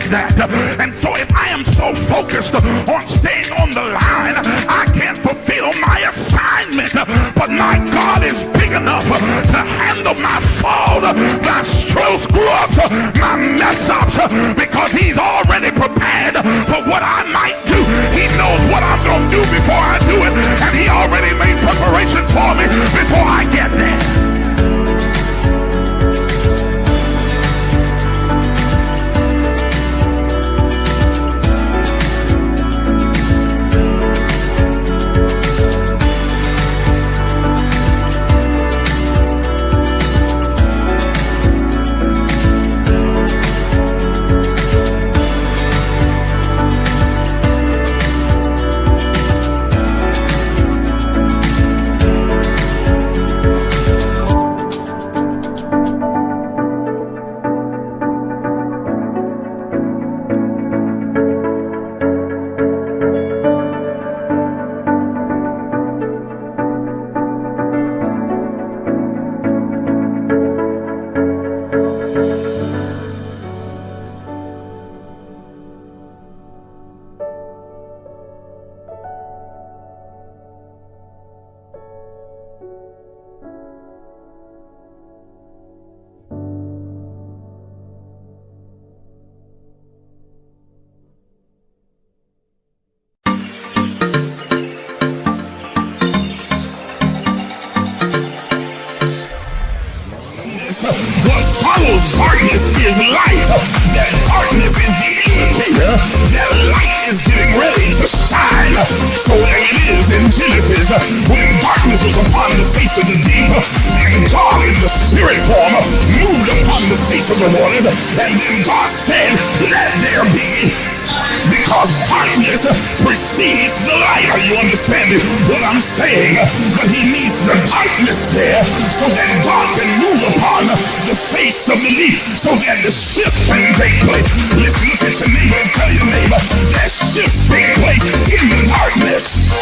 that. And so if I am so focused on staying on the line, I can't fulfill my assignment. But my God is big enough to handle my fault, my strokes, grubs, my mess ups, because he's already prepared for what I might do. He knows what I'm going to do before I do it, and he already made preparation for me before I get there. What follows darkness is light. That darkness is the indicator that light is getting ready to shine. So there it is in Genesis, when darkness was upon the face of the deep, and God in the spirit form moved upon the face of the waters, and then God said, let there be. Because darkness precedes the light. Are you understanding what I'm saying? But he needs the darkness there so that God can move upon the face of the deep, so that the shift can take place. Listen, look at your neighbor and tell your neighbor that shift take place in the darkness.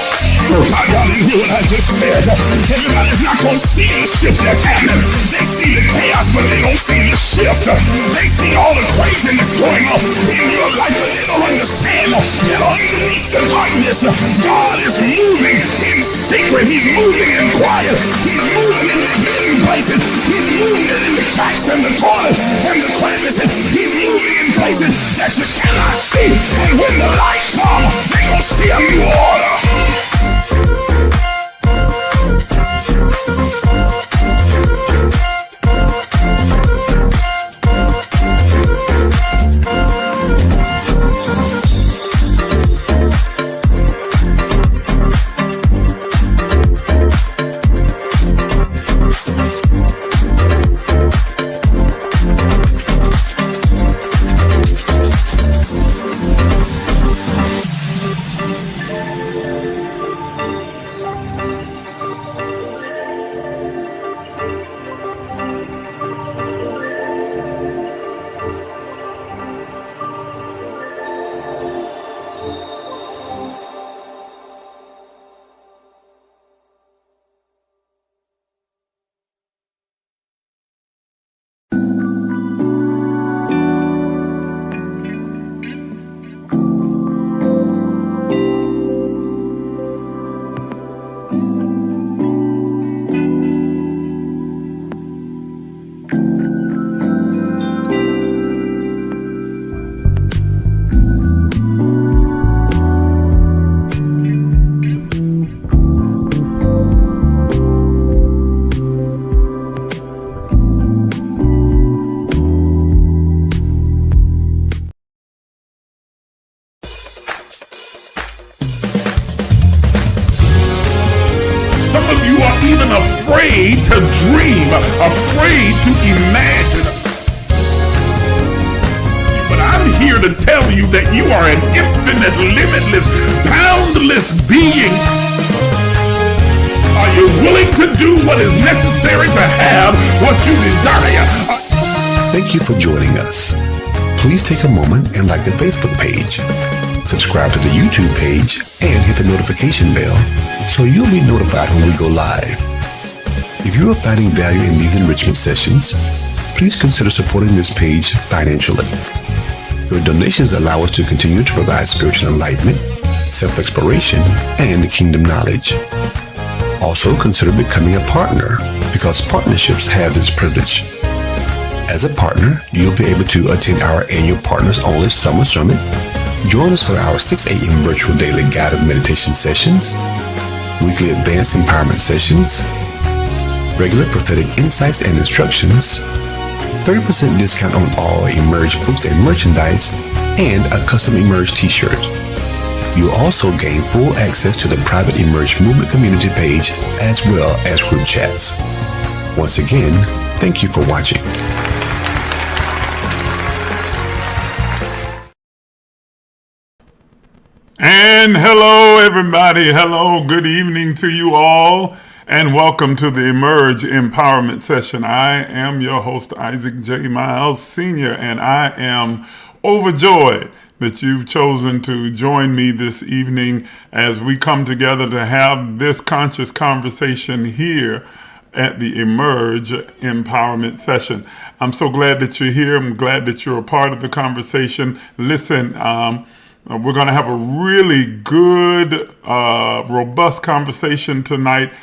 Oh, y'all didn't hear what I just said. Everybody's not going to see the shift that's happening. They see the chaos, but they don't see the shift. They see all the craziness going on in your life, but they don't understand that underneath the darkness, God is moving in secret. He's moving in quiet. He's moving in the hidden places. He's moving in the cracks and the corners and the crevices. He's moving in places that you cannot see. And when the light comes, they're going to see a new order. Afraid to dream, afraid to imagine. But I'm here to tell you that you are an infinite, limitless, boundless being. Are you willing to do what is necessary to have what you desire? Thank you for joining us. Please take a moment and like the Facebook page. Subscribe to the YouTube page and hit the notification bell so you'll be notified when we go live. If you are finding value in these enrichment sessions, please consider supporting this page financially. Your donations allow us to continue to provide spiritual enlightenment, self-exploration, and kingdom knowledge. Also, consider becoming a partner because partnerships have this privilege. As a partner, you'll be able to attend our annual Partners Only Summer Summit, join us for our 6 a.m. virtual daily guided meditation sessions, weekly advanced empowerment sessions, regular prophetic insights and instructions, 30% discount on all Emerge books and merchandise, and a custom Emerge t-shirt. You'll also gain full access to the private Emerge Movement community page as well as group chats. Once again, thank you for watching. And hello, everybody. Hello, good evening to you all, and welcome to the Emerge Empowerment Session. I am your host, Isaac J. Miles, Sr., and I am overjoyed that you've chosen to join me this evening as we come together to have this conscious conversation here at the Emerge Empowerment Session. I'm so glad that you're here. I'm glad that you're a part of the conversation. Listen, we're going to have a really good, robust conversation tonight.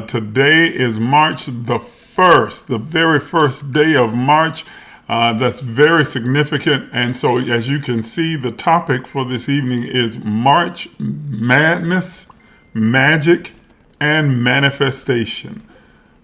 Today is March the 1st, the very first day of March. That's very significant. And so, as you can see, the topic for this evening is March Madness, Magic, and Manifestation.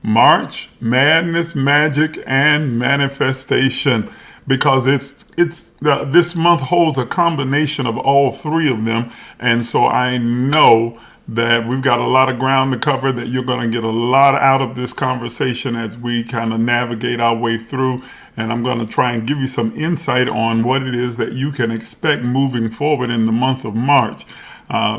March Madness, Magic, and Manifestation. Because this month holds a combination of all three of them. And so I know that we've got a lot of ground to cover, that you're going to get a lot out of this conversation as we kind of navigate our way through. And I'm going to try and give you some insight on what it is that you can expect moving forward in the month of March.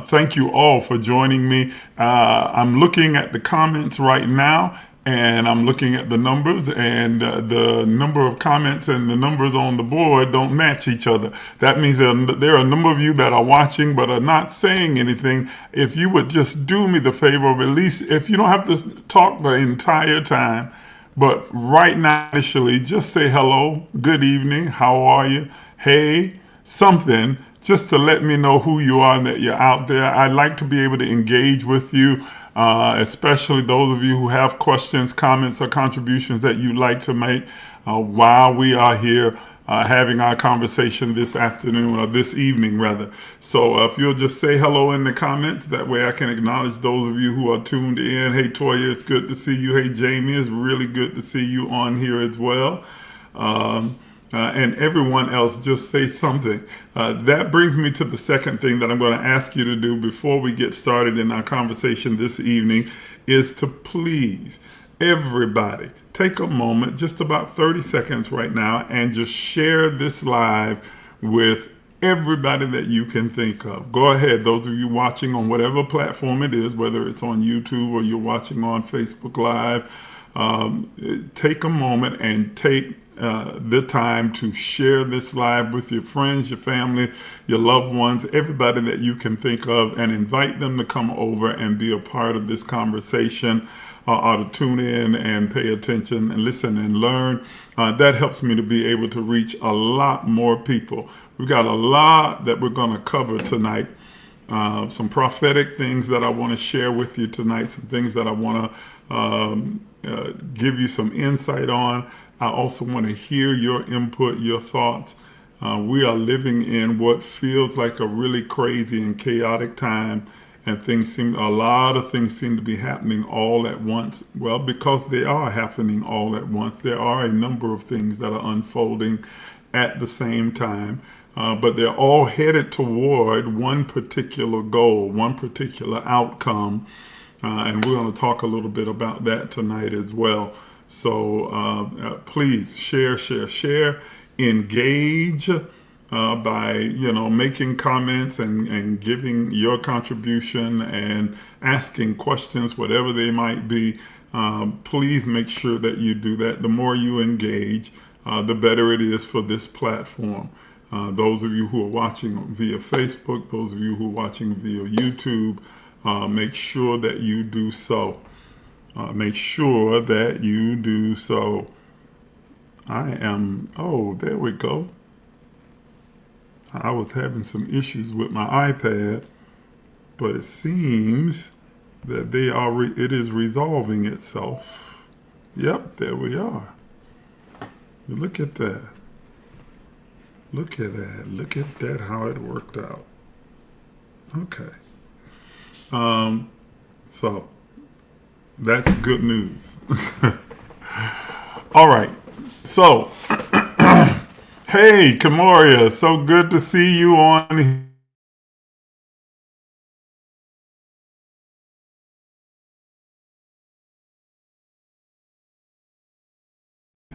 Thank you all for joining me. I'm looking at the comments right now. And I'm looking at the numbers, and the number of comments and the numbers on the board don't match each other. That means there are a number of you that are watching but are not saying anything. If you would just do me the favor of at least, if you don't have to talk the entire time, but right now initially, just say hello, good evening, how are you, hey, something, just to let me know who you are and that you're out there. I'd like to be able to engage with you. Especially those of you who have questions, comments, or contributions that you'd like to make while we are here having our conversation this afternoon, or this evening rather. So if you'll just say hello in the comments, that way I can acknowledge those of you who are tuned in. Hey Toya, it's good to see you. Hey Jamie, it's really good to see you on here as well. And everyone else, just say something. That brings me to the second thing that I'm going to ask you to do before we get started in our conversation this evening, is to please, everybody, take a moment, just about 30 seconds right now, and just share this live with everybody that you can think of. Go ahead, those of you watching on whatever platform it is, whether it's on YouTube or you're watching on Facebook Live, take a moment and take the time to share this live with your friends, your family, your loved ones, everybody that you can think of, and invite them to come over and be a part of this conversation, or to tune in and pay attention and listen and learn. That helps me to be able to reach a lot more people. We've got a lot that we're going to cover tonight. Some prophetic things that I want to share with you tonight, some things that I want to give you some insight on. I also want to hear your input, your thoughts. We are living in what feels like a really crazy and chaotic time, and a lot of things seem to be happening all at once. Well, because they are happening all at once, there are a number of things that are unfolding at the same time, but they're all headed toward one particular goal, one particular outcome, and we're going to talk a little bit about that tonight as well. So please share, engage by making comments and giving your contribution and asking questions, whatever they might be. Please make sure that you do that. The more you engage, the better it is for this platform. Those of you who are watching via Facebook, those of you who are watching via YouTube, make sure that you do so. Make sure that you do so. There we go. I was having some issues with my iPad, but it seems that it is resolving itself. Yep, there we are. Look at that. Look at that. Look at that, how it worked out. Okay. So that's good news. All right. So, hey, Kamoria, so good to see you on.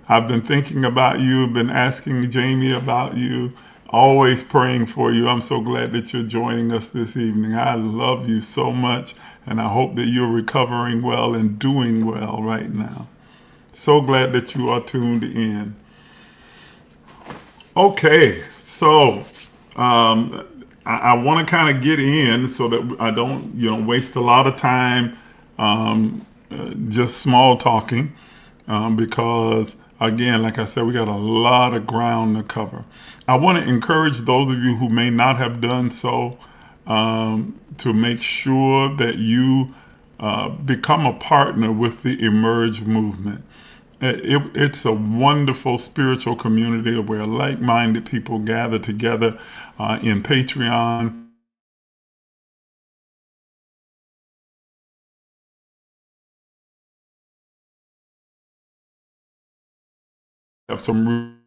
I've been thinking about you, been asking Jamie about you, always praying for you. I'm so glad that you're joining us this evening. I love you so much, and I hope that you're recovering well and doing well right now. So glad that you are tuned in. Okay, so I want to kind of get in so that I don't, waste a lot of time just small talking, because again, like I said, we got a lot of ground to cover. I want to encourage those of you who may not have done so, to make sure that you become a partner with the Emerge movement. It's a wonderful spiritual community where like-minded people gather together in Patreon. Have some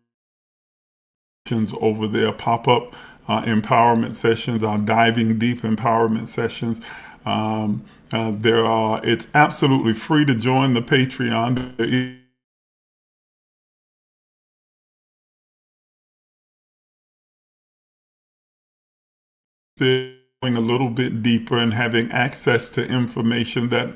over there, pop-up empowerment sessions, our diving deep empowerment sessions. It's absolutely free to join the Patreon. Going a little bit deeper and having access to information that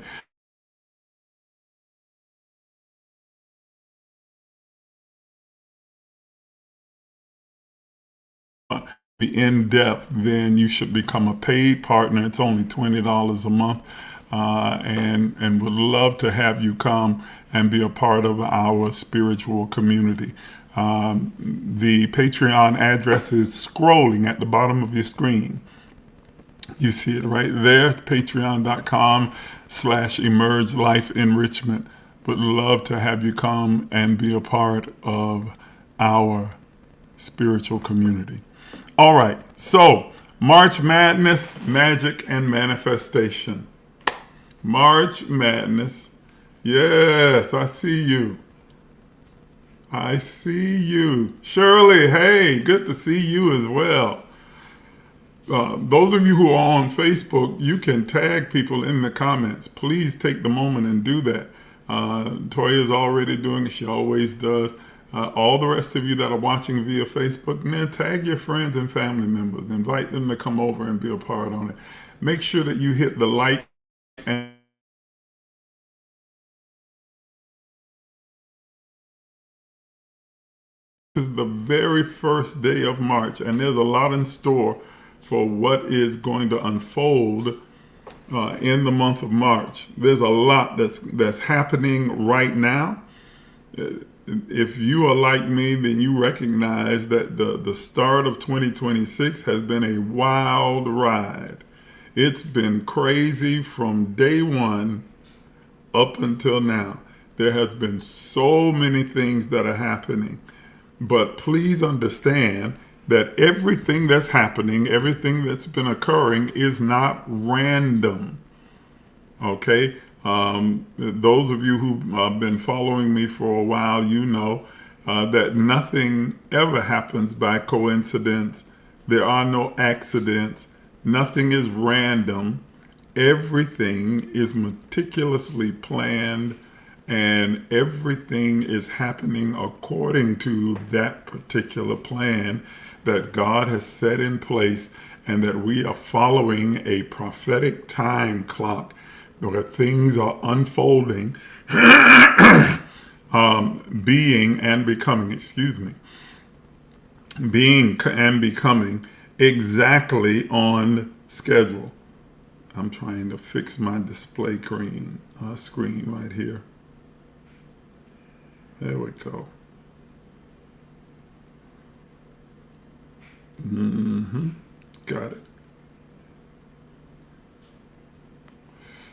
be in depth, then you should become a paid partner. It's only $20 a month, and would love to have you come and be a part of our spiritual community. The Patreon address is scrolling at the bottom of your screen. You see it right there, patreon.com/emergelifeenrichment. Would love to have you come and be a part of our spiritual community. All right, so March Madness, Magic, and Manifestation. March Madness. Yes, I see you. I see you. Shirley, hey, good to see you as well. Those of you who are on Facebook, you can tag people in the comments. Please take the moment and do that. Toya's already doing it. She always does. All the rest of you that are watching via Facebook, then tag your friends and family members. Invite them to come over and be a part on it. Make sure that you hit the like and this is the very first day of March, and there's a lot in store for what is going to unfold in the month of March. There's a lot that's happening right now. If you are like me, then you recognize that the start of 2026 has been a wild ride. It's been crazy from day one up until now. There has been so many things that are happening. But please understand that everything that's happening, everything that's been occurring is not random. Okay? Those of you who have been following me for a while, you know that nothing ever happens by coincidence. There are no accidents. Nothing is random. Everything is meticulously planned, and everything is happening according to that particular plan that God has set in place, and that we are following a prophetic time clock where things are unfolding, being and becoming, being and becoming exactly on schedule. I'm trying to fix my display screen right here. There we go. Got it.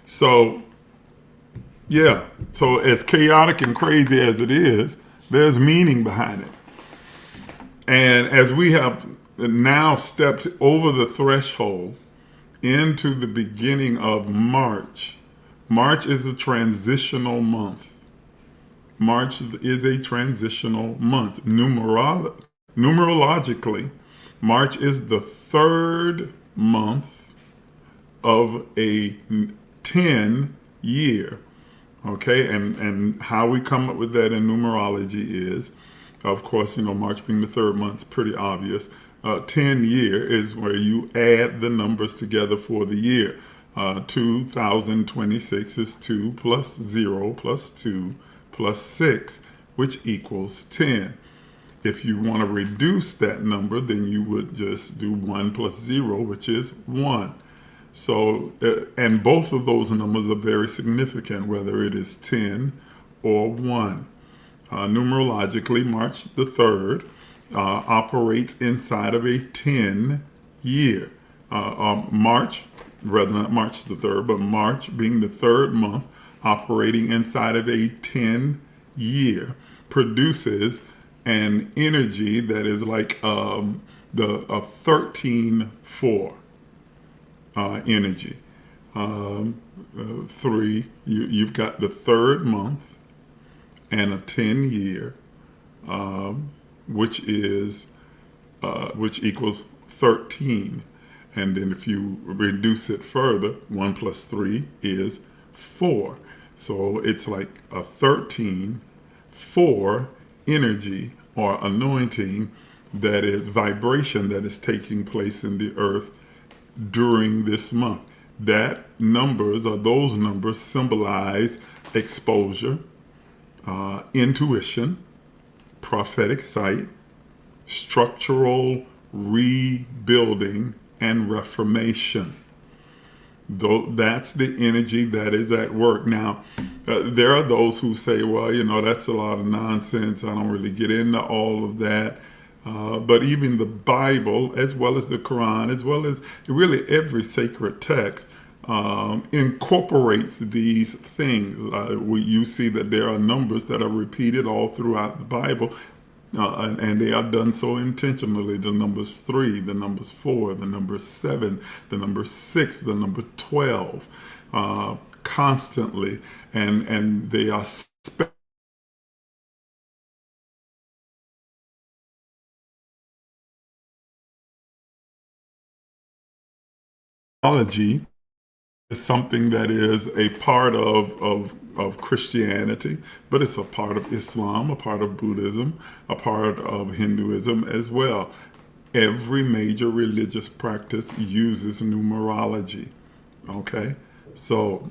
So, yeah. So as chaotic and crazy as it is, there's meaning behind it. And as we have now stepped over the threshold into the beginning of March, March is a transitional month. March is a transitional month. Numerologically, March is the third month of a 10 year. Okay, and how we come up with that in numerology is, of course, March being the third month is pretty obvious. 10 year is where you add the numbers together for the year. 2026 is 2 plus 0 plus 2 plus 6, which equals 10. If you want to reduce that number, then you would just do 1 plus 0, which is 1. So, and both of those numbers are very significant, whether it is 10 or 1. Numerologically, March the 3rd operates inside of a 10 year. March, rather not March the 3rd, but March being the third month operating inside of a 10 year produces an energy that is like a 13-4 energy. 3, you've got the third month and a 10 year, which equals 13. And then if you reduce it further, 1 plus 3 is 4. So it's like a 13-4 energy or anointing, that is vibration that is taking place in the earth during this month. Those numbers symbolize exposure, intuition, prophetic sight, structural rebuilding, and reformation. That's the energy that is at work. Now, there are those who say, well, that's a lot of nonsense. I don't really get into all of that. But even the Bible, as well as the Quran, as well as really every sacred text, incorporates these things. You see that there are numbers that are repeated all throughout the Bible, and they are done so intentionally. The numbers 3, the numbers 4, the number 7, the number 6, the number 12, constantly, and they are technology is something that is a part of Christianity, but it's a part of Islam, a part of Buddhism, a part of Hinduism as well. Every major religious practice uses numerology. Okay? So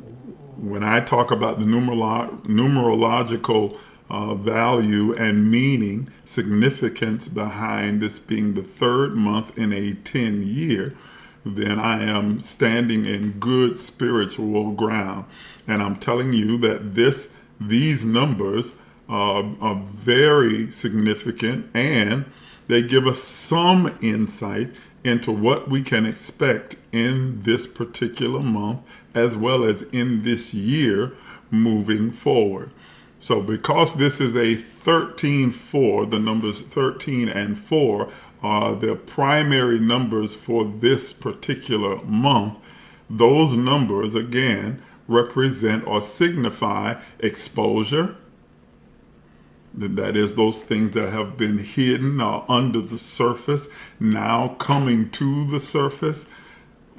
when I talk about the numerological value and meaning, significance behind this being the third month in a 10 year, then I am standing in good spiritual ground. And I'm telling you that these numbers are very significant, and they give us some insight into what we can expect in this particular month, as well as in this year moving forward. So because this is a 13-4, the numbers 13 and 4 are the primary numbers for this particular month. Those numbers, again, represent or signify exposure. That is, those things that have been hidden or under the surface now coming to the surface.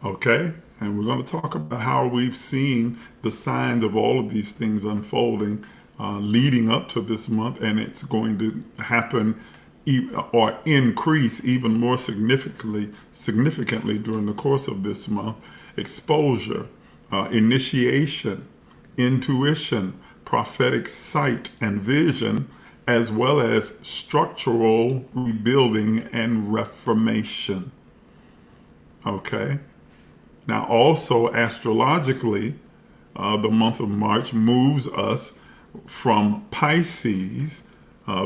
Okay? And we're going to talk about how we've seen the signs of all of these things unfolding leading up to this month, and it's going to happen or increase even more significantly during the course of this month. Exposure, initiation, intuition, prophetic sight and vision, as well as structural rebuilding and reformation. Okay? Now also astrologically, the month of March moves us from Pisces,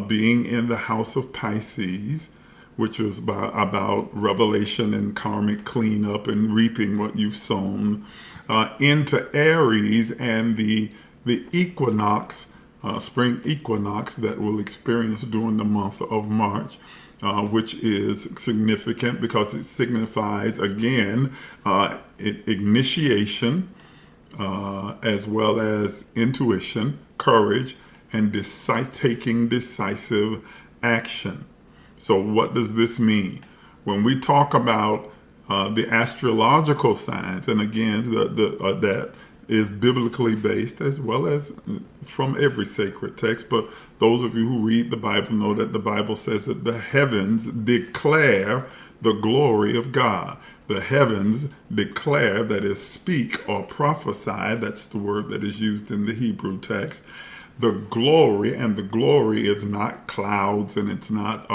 being in the house of Pisces, which is about revelation and karmic cleanup and reaping what you've sown, into Aries and the equinox, spring equinox that we'll experience during the month of March, which is significant because it signifies, again, initiation, as well as intuition, courage, and taking decisive action. So what does this mean? When we talk about the astrological signs, and again, that is biblically based as well as from every sacred text, but those of you who read the Bible know that the Bible says that the heavens declare the glory of God. The heavens declare, that is, speak or prophesy, that's the word that is used in the Hebrew text, the glory, and the glory is not clouds and it's not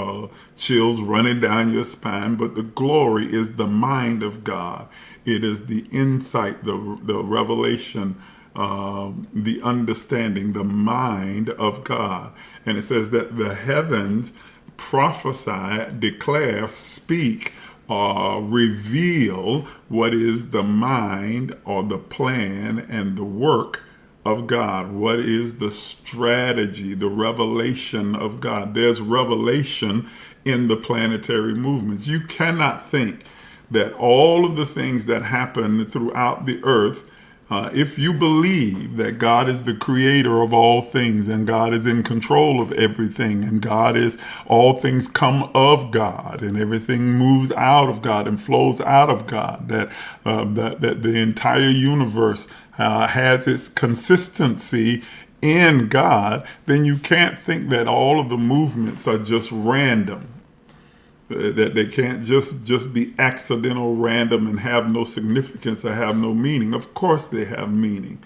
chills running down your spine, but the glory is the mind of God. It is the insight, the revelation, the understanding, the mind of God. And it says that the heavens prophesy, declare, speak, reveal what is the mind or the plan and the work of God. What is the strategy, the revelation of God? There's revelation in the planetary movements. You cannot think that all of the things that happen throughout the earth, if you believe that God is the creator of all things and God is in control of everything and God is, all things come of God and everything moves out of God and flows out of God, that the entire universe has its consistency in God, then you can't think that all of the movements are just random. That they can't just be accidental, random, and have no significance or have no meaning. Of course they have meaning.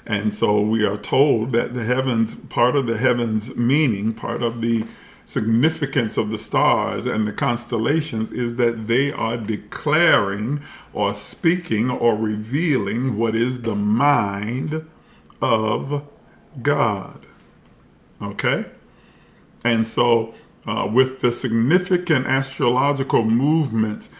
And so we are told that the heavens, part of the heavens meaning, part of the significance of the stars and the constellations is that they are declaring or speaking or revealing what is the mind of God. Okay? And so with the significant astrological movements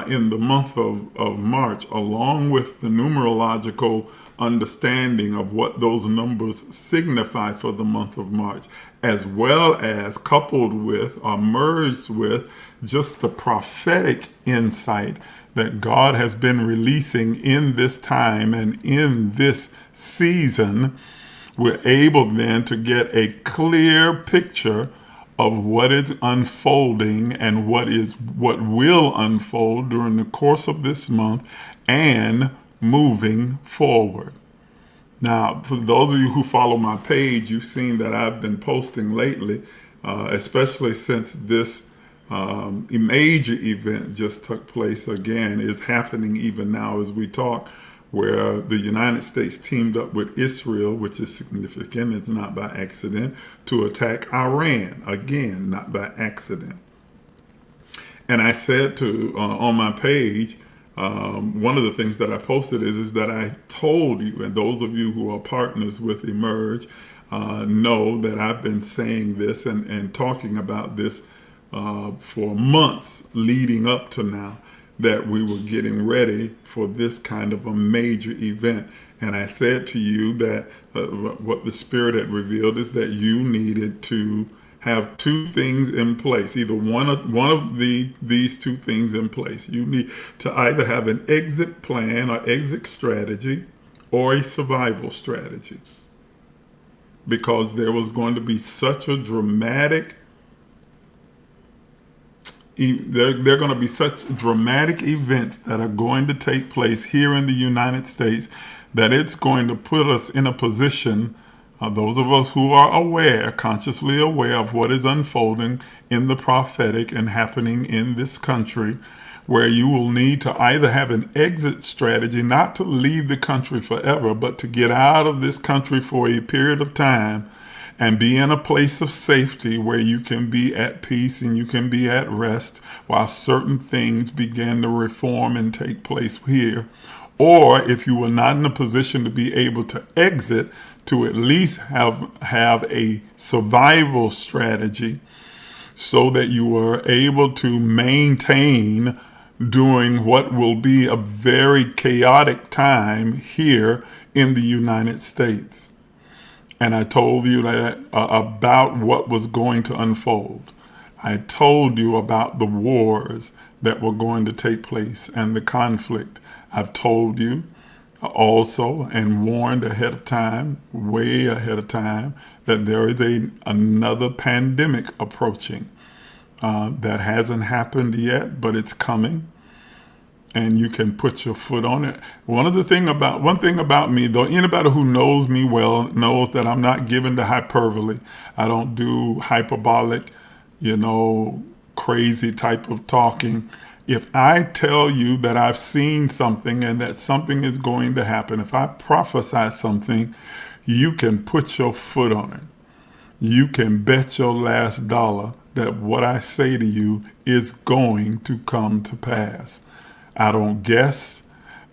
in the month of March, along with the numerological understanding of what those numbers signify for the month of March, as well as coupled with or merged with just the prophetic insight that God has been releasing in this time and in this season, we're able then to get a clear picture of what is unfolding and what will unfold during the course of this month and moving forward. Now, for those of you who follow my page, you've seen that I've been posting lately, especially since this major event just took place again, is happening even now as we talk, where the United States teamed up with Israel, which is significant, it's not by accident, to attack Iran. Again, not by accident. And I said on my page, one of the things that I posted is that I told you, and those of you who are partners with Emerge know that I've been saying this and talking about this for months leading up to now, that we were getting ready for this kind of a major event. And I said to you that what the Spirit had revealed is that you needed to have two things in place, either one of these two things in place. You need to either have an exit plan or exit strategy or a survival strategy, because there was going to be such a dramatic There are going to be such dramatic events that are going to take place here in the United States that it's going to put us in a position, those of us who are aware, consciously aware of what is unfolding in the prophetic and happening in this country, where you will need to either have an exit strategy, not to leave the country forever, but to get out of this country for a period of time and be in a place of safety where you can be at peace and you can be at rest while certain things begin to reform and take place here. Or if you were not in a position to be able to exit, to at least have a survival strategy so that you are able to maintain during what will be a very chaotic time here in the United States. And I told you that about what was going to unfold. I told you about the wars that were going to take place and the conflict. I've told you also and warned ahead of time, way ahead of time, that there is another pandemic approaching that hasn't happened yet, but it's coming. And you can put your foot on it. One thing about me, though, anybody who knows me well knows that I'm not given to hyperbole. I don't do hyperbolic, crazy type of talking. If I tell you that I've seen something and that something is going to happen, if I prophesy something, you can put your foot on it. You can bet your last dollar that what I say to you is going to come to pass. I don't guess.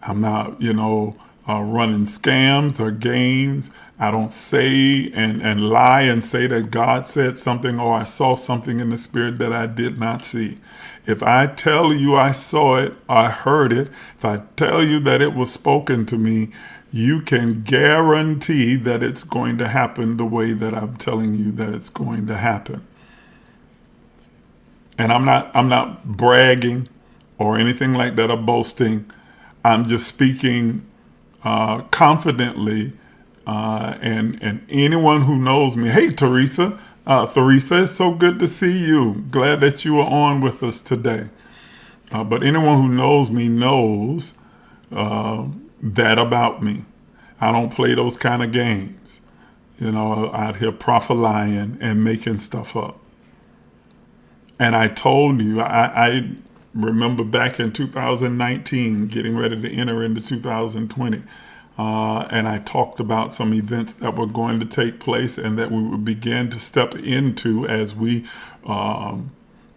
I'm not, running scams or games. I don't say and lie and say that God said something or I saw something in the spirit that I did not see. If I tell you I saw it, I heard it, if I tell you that it was spoken to me, you can guarantee that it's going to happen the way that I'm telling you that it's going to happen. And I'm not bragging or anything like that or boasting. I'm just speaking confidently. And anyone who knows me, hey, Teresa, it's so good to see you. Glad that you are on with us today. But anyone who knows me knows that about me. I don't play those kind of games, out here prophesying and making stuff up. And I told you, I remember back in 2019, getting ready to enter into 2020, and I talked about some events that were going to take place and that we would begin to step into as we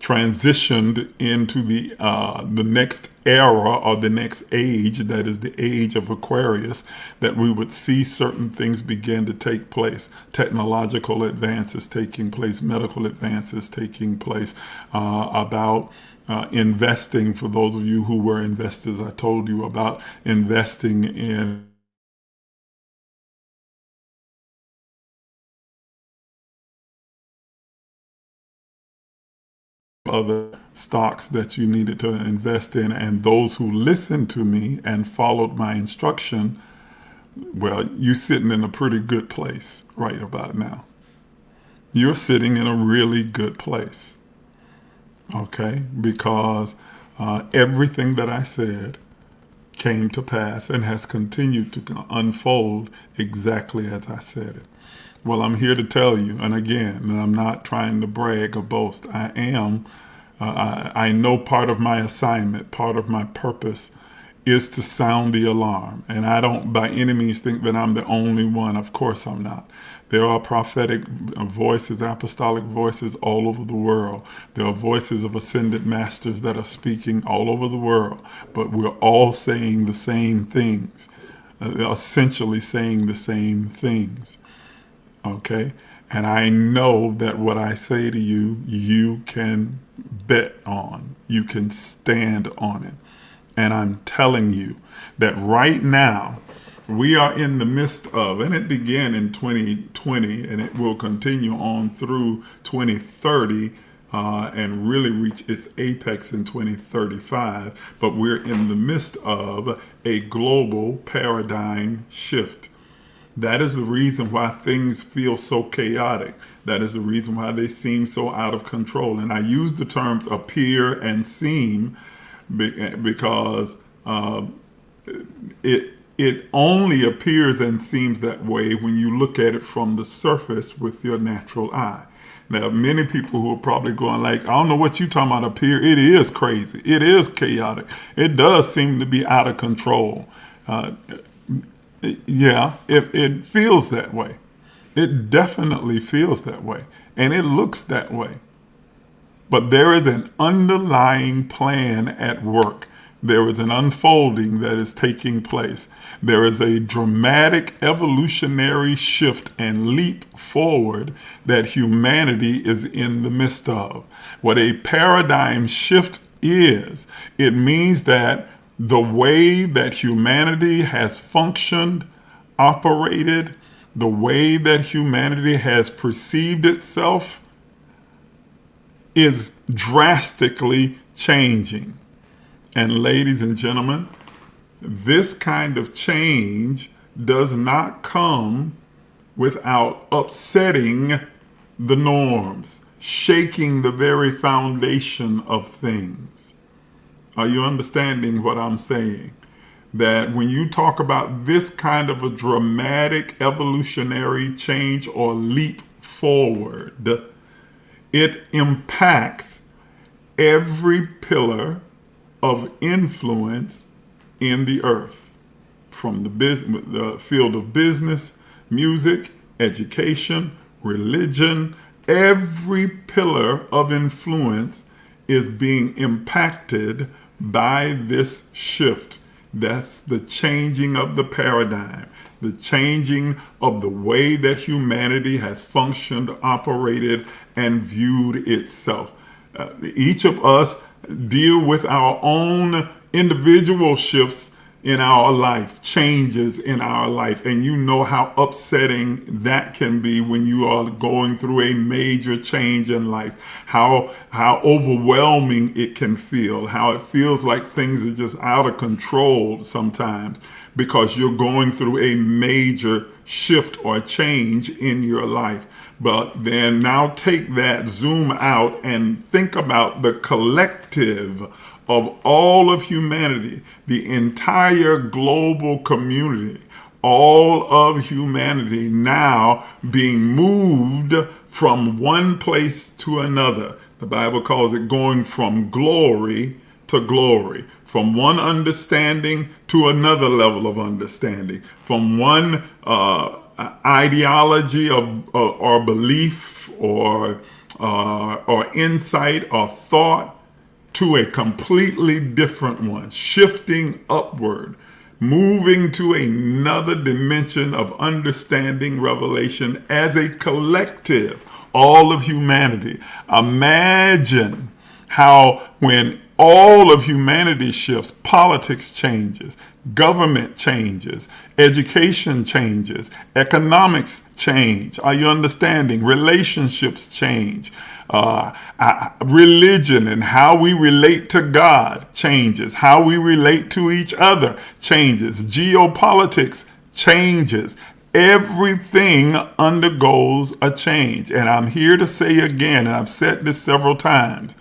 transitioned into the next era or the next age, that is the age of Aquarius, that we would see certain things begin to take place, technological advances taking place, medical advances taking place, about investing. For those of you who were investors, I told you about investing in other stocks that you needed to invest in. And those who listened to me and followed my instruction, well, you're sitting in a pretty good place right about now. You're sitting in a really good place. Okay? Because everything that I said came to pass and has continued to unfold exactly as I said it. Well, I'm here to tell you, and again, and I'm not trying to brag or boast. I know part of my assignment, part of my purpose is to sound the alarm. And I don't by any means think that I'm the only one. Of course I'm not. There are prophetic voices, apostolic voices all over the world. There are voices of ascended masters that are speaking all over the world. But we're all saying the same things, essentially saying the same things. Okay? And I know that what I say to you, you can bet on. You can stand on it. And I'm telling you that right now, we are in the midst of, and it began in 2020, and it will continue on through 2030, and really reach its apex in 2035. But we're in the midst of a global paradigm shift. That is the reason why things feel so chaotic. That is the reason why they seem so out of control. And I use the terms appear and seem because it only appears and seems that way when you look at it from the surface with your natural eye. Now, many people who are probably going like, I don't know what you're talking about up here. It is crazy. It is chaotic. It does seem to be out of control. Yeah, it feels that way. It definitely feels that way. And it looks that way. But there is an underlying plan at work There is an unfolding that is taking place. There is a dramatic evolutionary shift and leap forward that humanity is in the midst of. What a paradigm shift is, it means that the way that humanity has functioned, operated, the way that humanity has perceived itself is drastically changing. And ladies and gentlemen, this kind of change does not come without upsetting the norms, shaking the very foundation of things. Are you understanding what I'm saying? That when you talk about this kind of a dramatic evolutionary change or leap forward, it impacts every pillar of influence in the earth, from the field of business, music, education, religion. Every pillar of influence is being impacted by this shift. That's the changing of the paradigm, the changing of the way that humanity has functioned, operated, and viewed itself. Each of us deal with our own individual shifts in our life, changes in our life. And you know how upsetting that can be when you are going through a major change in life, how overwhelming it can feel, how it feels like things are just out of control sometimes because you're going through a major shift or change in your life. But then now take that, zoom out, and think about the collective of all of humanity, the entire global community, all of humanity now being moved from one place to another. The Bible calls it going from glory to glory, from one understanding to another level of understanding, from one ideology or belief or insight or thought to a completely different one, shifting upward, moving to another dimension of understanding, revelation as a collective, all of humanity. Imagine how when all of humanity shifts, politics changes, government changes, education changes, economics change. Are you understanding? Relationships change. Religion and how we relate to God changes. How we relate to each other changes. Geopolitics changes. Everything undergoes a change. And I'm here to say again, and I've said this several times,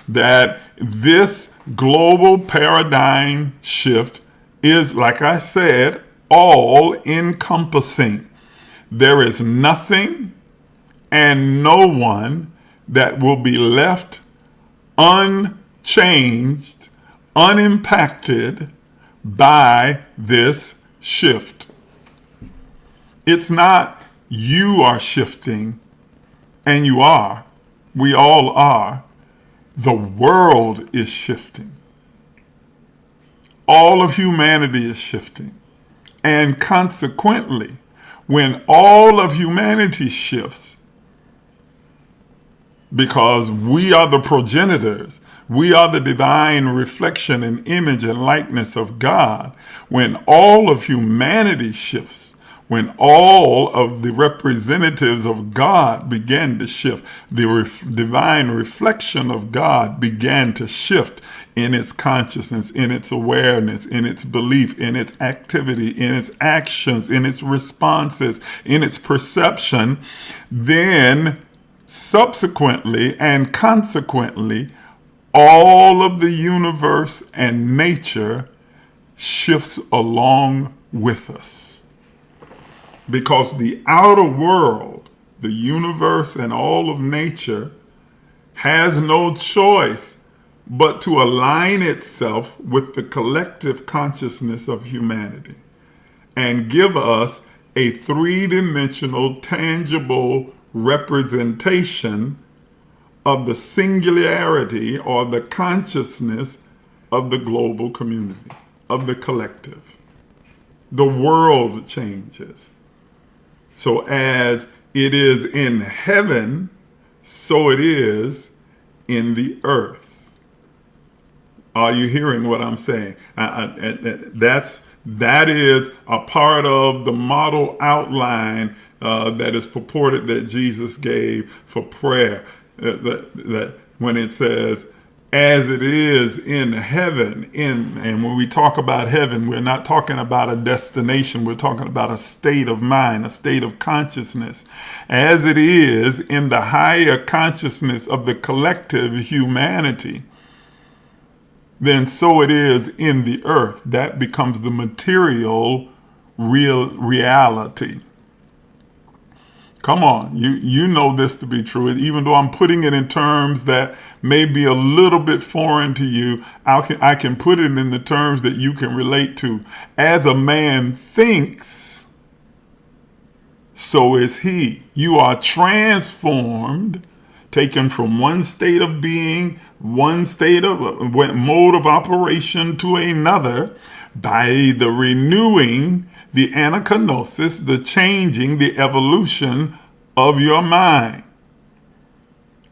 that this global paradigm shift is, like I said, all encompassing. There is nothing and no one that will be left unchanged, unimpacted by this shift. It's not you are shifting, and you are. We all are. The world is shifting. All of humanity is shifting. And consequently, when all of humanity shifts, because we are the progenitors, we are the divine reflection and image and likeness of God, when all of humanity shifts, when all of the representatives of God began to shift, the divine reflection of God began to shift in its consciousness, in its awareness, in its belief, in its activity, in its actions, in its responses, in its perception, then subsequently and consequently, all of the universe and nature shifts along with us. Because the outer world, the universe and all of nature, has no choice but to align itself with the collective consciousness of humanity and give us a three-dimensional, tangible representation of the singularity or the consciousness of the global community, of the collective. The world changes. So as it is in heaven, so it is in the earth. Are you hearing what I'm saying? That is a part of the model outline that is purported that Jesus gave for prayer. That when it says, as it is in heaven, and when we talk about heaven, we're not talking about a destination. We're talking about a state of mind, a state of consciousness. As it is in the higher consciousness of the collective humanity, then so it is in the earth. That becomes the material reality. Come on, you know this to be true. Even though I'm putting it in terms that may be a little bit foreign to you, I can put it in the terms that you can relate to. As a man thinks, so is he. You are transformed, taken from one state of being, one state of mode of operation to another by the renewing, the anakinosis, the changing, the evolution of your mind.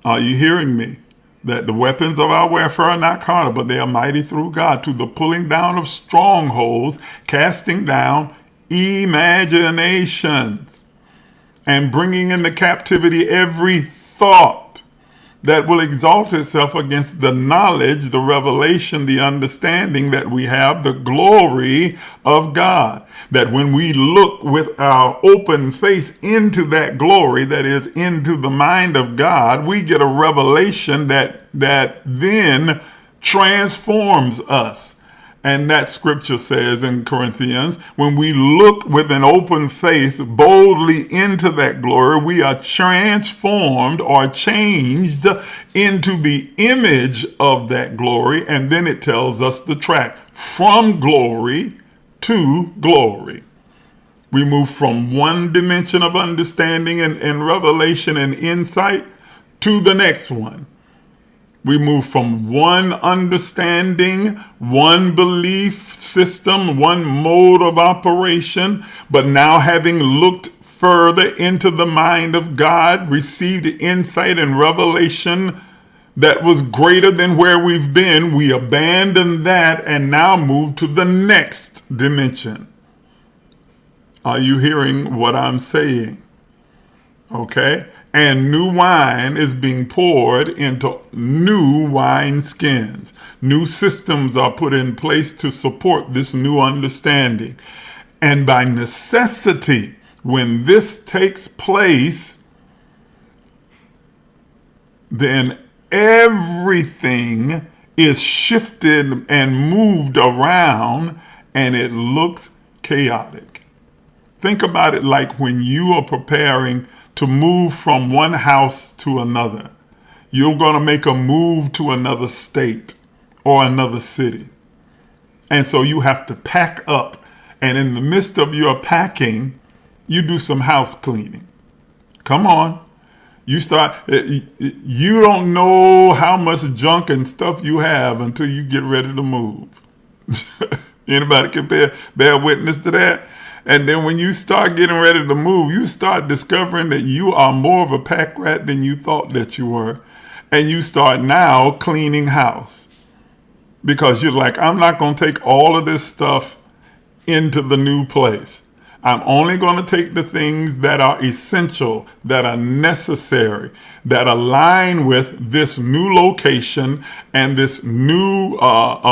Are you hearing me? That the weapons of our warfare are not carnal, but they are mighty through God to the pulling down of strongholds, casting down imaginations, and bringing into captivity every thought that will exalt itself against the knowledge, the revelation, the understanding that we have, the glory of God. That when we look with our open face into that glory, that is into the mind of God, we get a revelation that then transforms us. And that scripture says in Corinthians, when we look with an open face boldly into that glory, we are transformed or changed into the image of that glory. And then it tells us the track from glory to glory. We move from one dimension of understanding and revelation and insight to the next one. We move from one understanding, one belief system, one mode of operation, but now having looked further into the mind of God, received insight and revelation that was greater than where we've been, we abandon that and now move to the next dimension. Are you hearing what I'm saying? Okay? And new wine is being poured into new wine skins. New systems are put in place to support this new understanding. And by necessity, when this takes place, then everything is shifted and moved around and it looks chaotic. Think about it like when you are preparing to move from one house to another. You're going to make a move to another state or another city. And so you have to pack up. And in the midst of your packing, you do some house cleaning. Come on. You don't know how much junk and stuff you have until you get ready to move. Anybody can bear witness to that? And then when you start getting ready to move, you start discovering that you are more of a pack rat than you thought that you were. And you start now cleaning house. Because you're like, I'm not going to take all of this stuff into the new place. I'm only going to take the things that are essential, that are necessary, that align with this new location and this new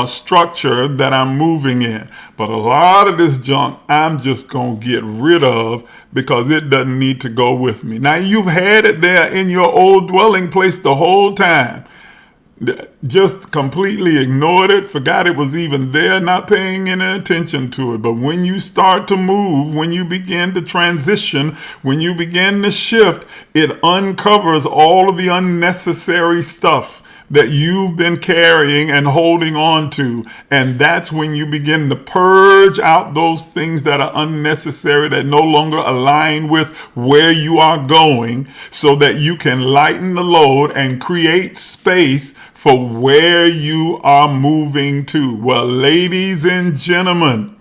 structure that I'm moving in. But a lot of this junk, I'm just going to get rid of because it doesn't need to go with me. Now, you've had it there in your old dwelling place the whole time. Just completely ignored it, forgot it was even there, not paying any attention to it. But when you start to move, when you begin to transition, when you begin to shift, it uncovers all of the unnecessary stuff that you've been carrying and holding on to. And that's when you begin to purge out those things that are unnecessary, that no longer align with where you are going, so that you can lighten the load and create space for where you are moving to. Well, ladies and gentlemen,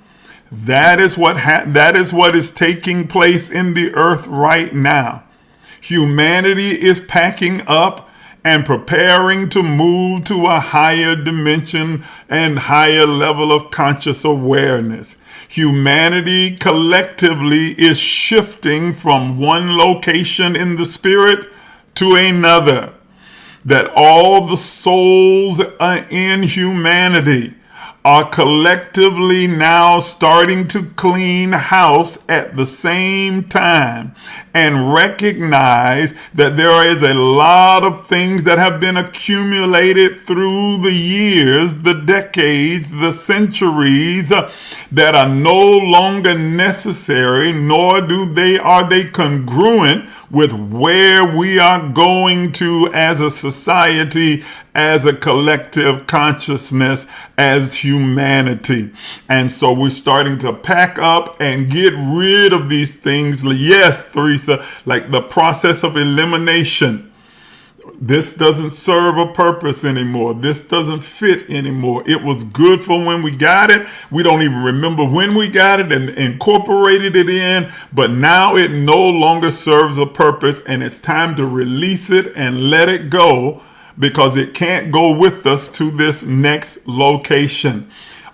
that is what is taking place in the earth right now. Humanity is packing up and preparing to move to a higher dimension and higher level of conscious awareness. Humanity collectively is shifting from one location in the spirit to another. That all the souls in humanity are collectively now starting to clean house at the same time and recognize that there is a lot of things that have been accumulated through the years, the decades, the centuries, that are no longer necessary, nor are they congruent with where we are going to as a society, as a collective consciousness, as humanity. And so we're starting to pack up and get rid of these things. Yes, Theresa, like the process of elimination. This doesn't serve a purpose anymore. This doesn't fit anymore. It was good for when we got it. We don't even remember when we got it and incorporated it in, but now it no longer serves a purpose, and it's time to release it and let it go, because it can't go with us to this next location.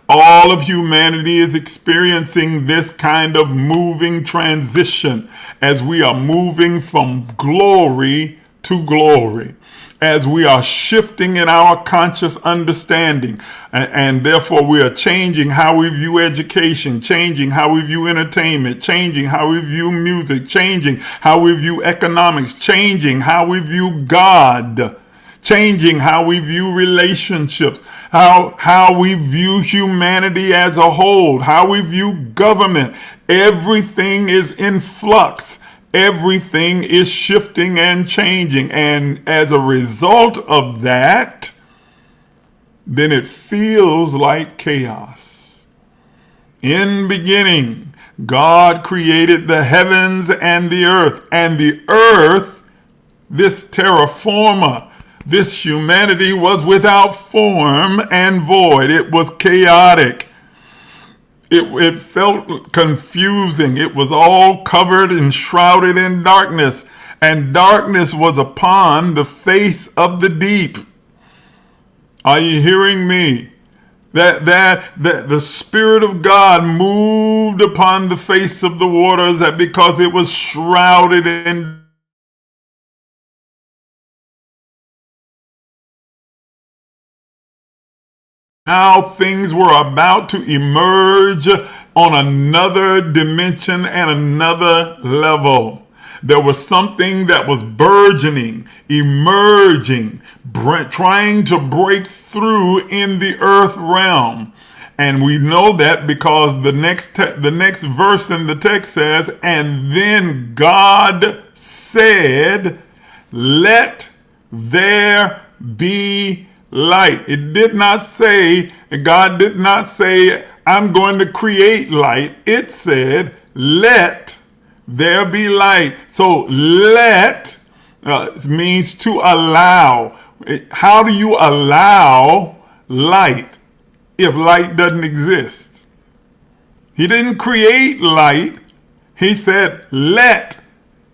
All of humanity is experiencing this kind of moving transition as we are moving from glory to glory, as we are shifting in our conscious understanding, and therefore we are changing how we view education, changing how we view entertainment, changing how we view music, changing how we view economics, changing how we view God, changing how we view relationships, how we view humanity as a whole, how we view government. Everything is in flux. Everything is shifting and changing. And as a result of that, then it feels like chaos. In beginning, God created the heavens and the earth, this terra firma, this humanity was without form and void. It was chaotic. It felt confusing. It was all covered and shrouded in darkness, and darkness was upon the face of the deep. Are you hearing me? That the Spirit of God moved upon the face of the waters, that because it was shrouded in now things were about to emerge on another dimension and another level. There was something that was burgeoning, emerging, trying to break through in the earth realm. And we know that because the next verse in the text says, and then God said, let there be light. It did not say, God did not say, I'm going to create light. It said, let there be light. So let means to allow. How do you allow light if light doesn't exist? He didn't create light. He said, let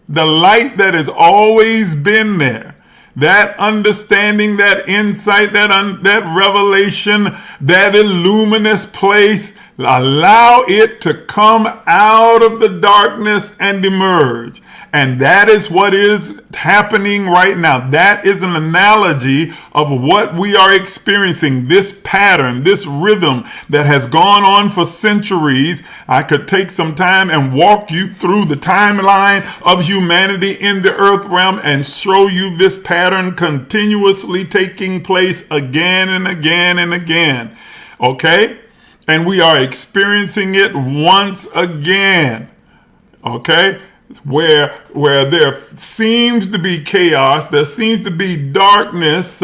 the light that has always been there, that understanding, that insight, that revelation, that illuminous place, allow it to come out of the darkness and emerge. And that is what is happening right now. That is an analogy of what we are experiencing. This pattern, this rhythm that has gone on for centuries. I could take some time and walk you through the timeline of humanity in the earth realm and show you this pattern continuously taking place again and again and again. Okay? And we are experiencing it once again. Okay? where there seems to be chaos, there seems to be darkness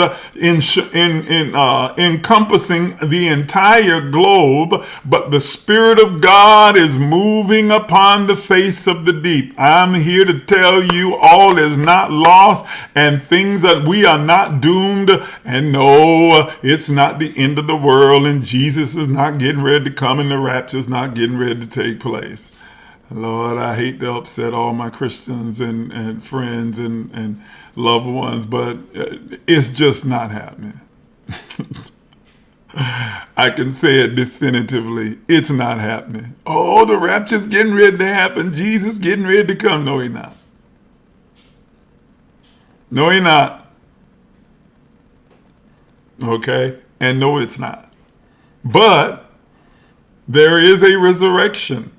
encompassing the entire globe, but the Spirit of God is moving upon the face of the deep. I'm here to tell you all is not lost, and things that we are not doomed, and no, it's not the end of the world, and Jesus is not getting ready to come, and the rapture is not getting ready to take place. Lord, I hate to upset all my Christians and friends and loved ones, but it's just not happening. I can say it definitively. It's not happening. Oh, the rapture's getting ready to happen. Jesus getting ready to come. No, he's not. No, he's not. Okay? And no, it's not. But there is a resurrection.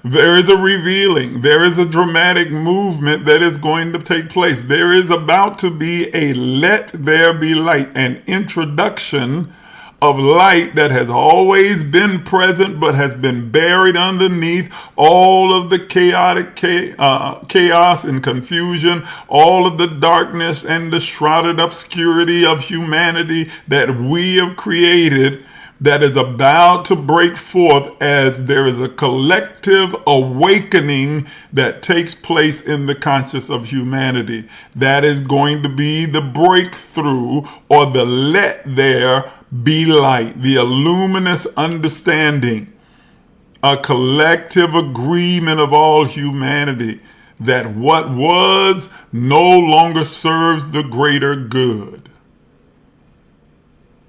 There is a revealing. There is a dramatic movement that is going to take place. There is about to be a let there be light, an introduction of light that has always been present but has been buried underneath all of the chaotic chaos and confusion, all of the darkness and the shrouded obscurity of humanity that we have created, that is about to break forth as there is a collective awakening that takes place in the conscience of humanity. That is going to be the breakthrough, or the let there be light, the luminous understanding, a collective agreement of all humanity that what was no longer serves the greater good.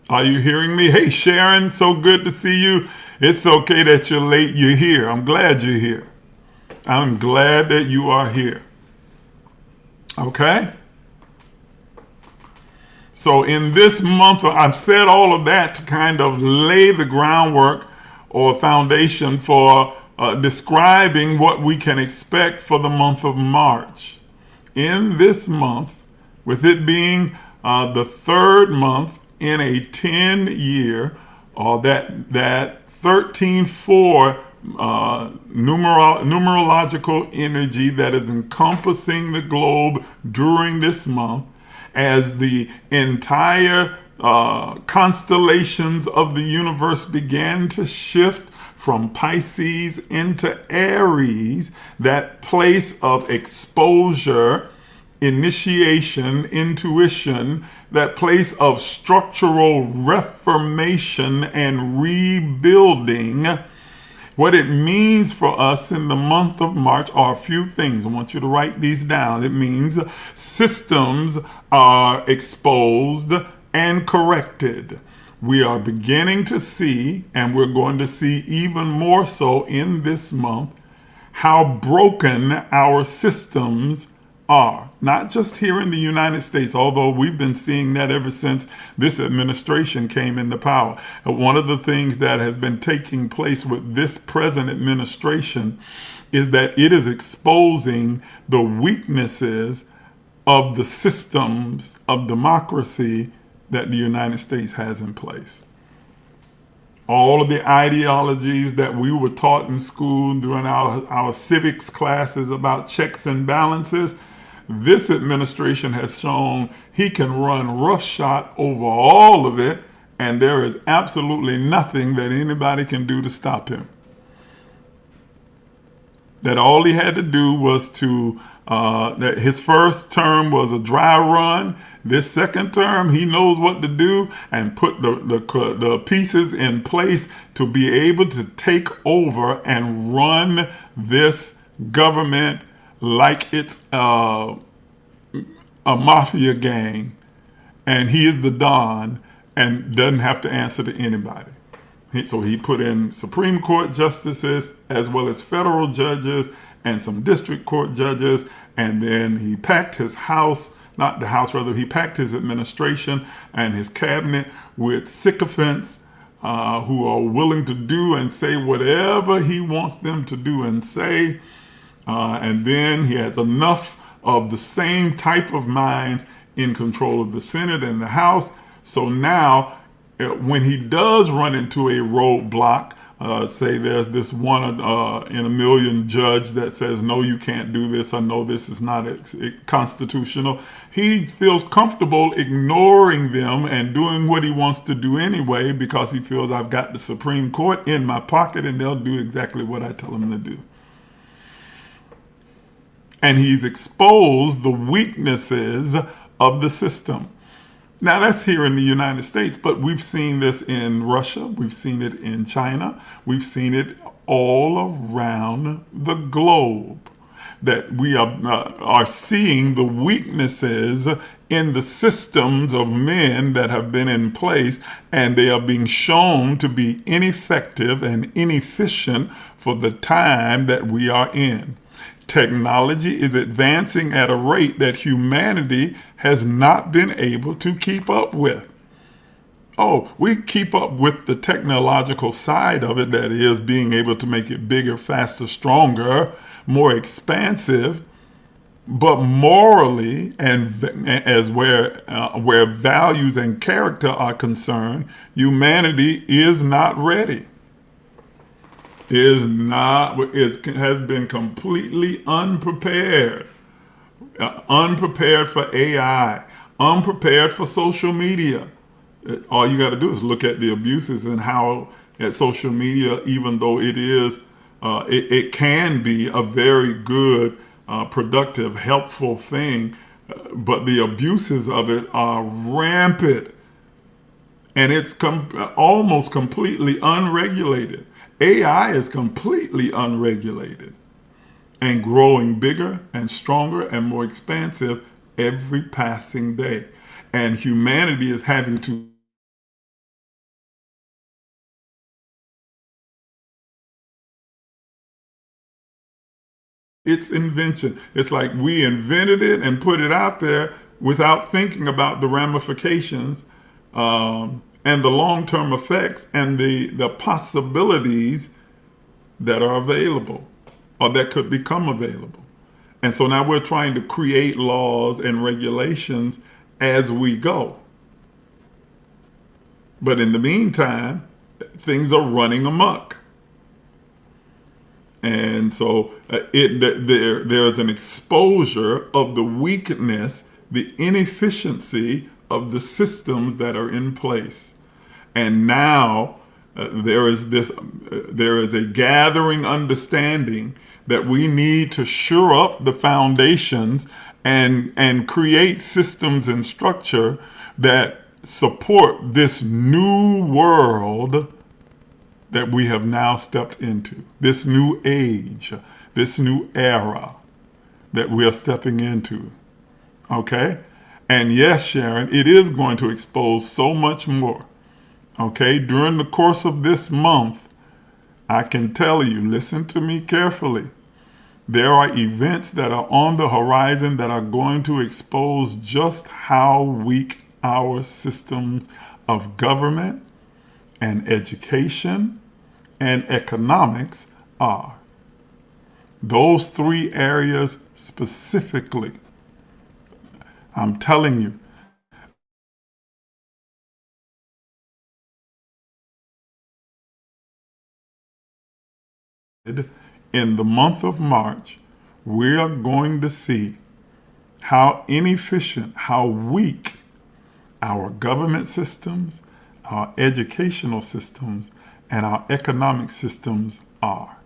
Are you hearing me? Hey, Sharon, so good to see you. It's okay that you're late. You're here. I'm glad you're here. I'm glad that you are here. Okay? So in this month, I've said all of that to kind of lay the groundwork or foundation for describing what we can expect for the month of March. In this month, with it being the third month in a 10-year, or that 13-4 numerological energy that is encompassing the globe during this month, as the entire constellations of the universe began to shift from Pisces into Aries, that place of exposure, initiation, intuition, that place of structural reformation and rebuilding. What it means for us in the month of March are a few things. I want you to write these down. It means systems are exposed and corrected. We are beginning to see, and we're going to see even more so in this month, how broken our systems are. Not just here in the United States, although we've been seeing that ever since this administration came into power. One of the things that has been taking place with this present administration is that it is exposing the weaknesses of the systems of democracy that the United States has in place. All of the ideologies that we were taught in school during our civics classes about checks and balances, this administration has shown he can run roughshod over all of it, and there is absolutely nothing that anybody can do to stop him. That all he had to do was that his first term was a dry run. This second term, he knows what to do and put the pieces in place to be able to take over and run this government like it's a mafia gang, and he is the Don and doesn't have to answer to anybody. So he put in Supreme Court justices as well as federal judges and some district court judges, and then he packed his he packed his administration and his cabinet with sycophants who are willing to do and say whatever he wants them to do and say. And then he has enough of the same type of minds in control of the Senate and the House. So now, when he does run into a roadblock, say there's this one in a million judge that says, no, you can't do this, or no, this is not constitutional. He feels comfortable ignoring them and doing what he wants to do anyway because he feels I've got the Supreme Court in my pocket and they'll do exactly what I tell them to do. And he's exposed the weaknesses of the system. Now, that's here in the United States, but we've seen this in Russia. We've seen it in China. We've seen it all around the globe. That we are seeing the weaknesses in the systems of men that have been in place, and they are being shown to be ineffective and inefficient for the time that we are in. Technology is advancing at a rate that humanity has not been able to keep up with. Oh, we keep up with the technological side of it, that is being able to make it bigger, faster, stronger, more expansive, but morally and as where values and character are concerned, humanity is not ready. It has been completely unprepared. Unprepared for AI, unprepared for social media. All you got to do is look at the abuses and how at social media, even though it can be a very good, productive, helpful thing, but the abuses of it are rampant, and it's almost completely unregulated. AI is completely unregulated and growing bigger and stronger and more expansive every passing day. And humanity is having to its invention. It's like we invented it and put it out there without thinking about the ramifications and the long-term effects and the possibilities that are available or that could become available. And so now we're trying to create laws and regulations as we go. But in the meantime, things are running amok. And so there's an exposure of the weakness, the inefficiency of the systems that are in place. And now there is a gathering understanding that we need to shore up the foundations and create systems and structure that support this new world that we have now stepped into, this new age, this new era that we are stepping into. Okay? And yes, Sharon, it is going to expose so much more. Okay? During the course of this month, I can tell you, listen to me carefully. There are events that are on the horizon that are going to expose just how weak our systems of government and education and economics are. Those three areas specifically, I'm telling you, in the month of March, we are going to see how inefficient, how weak our government systems, our educational systems, and our economic systems are.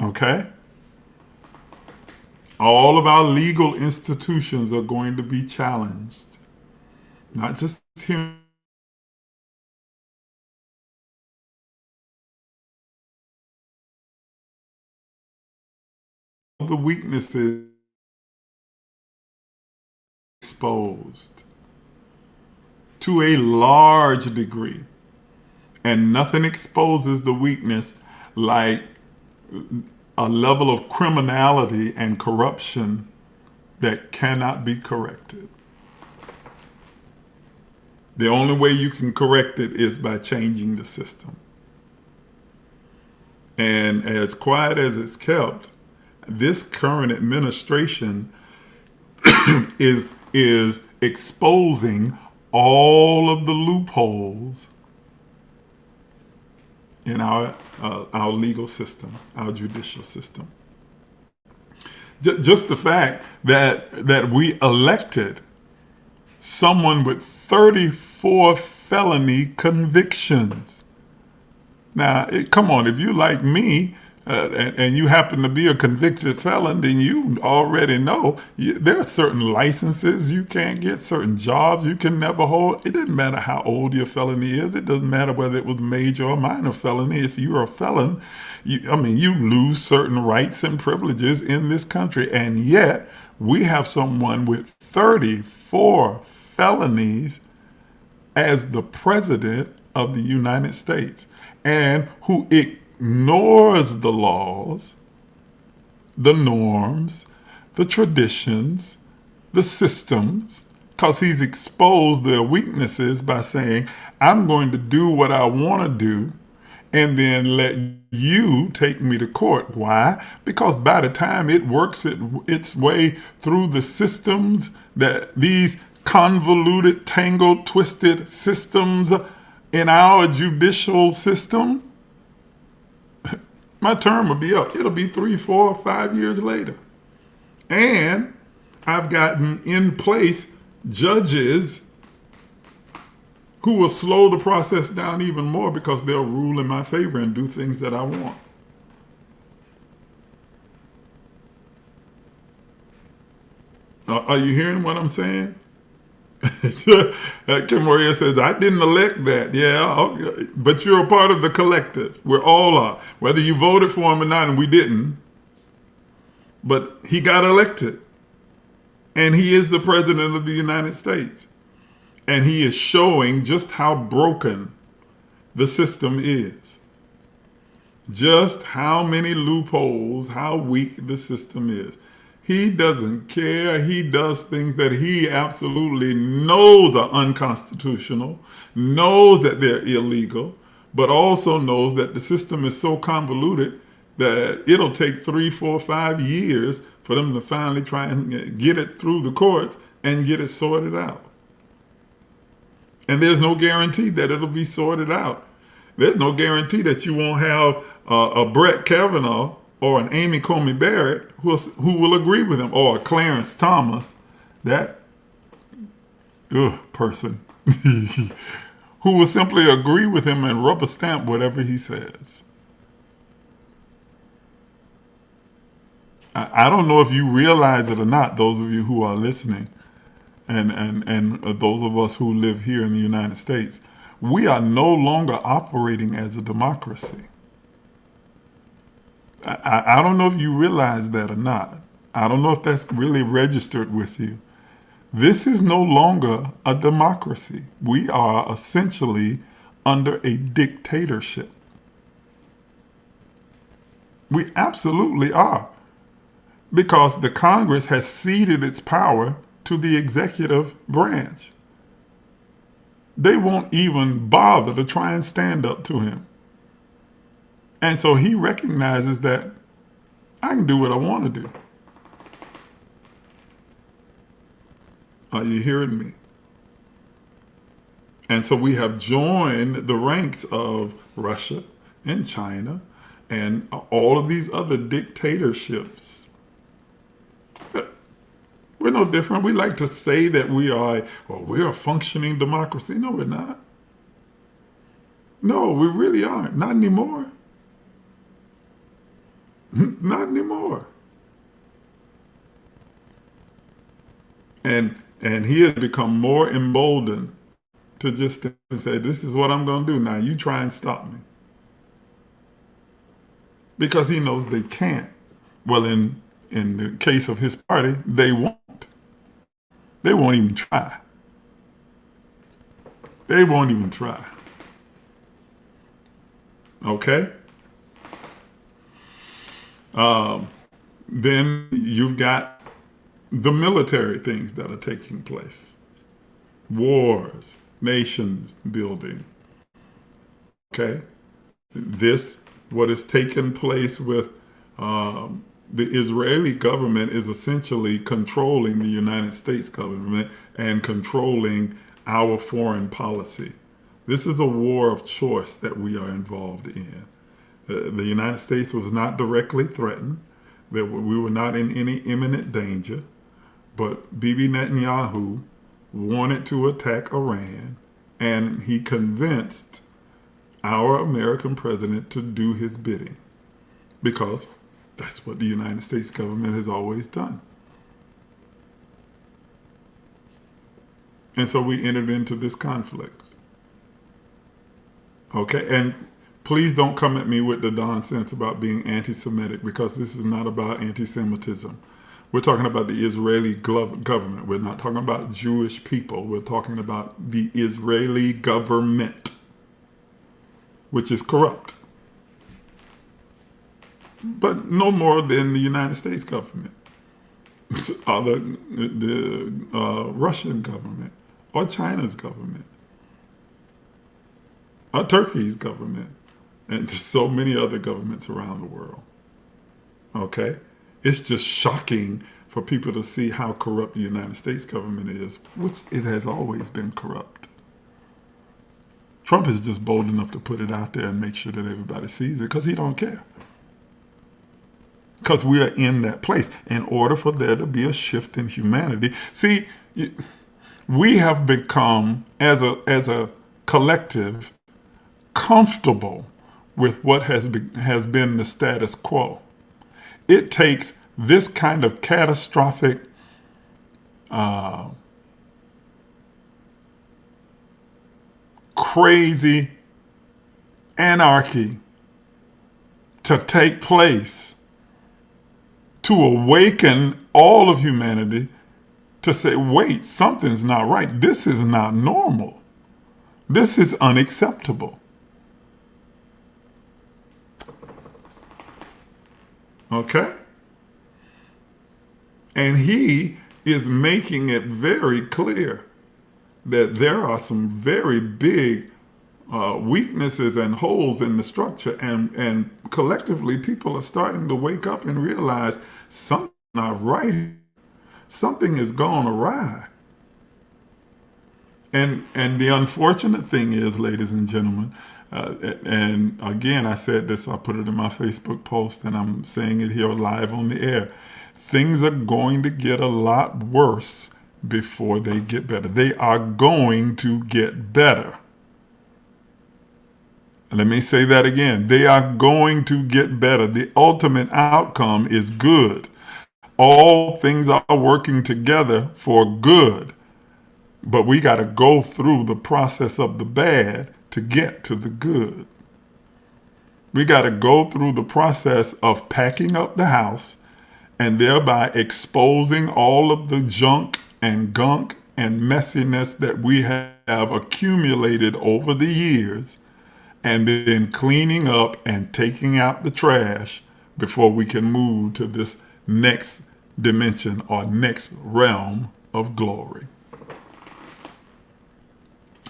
Okay? All of our legal institutions are going to be challenged. Not just here. The weaknesses exposed to a large degree. And nothing exposes the weakness like a level of criminality and corruption that cannot be corrected. The only way you can correct it is by changing the system. And as quiet as it's kept, this current administration is exposing all of the loopholes in our legal system, our judicial system. Just the fact that we elected someone with 34 felony convictions. Now, come on, if you like me, and you happen to be a convicted felon, then you already know there are certain licenses you can't get, certain jobs you can never hold. It doesn't matter how old your felony is. It doesn't matter whether it was major or minor felony. If you're a felon, you lose certain rights and privileges in this country. And yet, we have someone with 34 felonies as the president of the United States, and who ignores the laws, the norms, the traditions, the systems, because he's exposed their weaknesses by saying, I'm going to do what I want to do and then let you take me to court. Why? Because by the time it works its way through the systems, that these convoluted, tangled, twisted systems in our judicial system, my term will be up. It'll be 3, 4, 5 years later. And I've gotten in place judges who will slow the process down even more because they'll rule in my favor and do things that I want. Are you hearing what I'm saying? Kim Maria says, I didn't elect that. Yeah, but you're a part of the collective. We're all are. Whether you voted for him or not, and we didn't. But he got elected. And he is the president of the United States. And he is showing just how broken the system is. Just how many loopholes, how weak the system is. He doesn't care. He does things that he absolutely knows are unconstitutional, knows that they're illegal, but also knows that the system is so convoluted that it'll take 3, 4, 5 years for them to finally try and get it through the courts and get it sorted out. And there's no guarantee that it'll be sorted out. There's no guarantee that you won't have a Brett Kavanaugh or an Amy Coney Barrett who will agree with him, or a Clarence Thomas, that person, who will simply agree with him and rubber stamp whatever he says. I don't know if you realize it or not, those of you who are listening, and those of us who live here in the United States, we are no longer operating as a democracy. I don't know if you realize that or not. I don't know if that's really registered with you. This is no longer a democracy. We are essentially under a dictatorship. We absolutely are. Because the Congress has ceded its power to the executive branch. They won't even bother to try and stand up to him. And so he recognizes that I can do what I want to do. Are you hearing me? And so we have joined the ranks of Russia and China and all of these other dictatorships. We're no different. We like to say that we're a functioning democracy. No, we're not. No, we really aren't. Not anymore. Not anymore. And he has become more emboldened to just say, this is what I'm going to do. Now you try and stop me. Because he knows they can't. Well, in the case of his party, they won't. They won't even try. They won't even try. Okay? Then you've got the military things that are taking place. Wars, nations building. Okay? What has taken place with the Israeli government is essentially controlling the United States government and controlling our foreign policy. This is a war of choice that we are involved in. The United States was not directly threatened, that we were not in any imminent danger, but Bibi Netanyahu wanted to attack Iran, and he convinced our American president to do his bidding, because that's what the United States government has always done. And so we entered into this conflict. Okay, and please don't come at me with the nonsense about being anti-Semitic, because this is not about anti-Semitism. We're talking about the Israeli government. We're not talking about Jewish people. We're talking about the Israeli government, which is corrupt. But no more than the United States government, or the Russian government, or China's government, or Turkey's government, and so many other governments around the world. Okay? It's just shocking for people to see how corrupt the United States government is, which it has always been corrupt. Trump is just bold enough to put it out there and make sure that everybody sees it, because he don't care. Because we are in that place. In order for there to be a shift in humanity, see, we have become, as a collective, comfortable with what has been the status quo. It takes this kind of catastrophic crazy anarchy to take place to awaken all of humanity to say, wait, something's not right. This is not normal. This is unacceptable. Okay? And he is making it very clear that there are some very big weaknesses and holes in the structure, and collectively people are starting to wake up and realize something's not right. Something has gone awry. And the unfortunate thing is, ladies and gentlemen, and again, I said this, I put it in my Facebook post, and I'm saying it here live on the air. Things are going to get a lot worse before they get better. They are going to get better. Let me say that again. They are going to get better. The ultimate outcome is good. All things are working together for good. But we got to go through the process of the bad to get to the good. We got to go through the process of packing up the house and thereby exposing all of the junk and gunk and messiness that we have accumulated over the years, and then cleaning up and taking out the trash before we can move to this next dimension or next realm of glory.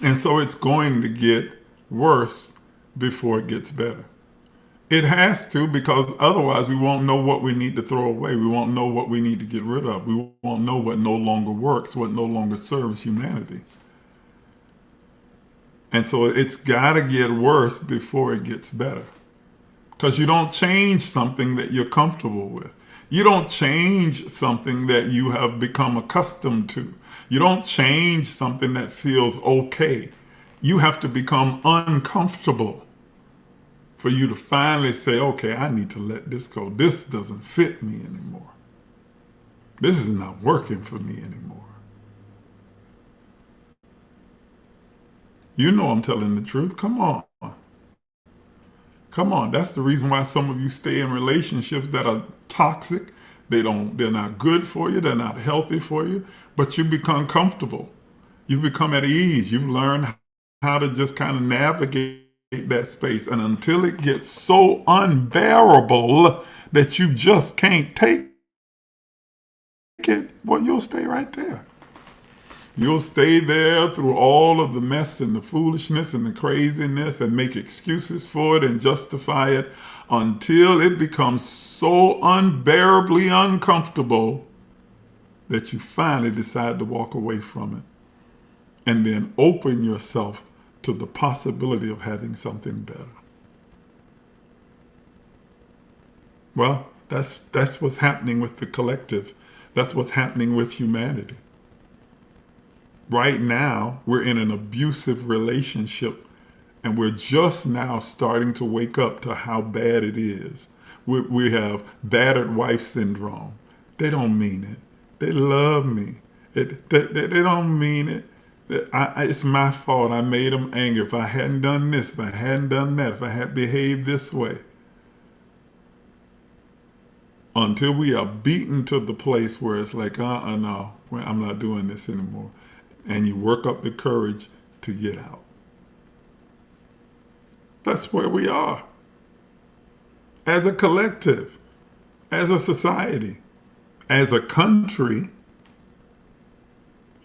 And so it's going to get worse before it gets better. It has to, because otherwise we won't know what we need to throw away. We won't know what we need to get rid of. We won't know what no longer works, what no longer serves humanity. And so it's got to get worse before it gets better. Because you don't change something that you're comfortable with. You don't change something that you have become accustomed to. You don't change something that feels okay. You have to become uncomfortable for you to finally say, okay, I need to let this go. This doesn't fit me anymore. This is not working for me anymore. You know I'm telling the truth. Come on. Come on. That's the reason why some of you stay in relationships that are toxic. They're not good for you. They're not healthy for you. But you become comfortable. You become at ease. You've learned how to just kind of navigate that space. And until it gets so unbearable that you just can't take it, well, you'll stay right there. You'll stay there through all of the mess and the foolishness and the craziness and make excuses for it and justify it until it becomes so unbearably uncomfortable that you finally decide to walk away from it. and then open yourself to the possibility of having something better. Well, that's what's happening with the collective. That's what's happening with humanity. Right now, we're in an abusive relationship, and we're just now starting to wake up to how bad it is. We have battered wife syndrome. They don't mean it. They love me. They don't mean it. It's my fault. I made them angry. If I hadn't done this, if I hadn't done that, if I had behaved this way. Until we are beaten to the place where it's like, no, I'm not doing this anymore. And you work up the courage to get out. That's where we are. As a collective, as a society, as a country.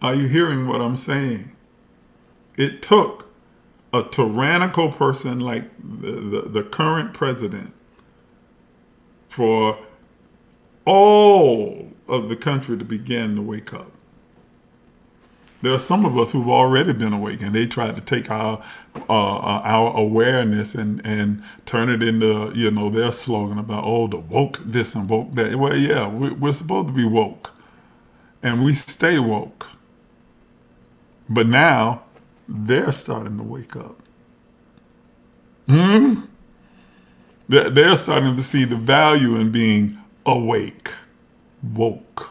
Are you hearing what I'm saying? It took a tyrannical person like the current president for all of the country to begin to wake up. There are some of us who've already been awakened. They tried to take our awareness and turn it into, their slogan about, the woke this and woke that. Well, yeah, we're supposed to be woke. And we stay woke. But now, they're starting to wake up. They're starting to see the value in being awake, woke.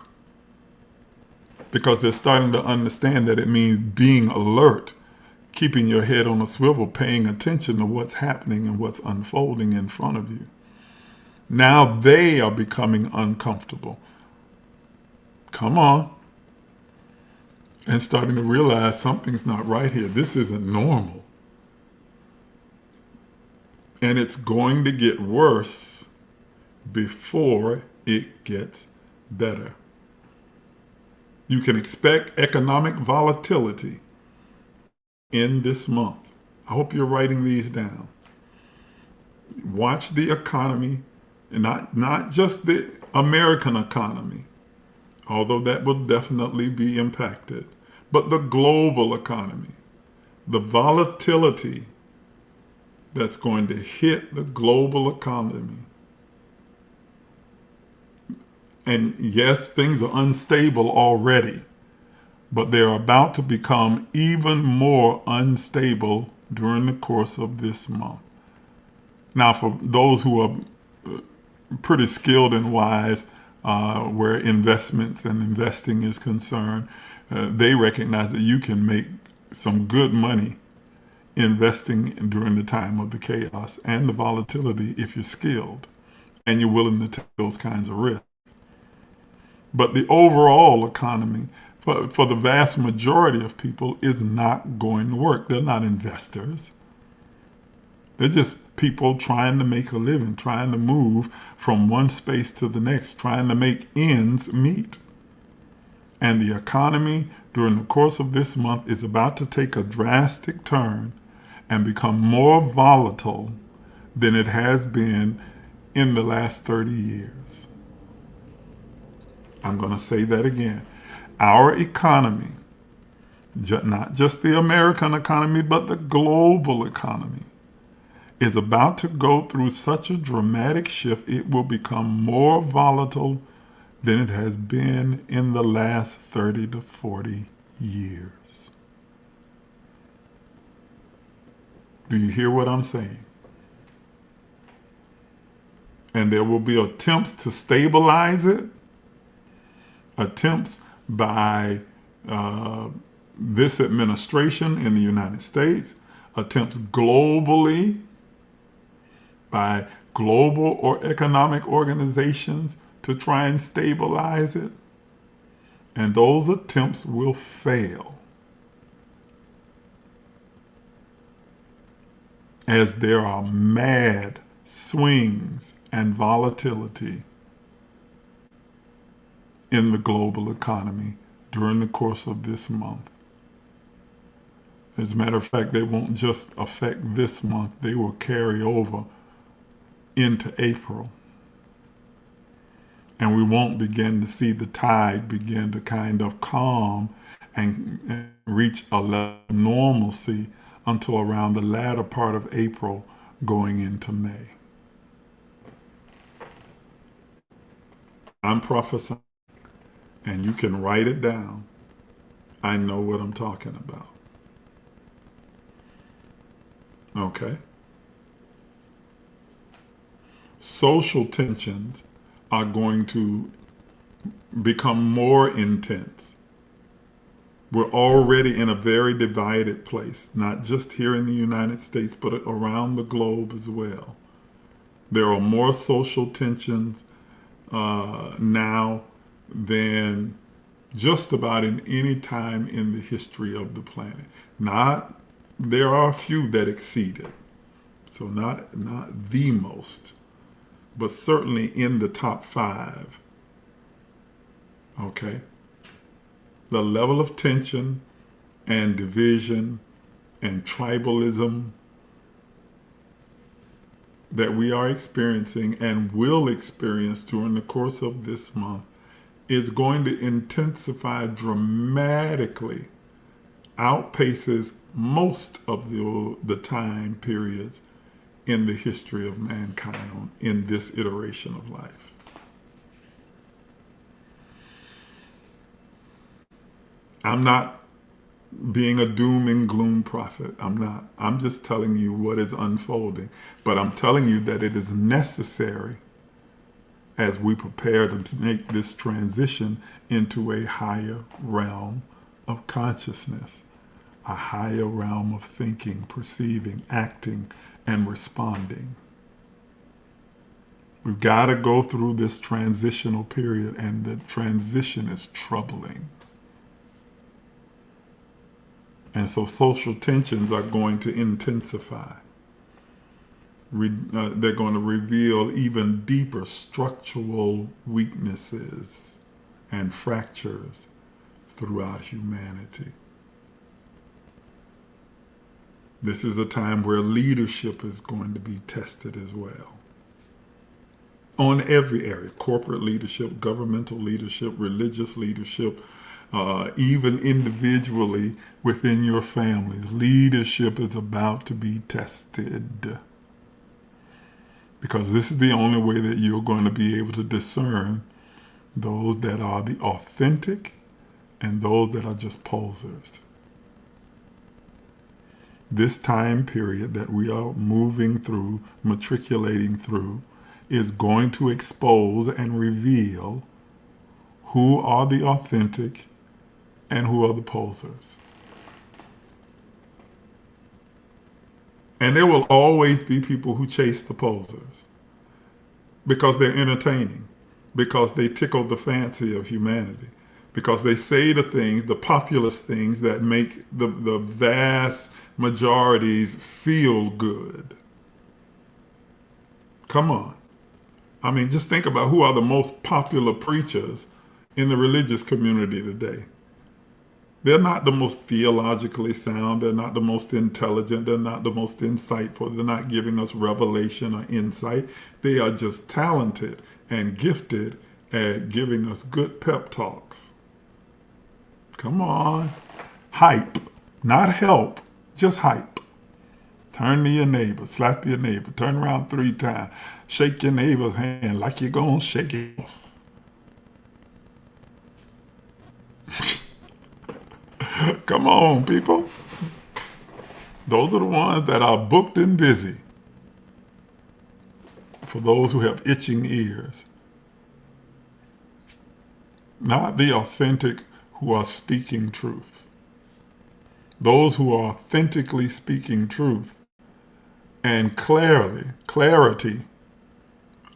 Because they're starting to understand that it means being alert, keeping your head on a swivel, paying attention to what's happening and what's unfolding in front of you. Now they are becoming uncomfortable. Come on. And starting to realize something's not right here. This isn't normal. And it's going to get worse before it gets better. You can expect economic volatility in this month. I hope you're writing these down. Watch the economy, and not just the American economy, although that will definitely be impacted, but the global economy. The volatility that's going to hit the global economy. And yes, things are unstable already, but they're about to become even more unstable during the course of this month. Now, for those who are pretty skilled and wise where investments and investing is concerned, they recognize that you can make some good money investing during the time of the chaos and the volatility if you're skilled and you're willing to take those kinds of risks. But the overall economy, for the vast majority of people, is not going to work. They're not investors. They're just people trying to make a living, trying to move from one space to the next, trying to make ends meet. And the economy during the course of this month is about to take a drastic turn and become more volatile than it has been in the last 30 years. I'm going to say that again. Our economy, not just the American economy, but the global economy, is about to go through such a dramatic shift, it will become more volatile than it has been in the last 30 to 40 years. Do you hear what I'm saying? And there will be attempts to stabilize it, attempts by this administration in the United States, attempts globally by global or economic organizations to try and stabilize it. And those attempts will fail, as there are mad swings and volatility in the global economy during the course of this month. As a matter of fact, they won't just affect this month, they will carry over into April. And we won't begin to see the tide begin to kind of calm and reach a level of normalcy until around the latter part of April going into May. I'm prophesying, and you can write it down. I know what I'm talking about. Okay? Social tensions are going to become more intense. We're already in a very divided place, not just here in the United States, but around the globe as well. There are more social tensions now than just about in any time in the history of the planet. There are a few that exceed it. So not the most, but certainly in the top 5. Okay? The level of tension and division and tribalism that we are experiencing and will experience during the course of this month is going to intensify dramatically, outpaces most of the time periods in the history of mankind in this iteration of life. I'm not being a doom and gloom prophet. I'm not. I'm just telling you what is unfolding. But I'm telling you that it is necessary as we prepare to make this transition into a higher realm of consciousness, a higher realm of thinking, perceiving, acting, and responding. We've got to go through this transitional period, and the transition is troubling. And so social tensions are going to intensify. They're going to reveal even deeper structural weaknesses and fractures throughout humanity. This is a time where leadership is going to be tested as well. On every area: corporate leadership, governmental leadership, religious leadership, even individually within your families. Leadership is about to be tested. Because this is the only way that you're going to be able to discern those that are the authentic and those that are just posers. This time period that we are moving through, matriculating through, is going to expose and reveal who are the authentic and who are the posers. And there will always be people who chase the posers because they're entertaining, because they tickle the fancy of humanity, because they say the things, the populist things that make the vast majorities feel good. Come on. I mean, just think about who are the most popular preachers in the religious community today. They're not the most theologically sound. They're not the most intelligent. They're not the most insightful. They're not giving us revelation or insight. They are just talented and gifted at giving us good pep talks. Come on. Hype, not help, just hype. Turn to your neighbor, slap your neighbor, turn around 3 times, shake your neighbor's hand like you're going to shake it off. Come on, people. Those are the ones that are booked and busy. For those who have itching ears. Not the authentic who are speaking truth. Those who are authentically speaking truth and clarity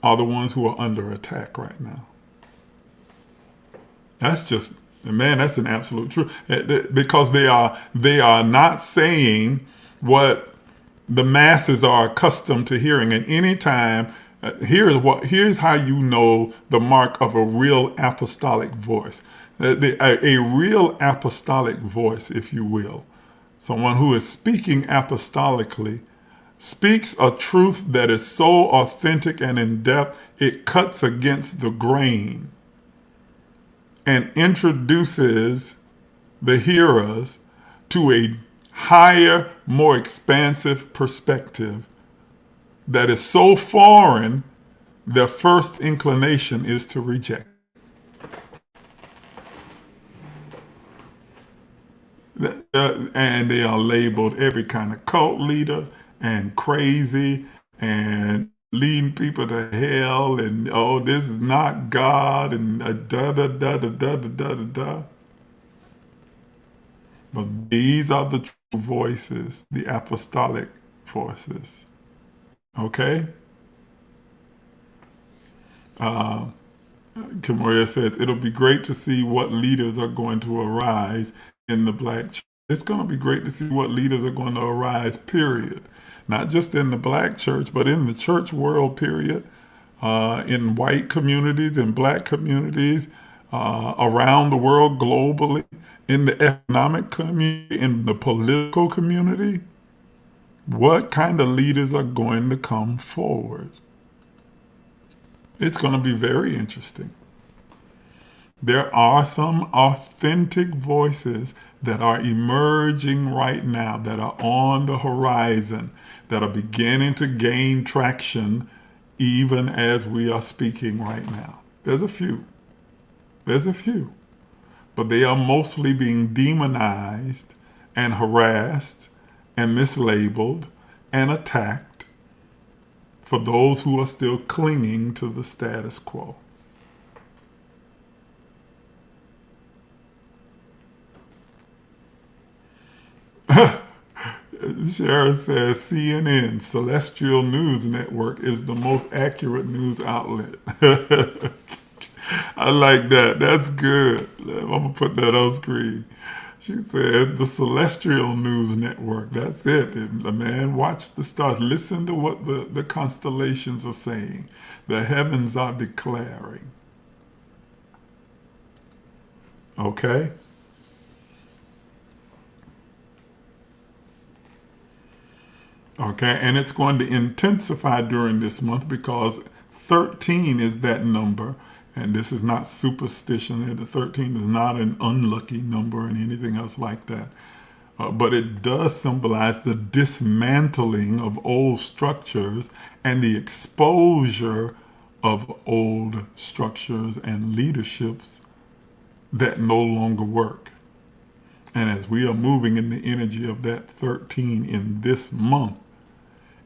are the ones who are under attack right now. That's an absolute truth. Because they are not saying what the masses are accustomed to hearing. And anytime, here's how you know the mark of a real apostolic voice. A real apostolic voice, if you will. Someone who is speaking apostolically speaks a truth that is so authentic and in depth, it cuts against the grain and introduces the hearers to a higher, more expansive perspective that is so foreign, their first inclination is to reject. And they are labeled every kind of cult leader and crazy and leading people to hell and oh, this is not God and da da da da da da da da da. But these are the true voices, the apostolic forces. Okay? Kimura says, it'll be great to see what leaders are going to arise in the black church. It's going to be great to see what leaders are going to arise, period. Not just in the black church, but in the church world, period. In white communities, in black communities, around the world globally, in the economic community, in the political community. What kind of leaders are going to come forward? It's going to be very interesting. There are some authentic voices that are emerging right now, that are on the horizon, that are beginning to gain traction even as we are speaking right now. There's a few. But they are mostly being demonized and harassed and mislabeled and attacked for those who are still clinging to the status quo. Sharon says CNN, Celestial News Network, is the most accurate news outlet. I like that. That's good. I'm going to put that on screen. She said the Celestial News Network. That's it. Man, watch the stars. Listen to what the constellations are saying. The heavens are declaring. Okay? Okay, and it's going to intensify during this month because 13 is that number. And this is not superstition. The 13 is not an unlucky number and anything else like that. But it does symbolize the dismantling of old structures and the exposure of old structures and leaderships that no longer work. And as we are moving in the energy of that 13 in this month,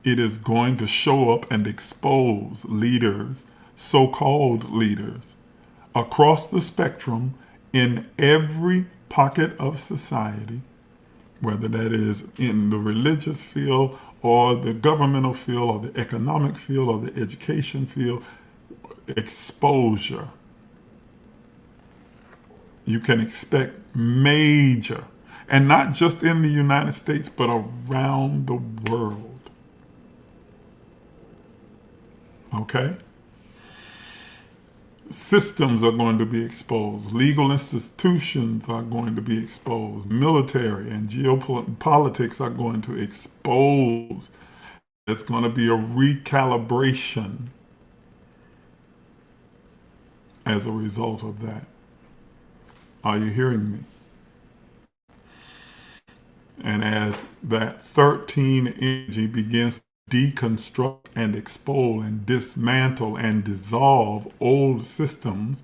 it is going to show up and expose leaders, so-called leaders, across the spectrum in every pocket of society, whether that is in the religious field or the governmental field or the economic field or the education field. Exposure. You can expect major, and not just in the United States, but around the world. Okay? Systems are going to be exposed. Legal institutions are going to be exposed. Military and geopolitics are going to expose. It's going to be a recalibration as a result of that. Are you hearing me? And as that 13 energy begins to deconstruct and expose and dismantle and dissolve old systems,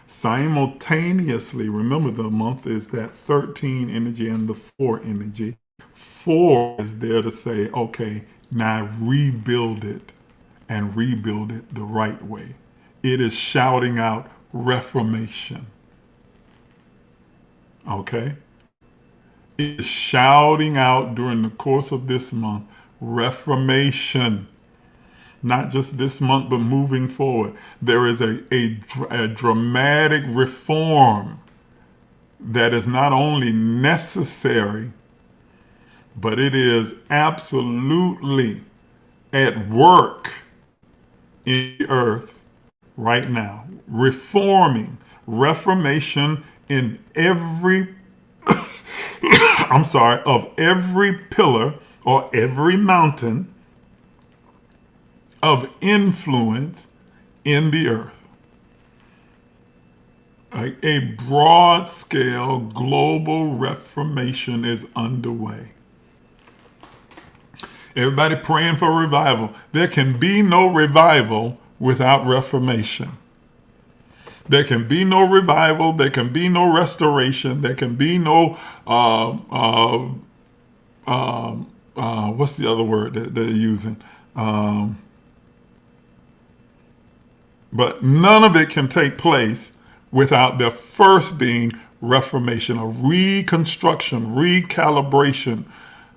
simultaneously, remember the month is that 13 energy and the 4 energy. 4 is there to say, okay, now rebuild it and rebuild it the right way. It is shouting out reformation. Okay? It is shouting out during the course of this month, reformation. Not just this month, but moving forward. There is a dramatic reform that is not only necessary, but it is absolutely at work in the earth right now. Reformation in every, of every pillar or every mountain of influence in the earth. A broad scale global reformation is underway. Everybody praying for revival. There can be no revival without reformation. There can be no revival. There can be no restoration. There can be no, what's the other word that they're using? But none of it can take place without there first being reformation, a reconstruction, recalibration,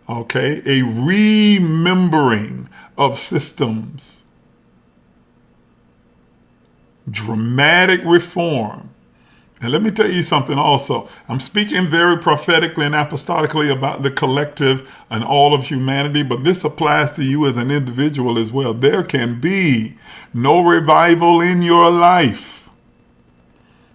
okay, a remembering of systems, dramatic reform. And let me tell you something also. I'm speaking very prophetically and apostolically about the collective and all of humanity, but this applies to you as an individual as well. There can be no revival in your life,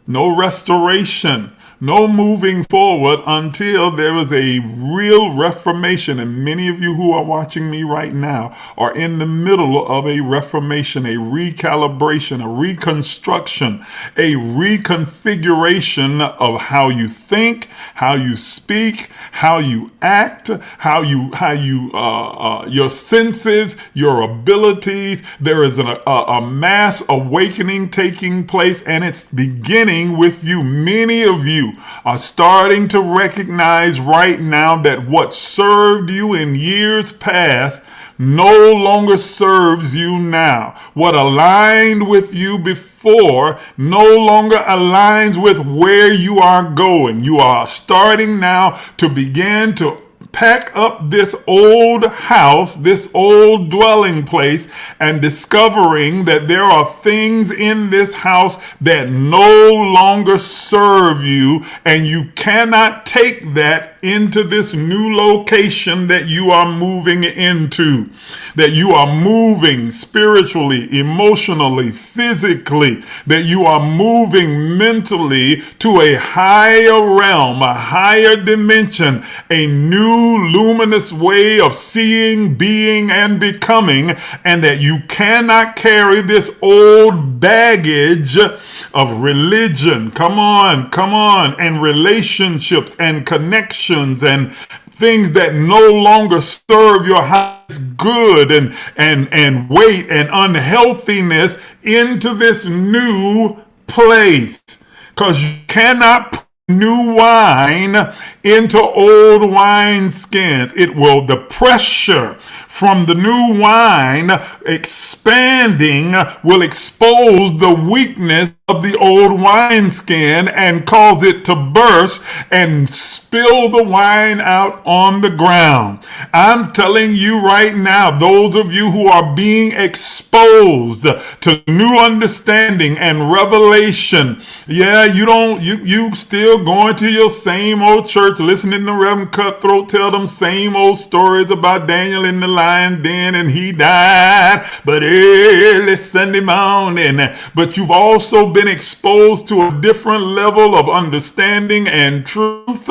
no restoration, no moving forward until there is a real reformation. And many of you who are watching me right now are in the middle of a reformation, a recalibration, a reconstruction, a reconfiguration of how you think, how you speak, how you act, how you your senses, your abilities. There is a mass awakening taking place, and it's beginning with you. Many of you are starting to recognize right now that what served you in years past no longer serves you now. What aligned with you before no longer aligns with where you are going. You are starting now to begin to pack up this old house, this old dwelling place, and discovering that there are things in this house that no longer serve you, and you cannot take that into this new location that you are moving into, that you are moving spiritually, emotionally, physically, that you are moving mentally to a higher realm, a higher dimension, a new luminous way of seeing, being, and becoming, and that you cannot carry this old baggage of religion, come on, and relationships and connections and things that no longer serve your highest good and weight and unhealthiness into this new place. Because you cannot put new wine into old wineskins. The pressure from the new wine expanding will expose the weakness of the old wineskin and cause it to burst and spill the wine out on the ground. I'm telling you right now, those of you who are being exposed to new understanding and revelation, you still going to your same old church, listening to Reverend Cutthroat tell them same old stories about Daniel in the lion den and he died, but early Sunday morning. But you've also been exposed to a different level of understanding and truth,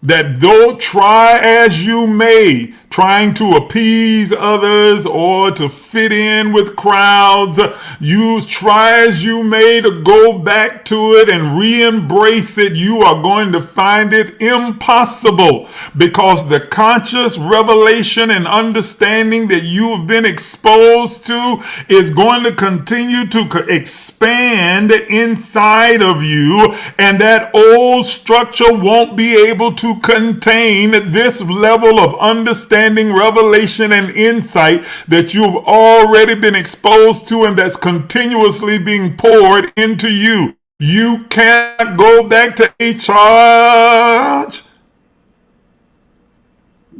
that though try as you may, trying to appease others or to fit in with crowds, you try as you may to go back to it and re-embrace it, you are going to find it impossible, because the conscious revelation and understanding that you have been exposed to is going to continue to expand inside of you, and that old structure won't be able to contain this level of understanding, revelation, and insight that you've already been exposed to and that's continuously being poured into you. You can't go back to a charge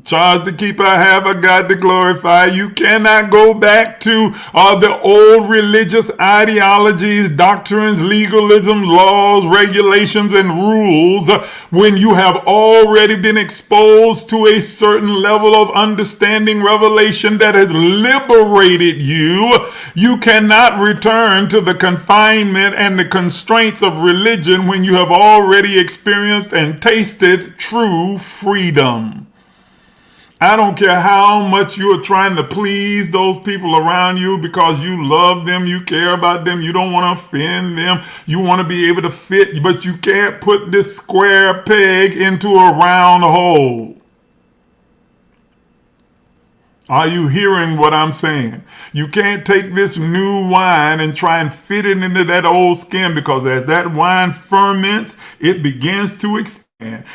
to keep, I have a God to glorify. You cannot go back to the old religious ideologies, doctrines, legalism, laws, regulations, and rules when you have already been exposed to a certain level of understanding, revelation that has liberated you. You cannot return to the confinement and the constraints of religion when you have already experienced and tasted true freedom. I don't care how much you're trying to please those people around you because you love them, you care about them, you don't want to offend them, you want to be able to fit, but you can't put this square peg into a round hole. Are you hearing what I'm saying? You can't take this new wine and try and fit it into that old skin, because as that wine ferments, it begins to expand.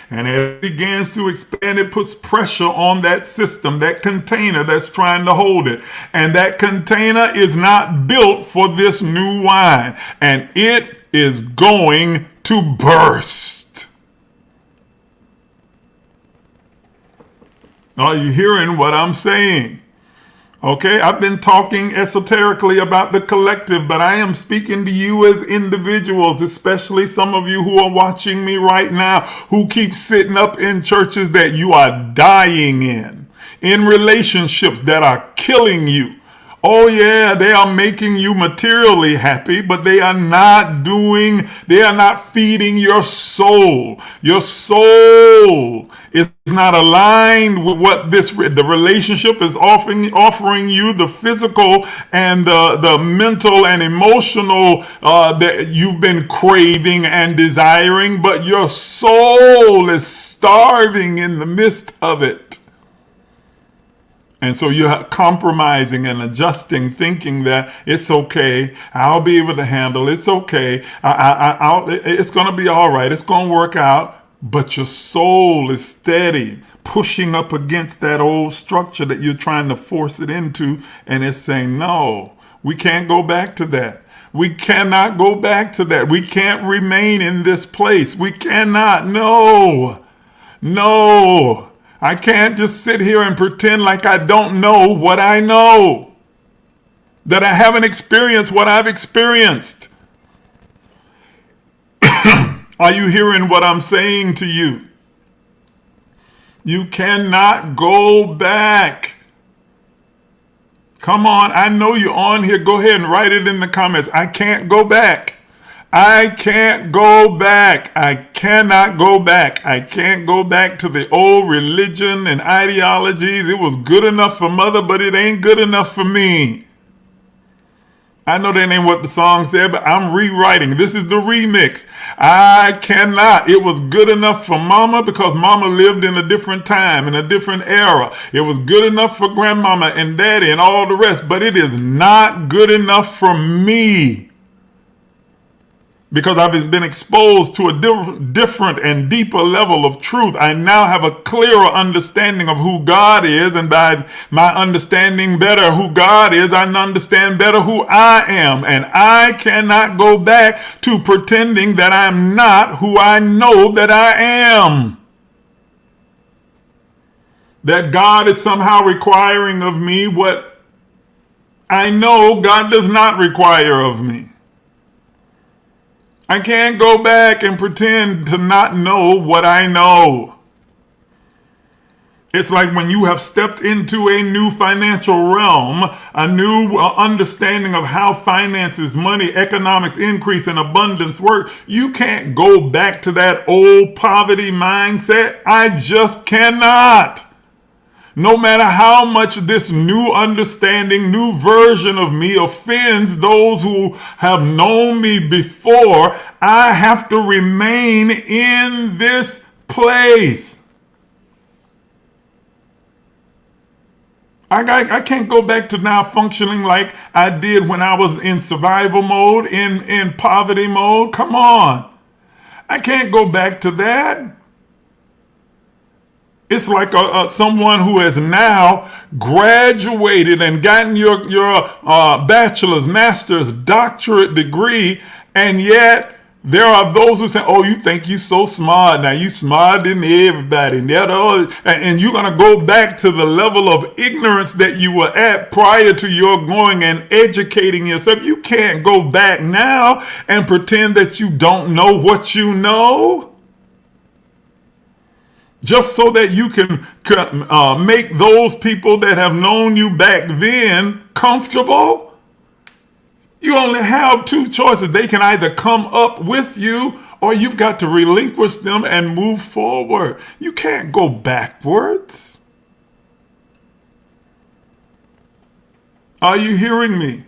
And as it begins to expand, it puts pressure on that system, that container that's trying to hold it. And that container is not built for this new wine. And it is going to burst. Are you hearing what I'm saying? Okay, I've been talking esoterically about the collective, but I am speaking to you as individuals, especially some of you who are watching me right now, who keep sitting up in churches that you are dying in relationships that are killing you. Oh yeah, they are making you materially happy, but they are not feeding your soul. Your soul is not aligned with what the relationship is offering you, the physical and the mental and emotional that you've been craving and desiring, but your soul is starving in the midst of it. And so you're compromising and adjusting, thinking that it's okay, I'll be able to handle it, it's okay, it's going to be all right, it's going to work out. But your soul is steady, pushing up against that old structure that you're trying to force it into. And it's saying, no, we can't go back to that. We cannot go back to that. We can't remain in this place. We cannot. No. I can't just sit here and pretend like I don't know what I know, that I haven't experienced what I've experienced. Are you hearing what I'm saying to you? You cannot go back. Come on, I know you're on here. Go ahead and write it in the comments. I can't go back. I can't go back. I cannot go back. I can't go back to the old religion and ideologies. It was good enough for mother, but it ain't good enough for me. I know that ain't what the song said, but I'm rewriting. This is the remix. I cannot. It was good enough for mama because mama lived in a different time, in a different era. It was good enough for grandmama and daddy and all the rest, but it is not good enough for me. Because I've been exposed to a different and deeper level of truth. I now have a clearer understanding of who God is. And by my understanding better who God is, I understand better who I am. And I cannot go back to pretending that I'm not who I know that I am. That God is somehow requiring of me what I know God does not require of me. I can't go back and pretend to not know what I know. It's like when you have stepped into a new financial realm, a new understanding of how finances, money, economics, increase, and abundance work. You can't go back to that old poverty mindset. I just cannot. No matter how much this new understanding, new version of me offends those who have known me before, I have to remain in this place. I can't go back to now functioning like I did when I was in survival mode, in poverty mode. Come on. I can't go back to that. It's like someone who has now graduated and gotten your bachelor's, master's, doctorate degree, and yet there are those who say, oh, you think you're so smart. Now you smarter than everybody. And you're going to go back to the level of ignorance that you were at prior to your going and educating yourself. You can't go back now and pretend that you don't know what you know. Just so that you can make those people that have known you back then comfortable. You only have two choices. They can either come up with you or you've got to relinquish them and move forward. You can't go backwards. Are you hearing me?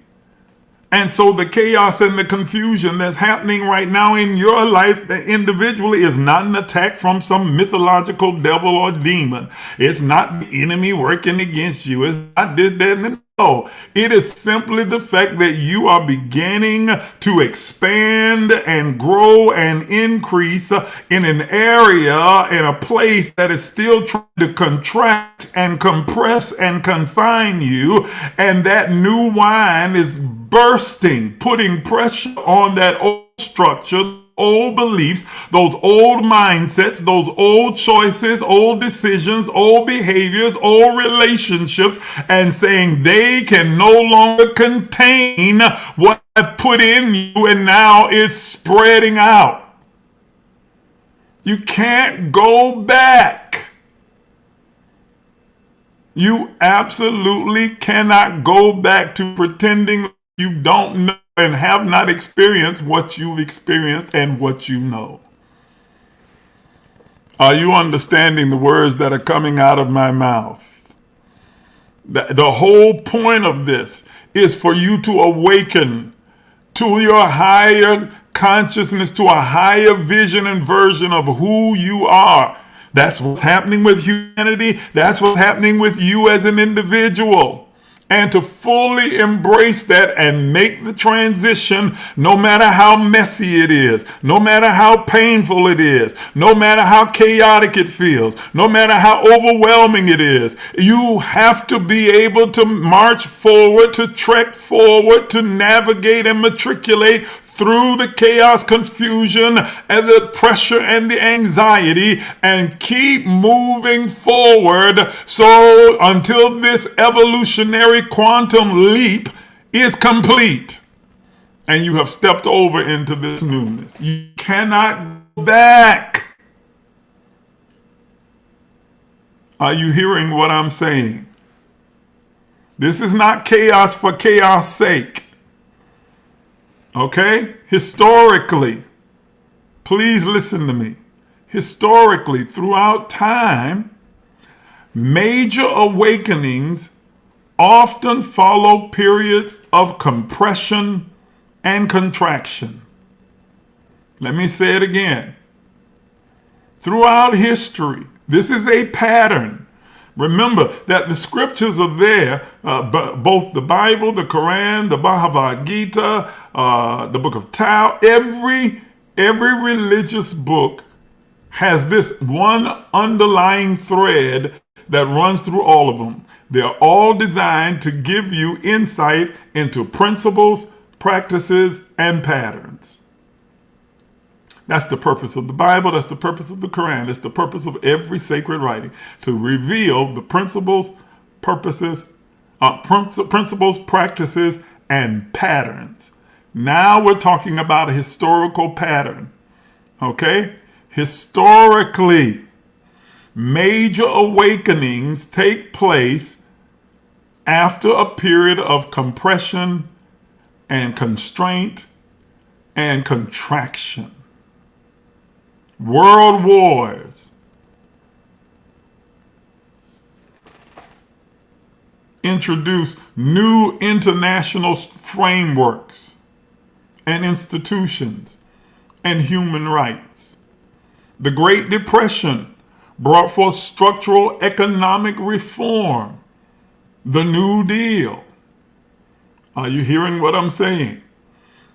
And so the chaos and the confusion that's happening right now in your life individually is not an attack from some mythological devil or demon. It's not the enemy working against you. It's not this, that, and no. It is simply the fact that you are beginning to expand and grow and increase in an area, in a place that is still trying to contract and compress and confine you. And that new wine is bursting, putting pressure on that old structure, old beliefs, those old mindsets, those old choices, old decisions, old behaviors, old relationships, and saying they can no longer contain what I've put in you, and now it's spreading out. You can't go back. You absolutely cannot go back to pretending you don't know and have not experienced what you've experienced and what you know. Are you understanding the words that are coming out of my mouth? The whole point of this is for you to awaken to your higher consciousness, to a higher vision and version of who you are. That's what's happening with humanity. That's what's happening with you as an individual. And to fully embrace that and make the transition, no matter how messy it is, no matter how painful it is, no matter how chaotic it feels, no matter how overwhelming it is, you have to be able to march forward, to trek forward, to navigate and matriculate through the chaos, confusion, and the pressure and the anxiety, and keep moving forward. So until this evolutionary quantum leap is complete and you have stepped over into this newness, you cannot go back. Are you hearing what I'm saying? This is not chaos for chaos' sake. Okay? Historically, please listen to me. Historically, throughout time, major awakenings often follow periods of compression and contraction. Let me say it again. Throughout history, this is a pattern. Remember that the scriptures are there, both the Bible, the Quran, the Bhagavad Gita, the book of Tao. Every religious book has this one underlying thread that runs through all of them. They're all designed to give you insight into principles, practices, and patterns. That's the purpose of the Bible. That's the purpose of the Quran. That's the purpose of every sacred writing, to reveal the principles, practices, and patterns. Now we're talking about a historical pattern. Okay? Historically, major awakenings take place after a period of compression and constraint and contraction. World wars introduce new international frameworks and institutions and human rights. The Great Depression brought forth structural economic reform, the New Deal. Are you hearing what I'm saying?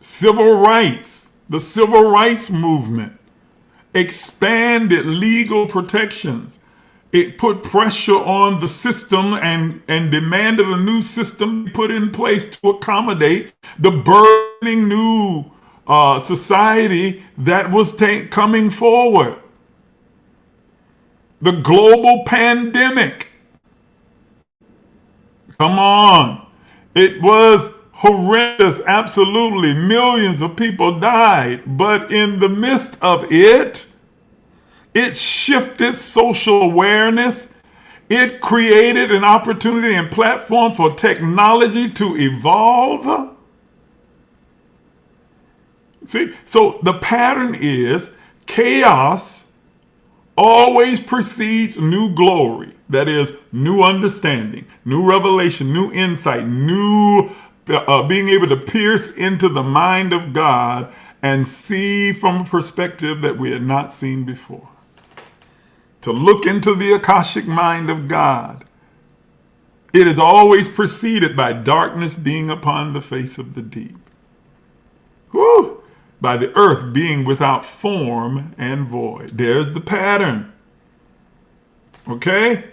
Civil rights, the civil rights movement expanded legal protections. It put pressure on the system and demanded a new system put in place to accommodate the burning new society that was coming forward. The global pandemic. Come on. It was horrendous, absolutely. Millions of people died. But in the midst of it, it shifted social awareness. It created an opportunity and platform for technology to evolve. See, so the pattern is chaos always precedes new glory. That is new understanding, new revelation, new insight, new being able to pierce into the mind of God and see from a perspective that we had not seen before. To look into the Akashic mind of God. It is always preceded by darkness being upon the face of the deep. Woo! By the earth being without form and void. There's the pattern. Okay?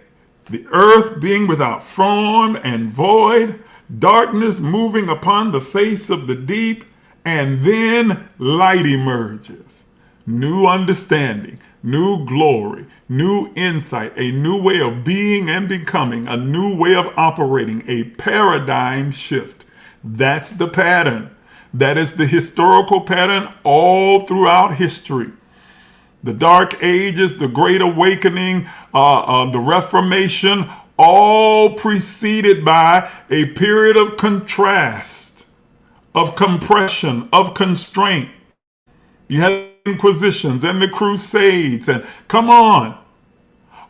The earth being without form and void, darkness moving upon the face of the deep, and then light emerges. New understanding, new glory, new insight, a new way of being and becoming, a new way of operating, a paradigm shift. That's the pattern. That is the historical pattern all throughout history. The Dark Ages, the Great Awakening, the Reformation, all preceded by a period of contrast, of compression, of constraint. You had Inquisitions and the Crusades, and come on.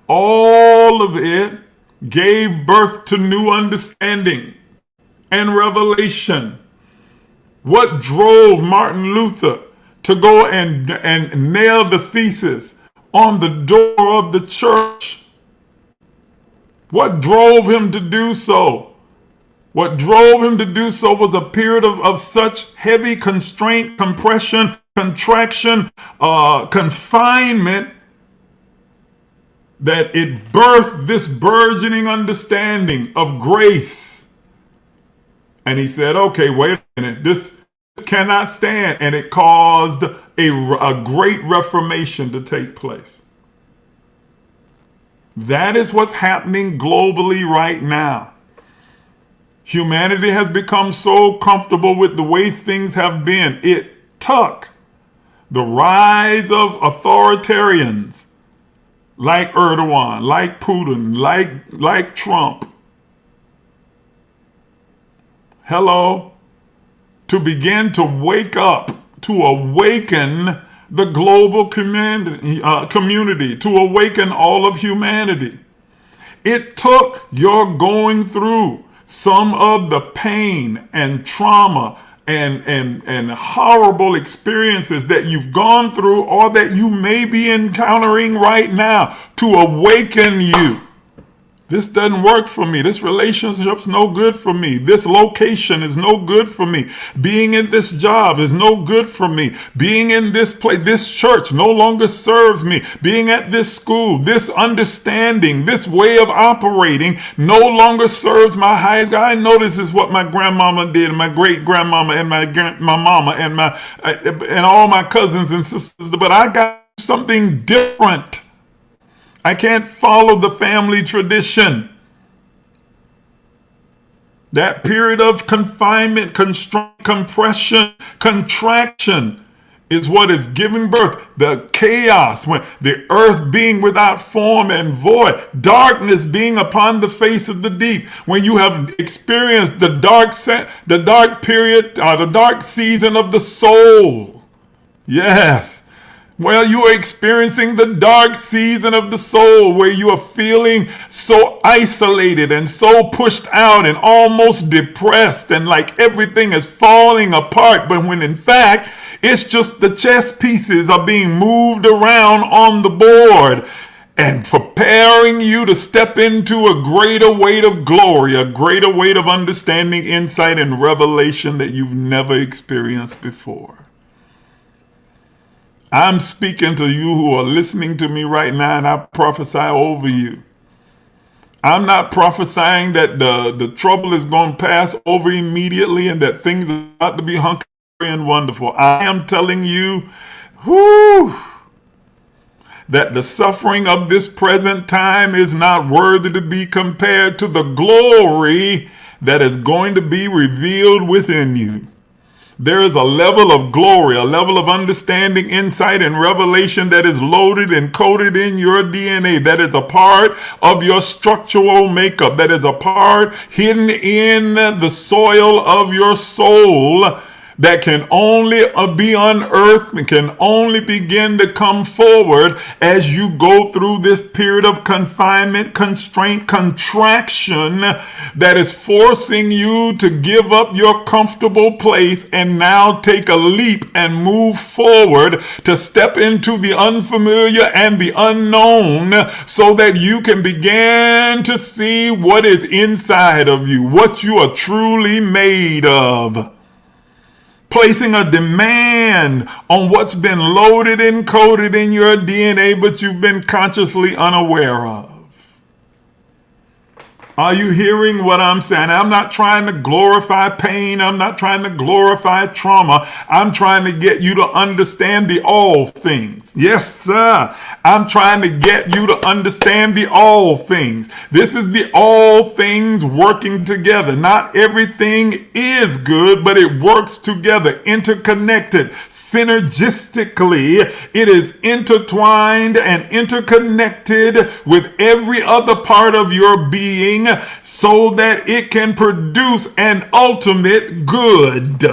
All of it gave birth to new understanding and revelation. What drove Martin Luther to go and nail the thesis on the door of the church? What drove him to do so? What drove him to do so was a period of such heavy constraint, compression, contraction, confinement, that it birthed this burgeoning understanding of grace. And he said, okay, wait a minute, this cannot stand. And it caused a great reformation to take place. That is what's happening globally right now. Humanity has become so comfortable with the way things have been. It took the rise of authoritarians like Erdogan, like Putin, like Trump. Hello? To begin to wake up, to awaken the global community, to awaken all of humanity. It took your going through some of the pain and trauma and horrible experiences that you've gone through or that you may be encountering right now to awaken you. This doesn't work for me. This relationship's no good for me. This location is no good for me. Being in this job is no good for me. Being in this place, this church no longer serves me. Being at this school, this understanding, this way of operating no longer serves my highest God. I know this is what my grandmama did, and my great grandmama, and my mama, and all my cousins and sisters, but I got something different. I can't follow the family tradition. That period of confinement, constraint, compression, contraction is what is giving birth. The chaos, when the earth being without form and void, darkness being upon the face of the deep. When you have experienced the dark period, the dark season of the soul. Yes. Well, you are experiencing the dark season of the soul where you are feeling so isolated and so pushed out and almost depressed and like everything is falling apart. But when in fact, it's just the chess pieces are being moved around on the board and preparing you to step into a greater weight of glory, a greater weight of understanding, insight, and revelation that you've never experienced before. I'm speaking to you who are listening to me right now, and I prophesy over you. I'm not prophesying that the trouble is going to pass over immediately and that things are about to be hunky and wonderful. I am telling you, that the suffering of this present time is not worthy to be compared to the glory that is going to be revealed within you. There is a level of glory, a level of understanding, insight, and revelation that is loaded and coded in your DNA, that is a part of your structural makeup, that is a part hidden in the soil of your soul that can only be unearthed and can only begin to come forward as you go through this period of confinement, constraint, contraction that is forcing you to give up your comfortable place and now take a leap and move forward to step into the unfamiliar and the unknown so that you can begin to see what is inside of you, what you are truly made of. Placing a demand on what's been loaded and coded in your DNA, but you've been consciously unaware of. Are you hearing what I'm saying? I'm not trying to glorify pain. I'm not trying to glorify trauma. I'm trying to get you to understand the all things. Yes, sir. I'm trying to get you to understand the all things. This is the all things working together. Not everything is good, but it works together, interconnected, synergistically. It is intertwined and interconnected with every other part of your being, so that it can produce an ultimate good.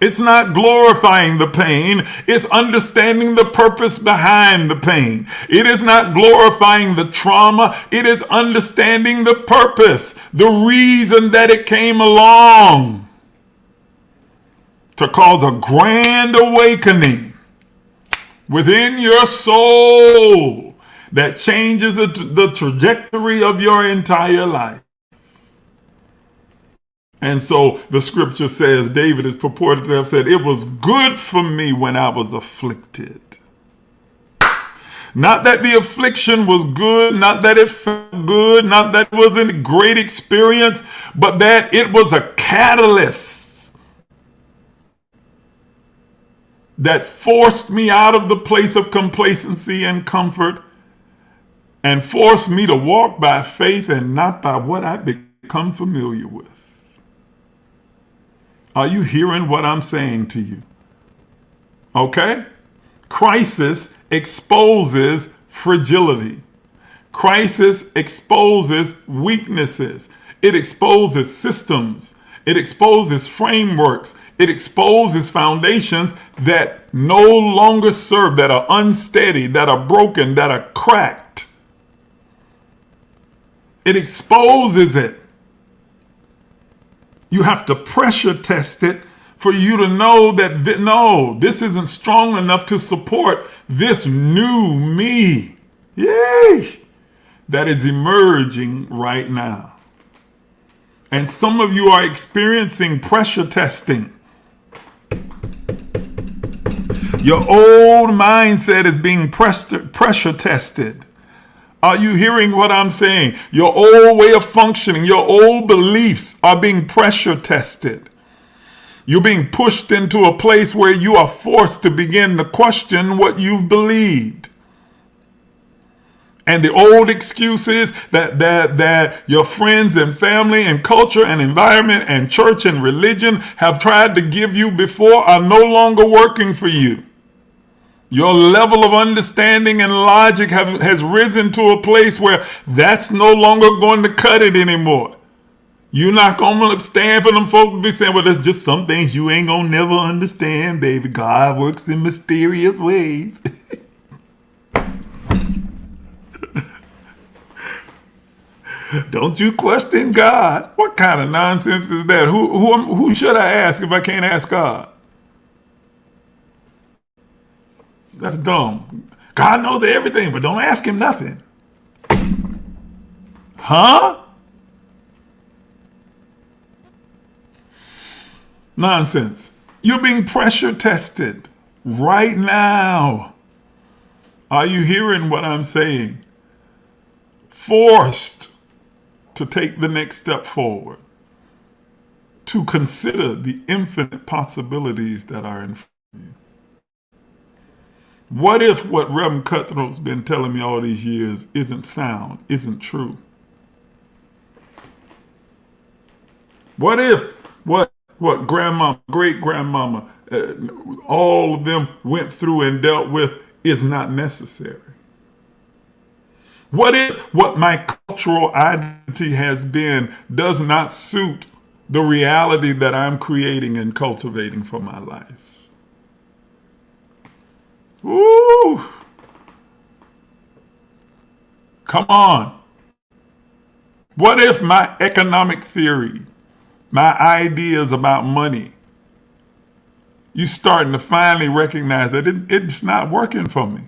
It's not glorifying the pain, it's understanding the purpose behind the pain. It is not glorifying the trauma, it is understanding the purpose, the reason that it came along to cause a grand awakening within your soul that changes the trajectory of your entire life. And so the scripture says, David is purported to have said, it was good for me when I was afflicted. Not that the affliction was good, not that it felt good, not that it was a great experience, but that it was a catalyst that forced me out of the place of complacency and comfort and forced me to walk by faith and not by what I've become familiar with. Are you hearing what I'm saying to you? Okay? Crisis exposes fragility. Crisis exposes weaknesses. It exposes systems. It exposes frameworks. It exposes foundations that no longer serve, that are unsteady, that are broken, that are cracked. It exposes it. You have to pressure test it for you to know that, no, this isn't strong enough to support this new me. Yay! That is emerging right now. And some of you are experiencing pressure testing. Your old mindset is being pressure tested. Are you hearing what I'm saying? Your old way of functioning, your old beliefs are being pressure tested. You're being pushed into a place where you are forced to begin to question what you've believed. And the old excuses that your friends and family and culture and environment and church and religion have tried to give you before are no longer working for you. Your level of understanding and logic has risen to a place where that's no longer going to cut it anymore. You're not going to stand for them folks to be saying, well, there's just some things you ain't going to never understand, baby. God works in mysterious ways. Don't you question God. What kind of nonsense is that? Who should I ask if I can't ask God? That's dumb. God knows everything, but don't ask him nothing. Huh? Nonsense. You're being pressure tested right now. Are you hearing what I'm saying? Forced to take the next step forward, to consider the infinite possibilities that are in front of you. What if what Reverend Cutthroat's been telling me all these years isn't sound, isn't true? What if what grandma, great-grandmama, all of them went through and dealt with is not necessary? What if what my cultural identity has been does not suit the reality that I'm creating and cultivating for my life. Woo! Come on. What if my economic theory, my ideas about money, you starting to finally recognize that it's not working for me?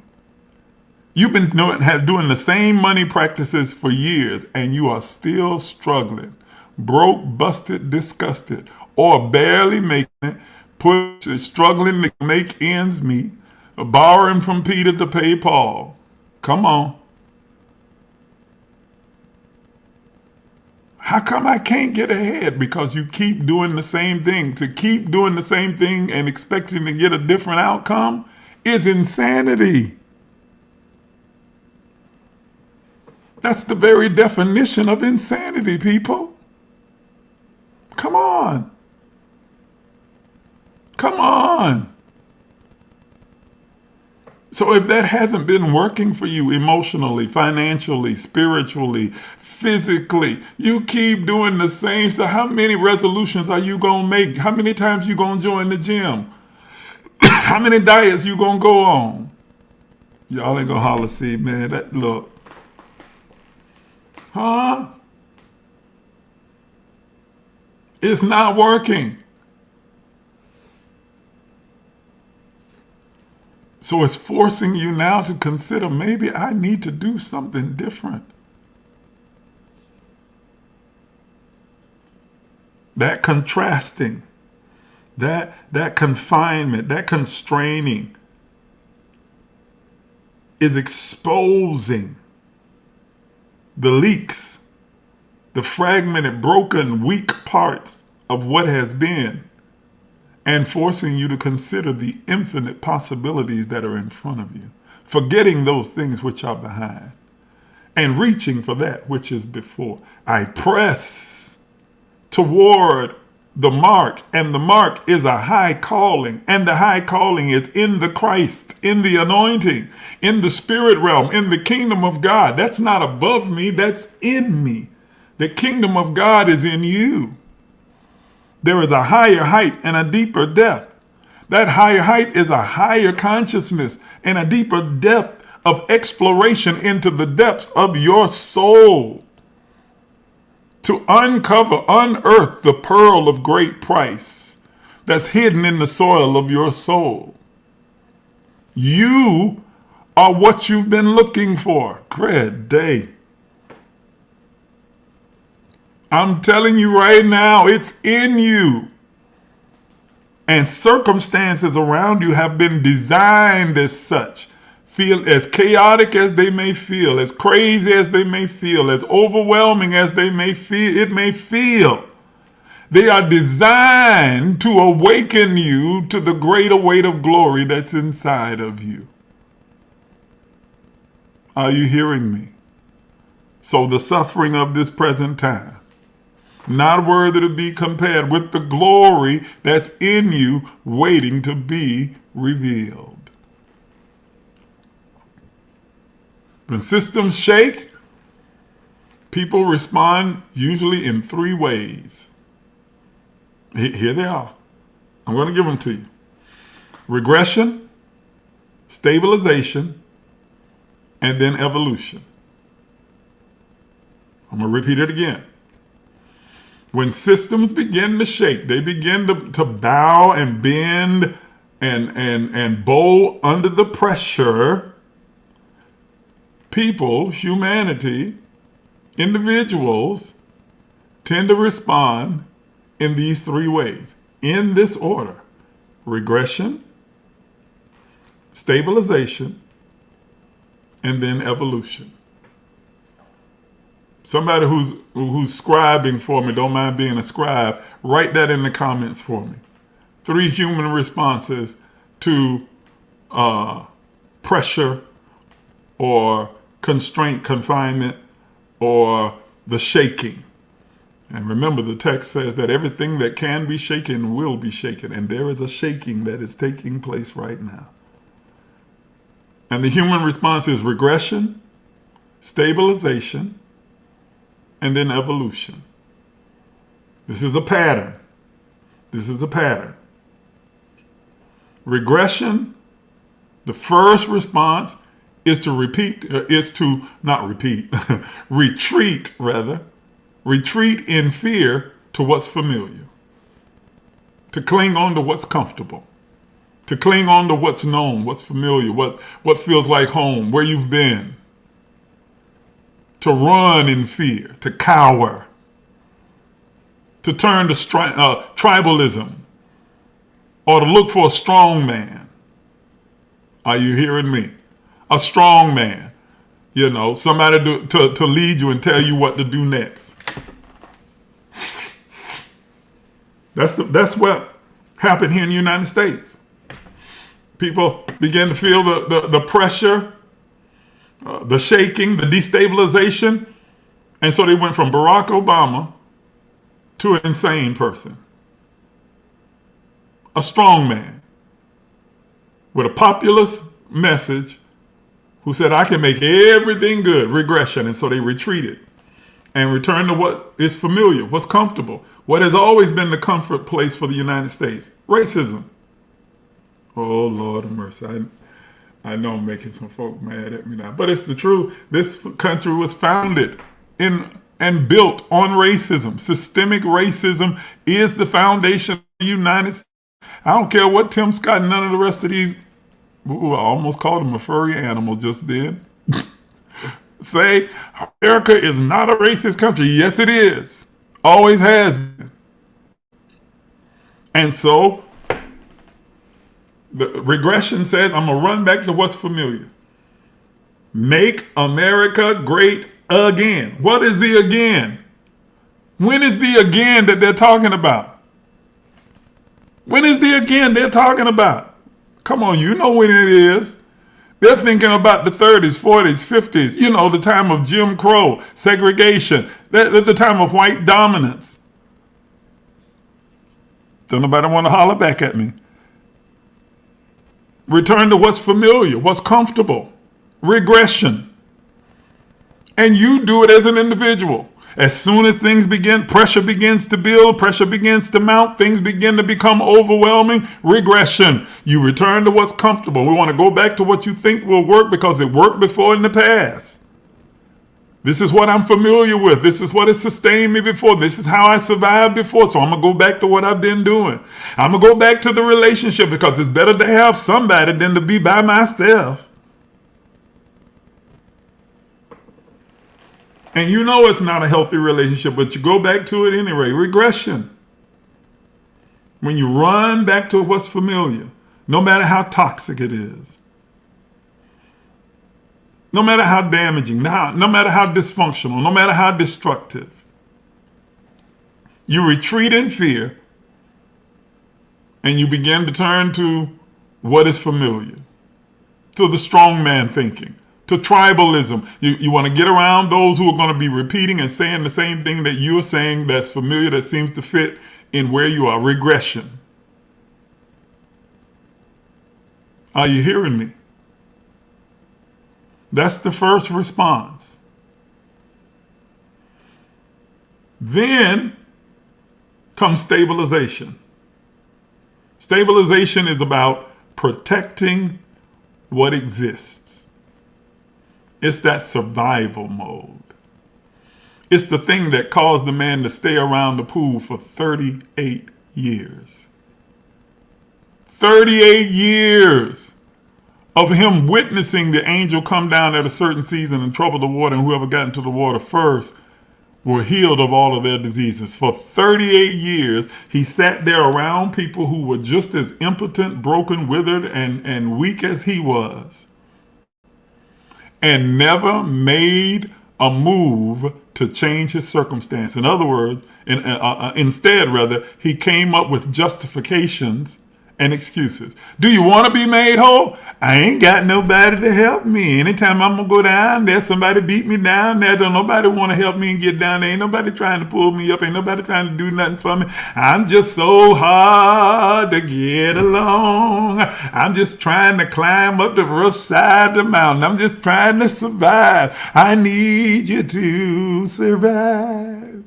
You've been doing the same money practices for years and you are still struggling, broke, busted, disgusted, or barely making it, struggling to make ends meet, borrowing from Peter to pay Paul. Come on. How come I can't get ahead? Because you keep doing the same thing. To keep doing the same thing and expecting to get a different outcome is insanity. That's the very definition of insanity, people. Come on. Come on. So if that hasn't been working for you emotionally, financially, spiritually, physically, you keep doing the same. So how many resolutions are you going to make? How many times you going to join the gym? How many diets you going to go on? Y'all ain't going to holler, see, man, that look. Huh? It's not working. So it's forcing you now to consider, maybe I need to do something different. That contrasting, that confinement, that constraining is exposing the leaks, the fragmented, broken, weak parts of what has been, and forcing you to consider the infinite possibilities that are in front of you, forgetting those things which are behind, and reaching for that which is before. I press toward the mark, and the mark is a high calling, and the high calling is in the Christ, in the anointing, in the spirit realm, in the kingdom of God. That's not above me, that's in me. The kingdom of God is in you. There is a higher height and a deeper depth. That higher height is a higher consciousness and a deeper depth of exploration into the depths of your soul, to uncover, unearth the pearl of great price that's hidden in the soil of your soul. You are what you've been looking for. Great day. I'm telling you right now, it's in you. And circumstances around you have been designed as such. Feel as chaotic as they may feel, as crazy as they may feel, as overwhelming as they may feel, it may feel. They are designed to awaken you to the greater weight of glory that's inside of you. Are you hearing me? So the suffering of this present time, not worthy to be compared with the glory that's in you waiting to be revealed. When systems shake, people respond usually in 3 ways. Here they are. I'm going to give them to you. Regression, stabilization, and then evolution. I'm going to repeat it again. When systems begin to shake, they begin to bow and bend and bow under the pressure. People, humanity, individuals tend to respond in these 3 ways, in this order: regression, stabilization, and then evolution. Somebody who's scribing for me, don't mind being a scribe, write that in the comments for me. 3 human responses to pressure or constraint, confinement, or the shaking. And remember, the text says that everything that can be shaken will be shaken. And there is a shaking that is taking place right now. And the human response is regression, stabilization, and then evolution. This is a pattern. This is a pattern. Regression, the first response is to retreat rather. Retreat in fear to what's familiar. To cling on to what's comfortable. To cling on to what's known, what's familiar, what feels like home, where you've been. To run in fear, to cower. To turn to tribalism. Or to look for a strong man. Are you hearing me? A strong man. You know, somebody to lead you and tell you what to do next. That's what happened here in the United States. People began to feel the pressure, the shaking, the destabilization. And so they went from Barack Obama to an insane person. A strong man with a populist message who said, I can make everything good. Regression. And so they retreated and returned to what is familiar, what's comfortable, what has always been the comfort place for the United States. Racism. Oh, Lord of mercy. I know I'm making some folk mad at me now, but it's the truth. This country was founded in and built on racism. Systemic racism is the foundation of the United States. I don't care what Tim Scott and none of the rest of these, I almost called him a furry animal just then, say America is not a racist country. Yes, it is. Always has been. And so the regression says, I'm going to run back to what's familiar. Make America great again. What is the again? When is the again that they're talking about? When is the again they're talking about? Come on, you know when it is. They're thinking about the 30s, 40s, 50s, you know, the time of Jim Crow, segregation, the time of white dominance. Don't nobody want to holler back at me. Return to what's familiar, what's comfortable. Regression. And you do it as an individual. As soon as things begin, pressure begins to build, pressure begins to mount, things begin to become overwhelming. Regression. You return to what's comfortable. We want to go back to what you think will work because it worked before in the past. This is what I'm familiar with. This is what has sustained me before. This is how I survived before. So I'm going to go back to what I've been doing. I'm going to go back to the relationship because it's better to have somebody than to be by myself. And you know it's not a healthy relationship, but you go back to it anyway. Regression. When you run back to what's familiar, no matter how toxic it is, no matter how damaging, no matter how dysfunctional, no matter how destructive, you retreat in fear and you begin to turn to what is familiar, to the strong man thinking, to tribalism. You want to get around those who are going to be repeating and saying the same thing that you're saying that's familiar, that seems to fit in where you are. Regression. Are you hearing me? That's the first response. Then comes stabilization. Stabilization is about protecting what exists. It's that survival mode. It's the thing that caused the man to stay around the pool for 38 years. 38 years of him witnessing the angel come down at a certain season and trouble the water, and whoever got into the water first were healed of all of their diseases. For 38 years, he sat there around people who were just as impotent, broken, withered, and weak as he was, and never made a move to change his circumstance. In other words, instead, he came up with justifications and excuses. Do you want to be made whole? I ain't got nobody to help me. Anytime I'm going to go down there, somebody beat me down there. Don't nobody want to help me and get down there. Ain't nobody trying to pull me up. Ain't nobody trying to do nothing for me. I'm just so hard to get along. I'm just trying to climb up the rough side of the mountain. I'm just trying to survive. I need you to survive.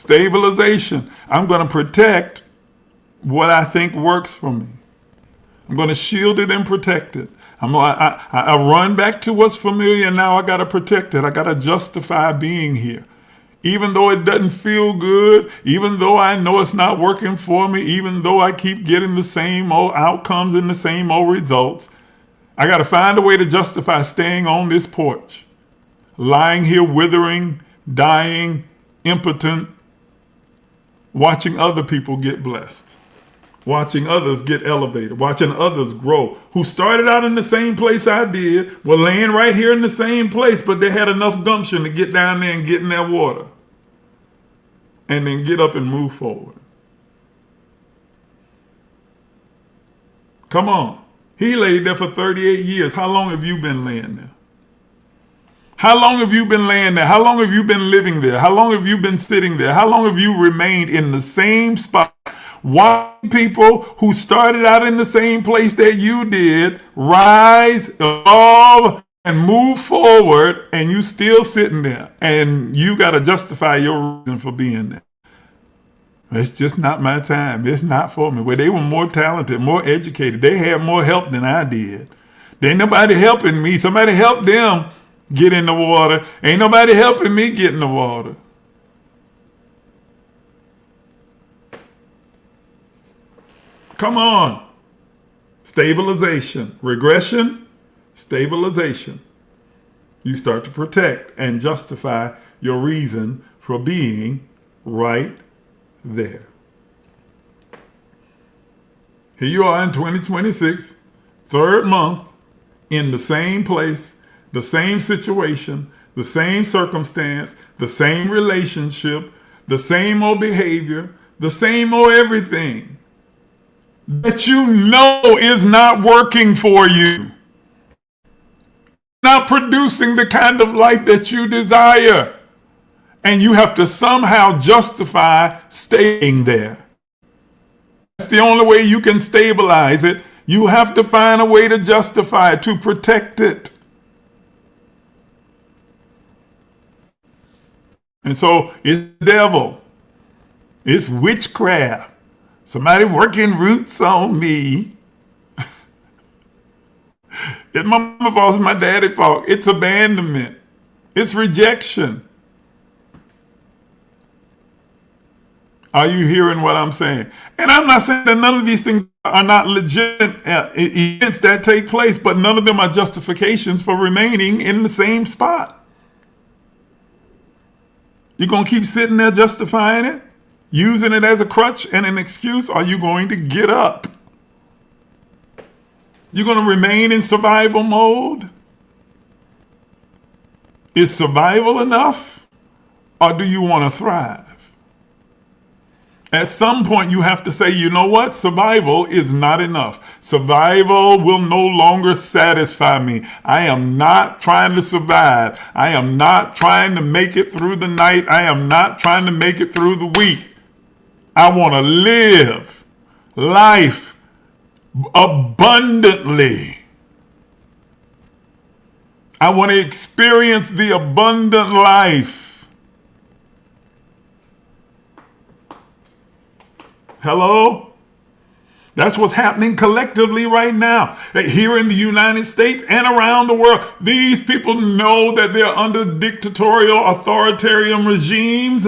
Stabilization. I'm going to protect what I think works for me. I'm going to shield it and protect it. I run back to what's familiar, and now I got to protect it. I got to justify being here. Even though it doesn't feel good, even though I know it's not working for me, even though I keep getting the same old outcomes and the same old results, I got to find a way to justify staying on this porch, lying here withering, dying, impotent, watching other people get blessed, watching others get elevated, watching others grow, who started out in the same place I did, were laying right here in the same place, but they had enough gumption to get down there and get in that water and then get up and move forward. Come on. He laid there for 38 years. How long have you been laying there? How long have you been laying there? How long have you been living there? How long have you been sitting there? How long have you remained in the same spot? Watching people who started out in the same place that you did rise, evolve, and move forward, and you still sitting there, and you got to justify your reason for being there. It's just not my time. It's not for me. Well, they were more talented, more educated. They had more help than I did. There ain't nobody helping me. Somebody helped them get in the water. Ain't nobody helping me get in the water. Come on. Stabilization. Regression, stabilization. You start to protect and justify your reason for being right there. Here you are in 2026, third month, in the same place, the same situation, the same circumstance, the same relationship, the same old behavior, the same old everything that you know is not working for you, not producing the kind of life that you desire. And you have to somehow justify staying there. That's the only way you can stabilize it. You have to find a way to justify it, to protect it. And so it's the devil. It's witchcraft. Somebody working roots on me. It's my mama's fault, it's my daddy's fault. It's abandonment. It's rejection. Are you hearing what I'm saying? And I'm not saying that none of these things are not legitimate events that take place, but none of them are justifications for remaining in the same spot. You're going to keep sitting there justifying it, using it as a crutch and an excuse? Or are you going to get up? You're going to remain in survival mode? Is survival enough? Or do you want to thrive? At some point, you have to say, you know what? Survival is not enough. Survival will no longer satisfy me. I am not trying to survive. I am not trying to make it through the night. I am not trying to make it through the week. I want to live life abundantly. I want to experience the abundant life. Hello? That's what's happening collectively right now. Here in the United States and around the world. These people know that they're under dictatorial, authoritarian regimes.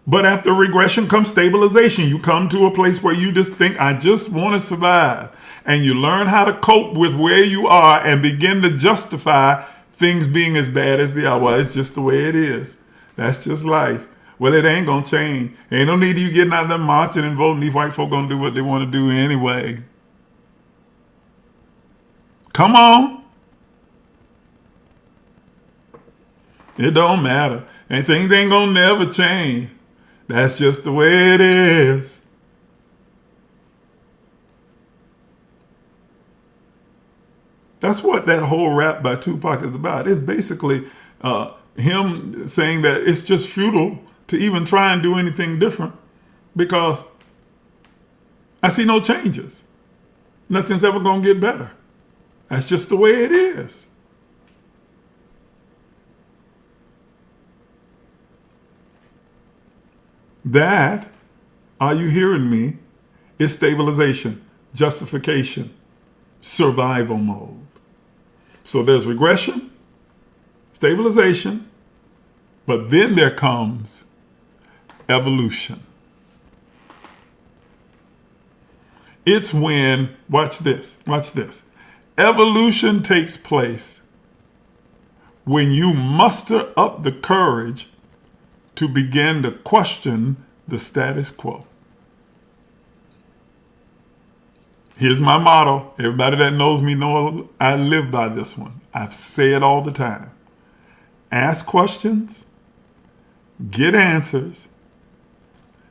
But after regression comes stabilization. You come to a place where you just think, I just want to survive. And you learn how to cope with where you are and begin to justify things being as bad as they are. Well, it's just the way it is. That's just life. Well, it ain't going to change. Ain't no need of you getting out there marching and voting. These white folk going to do what they want to do anyway. Come on. It don't matter. And things ain't going to never change. That's just the way it is. That's what that whole rap by Tupac is about. It's basically him saying that it's just futile to even try and do anything different because I see no changes. Nothing's ever going to get better. That's just the way it is. That, are you hearing me, is stabilization, justification, survival mode. So there's regression, stabilization, but then there comes evolution. It's when, watch this. Evolution takes place when you muster up the courage to begin to question the status quo. Here's my motto. Everybody that knows me knows I live by this one. I say it all the time. Ask questions, get answers,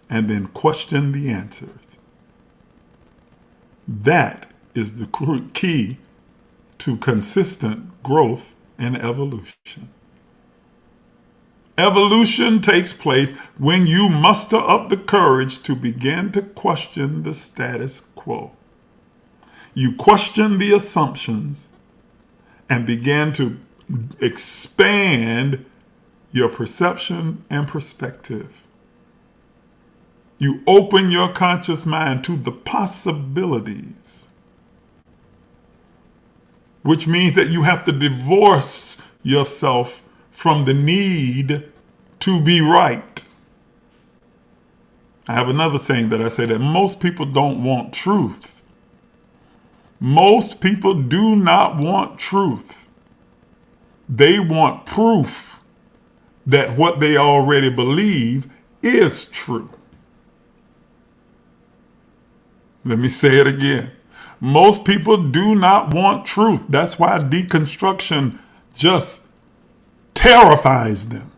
and then question the answers. That is the key to consistent growth and evolution. Evolution takes place when you muster up the courage to begin to question the status quo. You question the assumptions and begin to expand your perception and perspective. You open your conscious mind to the possibilities, which means that you have to divorce yourself from the need to be right. I have another saying that I say that most people don't want truth. Most people do not want truth. They want proof that what they already believe is true. Let me say it again. Most people do not want truth. That's why deconstruction just terrifies them.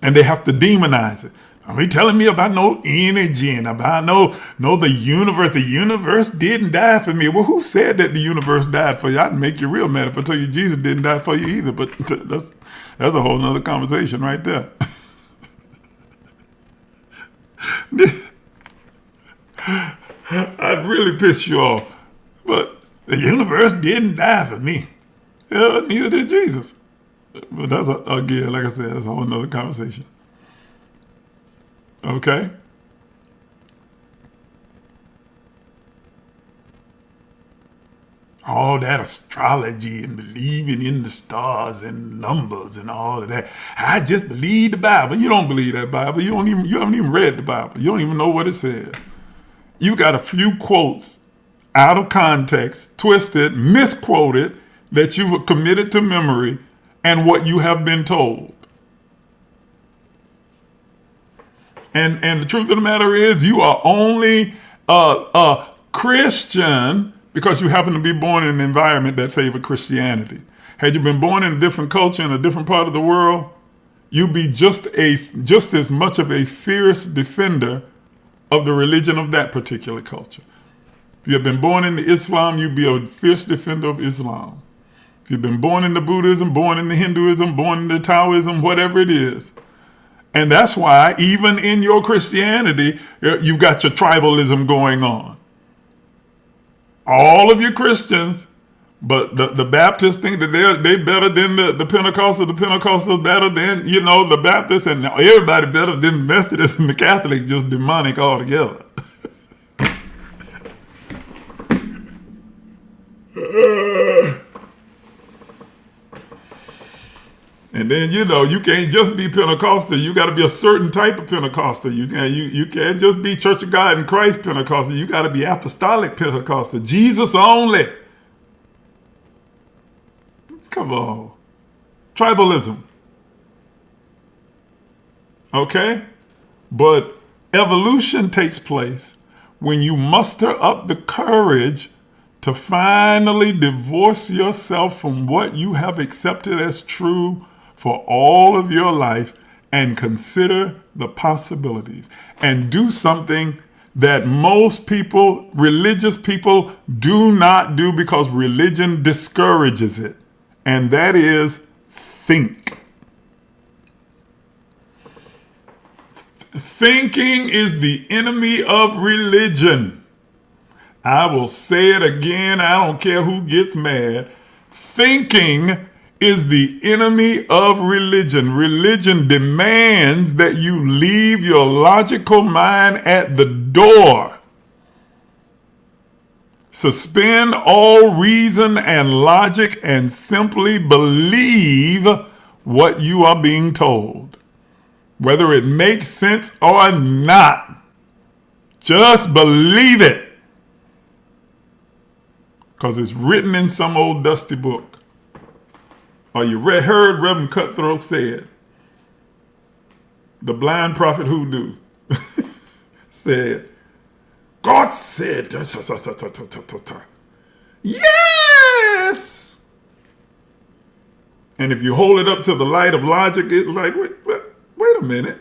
And they have to demonize it. Are you telling me about no energy and about no the universe? The universe didn't die for me. Well, who said that the universe died for you? I'd make you real mad if I tell you Jesus didn't die for you either. But that's a whole nother conversation right there. I'd really piss you off. But the universe didn't die for me. Neither did Jesus. But that's, again, like I said, that's a whole nother conversation. Okay? All that astrology and believing in the stars and numbers and all of that. I just believe the Bible. You don't believe that Bible. You haven't even read the Bible. You don't even know what it says. You got a few quotes out of context, twisted, misquoted, that you've committed to memory and what you have been told. And the truth of the matter is you are only a Christian because you happen to be born in an environment that favored Christianity. Had you been born in a different culture in a different part of the world, you'd be just as much of a fierce defender of the religion of that particular culture. If you have been born into Islam, you'd be a fierce defender of Islam. If you've been born into Buddhism, born into Hinduism, born into Taoism, whatever it is. And that's why even in your Christianity, you've got your tribalism going on. All of you Christians, but the Baptists think that they better than the Pentecostals, the Pentecostals better than, the Baptists, and everybody better than the Methodists and the Catholics, just demonic altogether. And then, you can't just be Pentecostal. You got to be a certain type of Pentecostal. You can't just be Church of God in Christ Pentecostal. You got to be apostolic Pentecostal. Jesus only. Come on. Tribalism. Okay? But evolution takes place when you muster up the courage to finally divorce yourself from what you have accepted as true for all of your life and consider the possibilities and do something that most people, religious people, do not do because religion discourages it. And that is think. Thinking is the enemy of religion. I will say it again. I don't care who gets mad. Thinking is the enemy of religion. Religion demands that you leave your logical mind at the door. Suspend all reason and logic and simply believe what you are being told, whether it makes sense or not. Just believe it, because it's written in some old dusty book. Or you heard Reverend Cutthroat said, the blind prophet hoodoo said, God said, yes. And if you hold it up to the light of logic, it's like, wait a minute.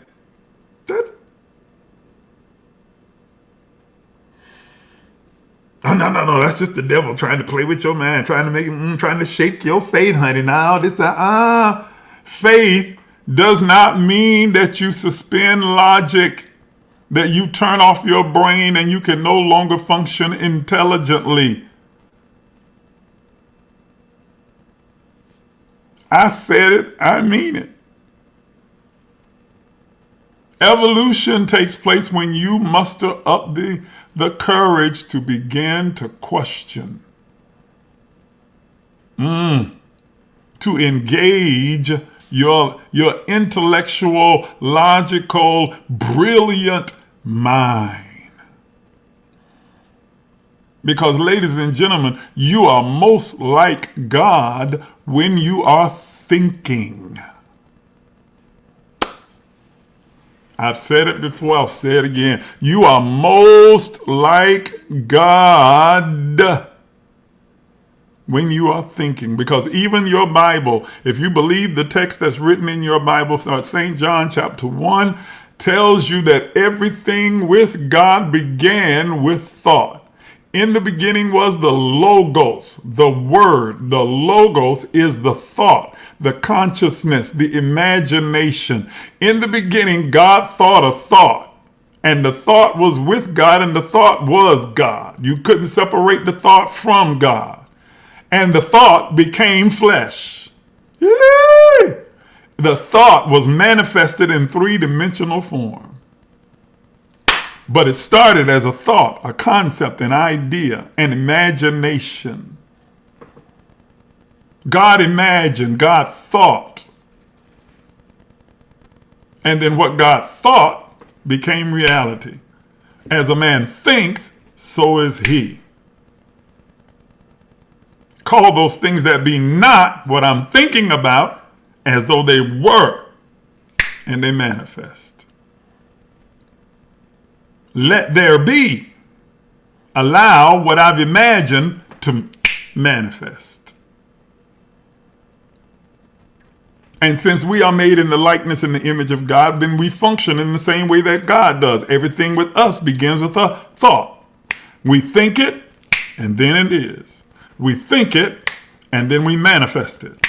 No, that's just the devil trying to play with your mind, trying to make it, trying to shake your faith, honey. Now, faith does not mean that you suspend logic, that you turn off your brain and you can no longer function intelligently. I said it, I mean it. Evolution takes place when you muster up the courage to begin to question, to engage your intellectual, logical, brilliant mind. Because, ladies and gentlemen, you are most like God when you are thinking. I've said it before, I'll say it again. You are most like God when you are thinking. Because even your Bible, if you believe the text that's written in your Bible, St. John chapter 1, tells you that everything with God began with thought. In the beginning was the Logos, the Word. The Logos is the thought, the consciousness, the imagination. In the beginning, God thought a thought, and the thought was with God, and the thought was God. You couldn't separate the thought from God. And the thought became flesh. Yay! The thought was manifested in three-dimensional form. But it started as a thought, a concept, an idea, an imagination. God imagined, God thought. And then what God thought became reality. As a man thinks, so is he. Call those things that be not what I'm thinking about as though they were, and they manifest. Let there be. Allow what I've imagined to manifest. And since we are made in the likeness and the image of God, then we function in the same way that God does. Everything with us begins with a thought. We think it, and then it is. We think it, and then we manifest it.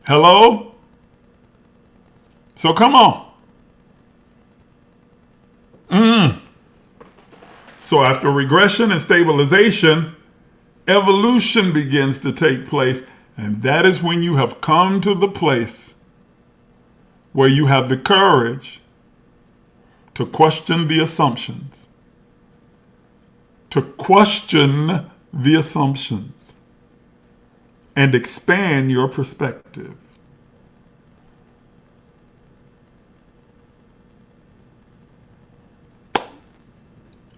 Hello? So come on. So after regression and stabilization, evolution begins to take place. And that is when you have come to the place where you have the courage to question the assumptions. To question the assumptions and expand your perspective.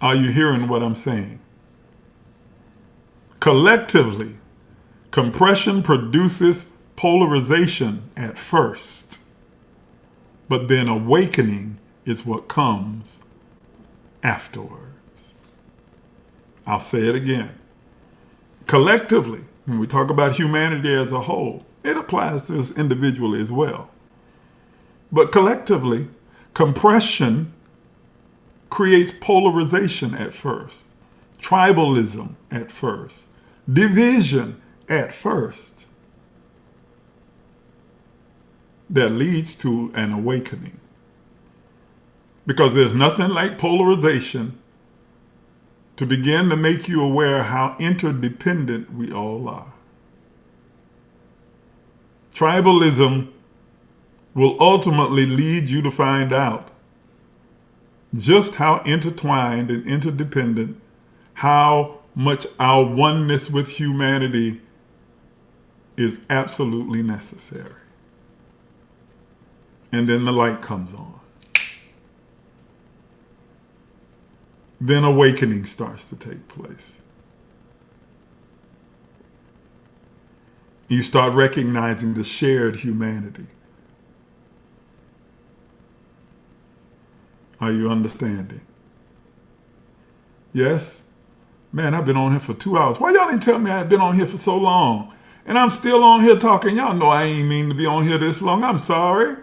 Are you hearing what I'm saying? Collectively, compression produces polarization at first, but then awakening is what comes afterwards. I'll say it again. Collectively, when we talk about humanity as a whole, it applies to us individually as well. But collectively, compression creates polarization at first, tribalism at first, division at first, that leads to an awakening. Because there's nothing like polarization to begin to make you aware how interdependent we all are. Tribalism will ultimately lead you to find out just how intertwined and interdependent, how much our oneness with humanity is absolutely necessary. And then the light comes on. Then awakening starts to take place. You start recognizing the shared humanity. Are you understanding? Yes? Man, I've been on here for 2 hours. Why y'all didn't tell me I've been on here for so long? And I'm still on here talking. Y'all know I ain't mean to be on here this long. I'm sorry.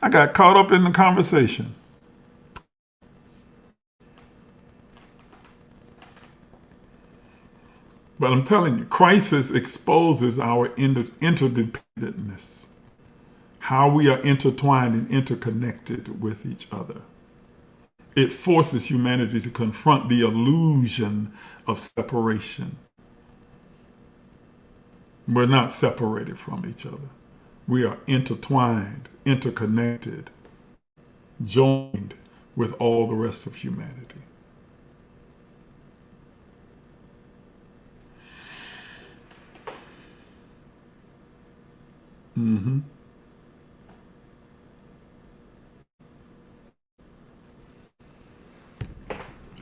I got caught up in the conversation. But I'm telling you, crisis exposes our interdependentness, how we are intertwined and interconnected with each other. It forces humanity to confront the illusion of separation. We're not separated from each other. We are intertwined, interconnected, joined with all the rest of humanity.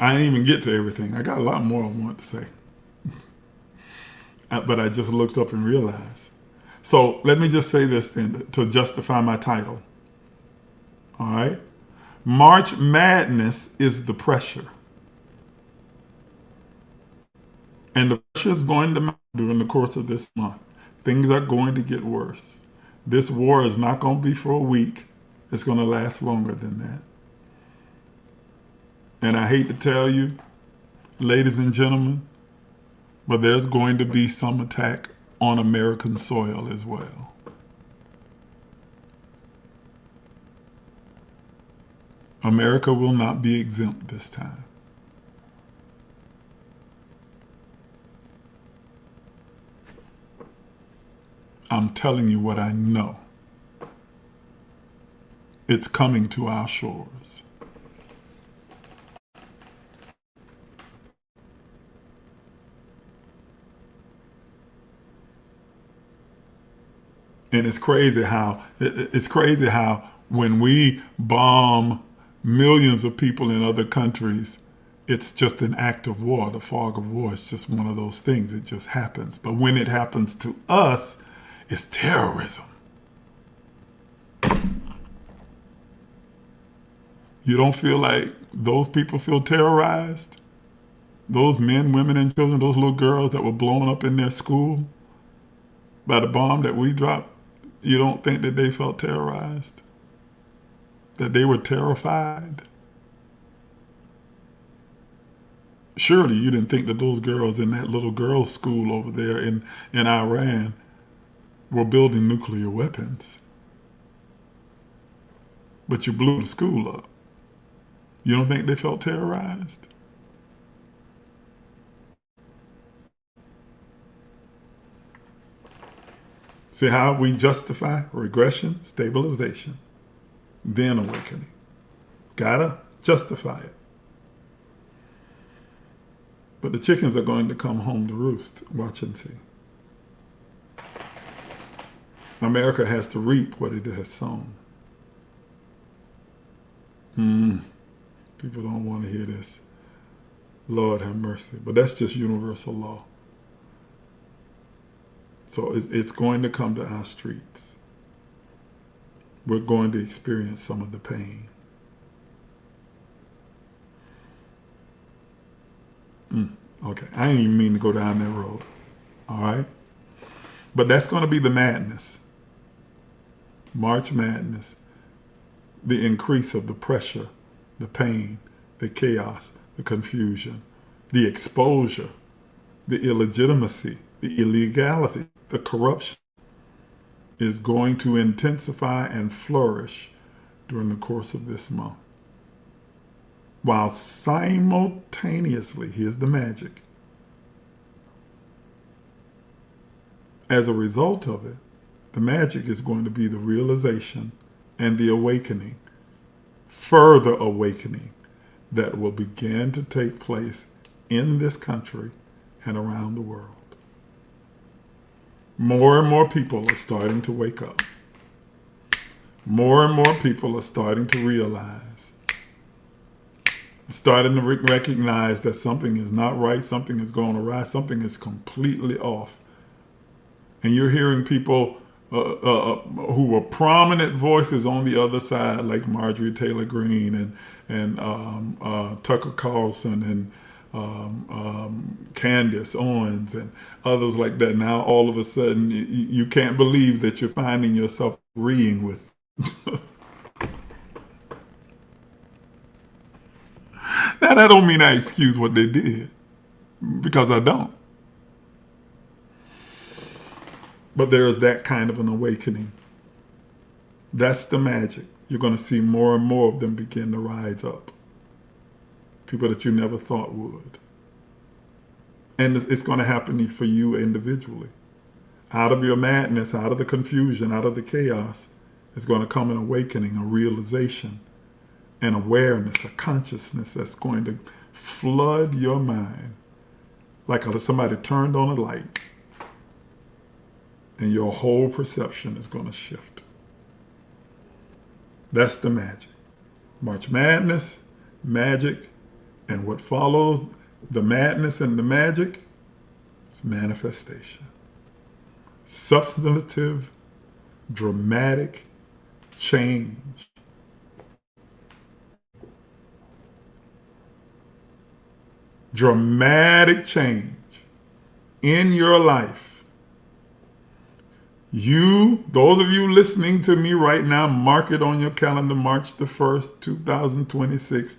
I didn't even get to everything. I got a lot more I want to say. But I just looked up and realized. So let me just say this then to justify my title. All right? March Madness is the pressure. And the pressure is going to mount during the course of this month. Things are going to get worse. This war is not going to be for a week. It's going to last longer than that. And I hate to tell you, ladies and gentlemen, but there's going to be some attack on American soil as well. America will not be exempt this time. I'm telling you what I know. It's coming to our shores. And it's crazy how when we bomb millions of people in other countries, it's just an act of war. The fog of war is just one of those things. It just happens. But when it happens to us, it's terrorism. You don't feel like those people feel terrorized? Those men, women, and children, those little girls that were blown up in their school by the bomb that we dropped, you don't think that they felt terrorized? That they were terrified? Surely you didn't think that those girls in that little girls' school over there in Iran were building nuclear weapons. But you blew the school up. You don't think they felt terrorized? See how we justify regression, stabilization, then awakening. Gotta justify it. But the chickens are going to come home to roost. Watch and see. America has to reap what it has sown. People don't want to hear this. Lord have mercy. But that's just universal law. So it's going to come to our streets. We're going to experience some of the pain. Okay, I didn't even mean to go down that road. All right? But that's going to be the madness. March Madness. The increase of the pressure, the pain, the chaos, the confusion, the exposure, the illegitimacy, the illegality, the corruption is going to intensify and flourish during the course of this month. while simultaneously, here's the magic, as a result of it, the magic is going to be the realization and the awakening, further awakening, that will begin to take place in this country and around the world. More and more people are starting to wake up. More and more people are starting to realize, starting to recognize that something is not right, something is going awry, something is completely off. And you're hearing people who were prominent voices on the other side, like Marjorie Taylor Greene and Tucker Carlson and Candace Owens and others like that. Now all of a sudden you can't believe that you're finding yourself agreeing with. Now that don't mean I excuse what they did, because I don't. But there is that kind of an awakening. That's the magic. You're going to see more and more of them begin to rise up. People that you never thought would. And it's going to happen for you individually. Out of your madness, out of the confusion, out of the chaos, is going to come an awakening, a realization, an awareness, a consciousness that's going to flood your mind like somebody turned on a light. And your whole perception is going to shift. That's the magic. March Madness, magic, and what follows the madness and the magic is manifestation. Substantive, dramatic change. Dramatic change in your life. Those of you listening to me right now, mark it on your calendar, March the 1st, 2026.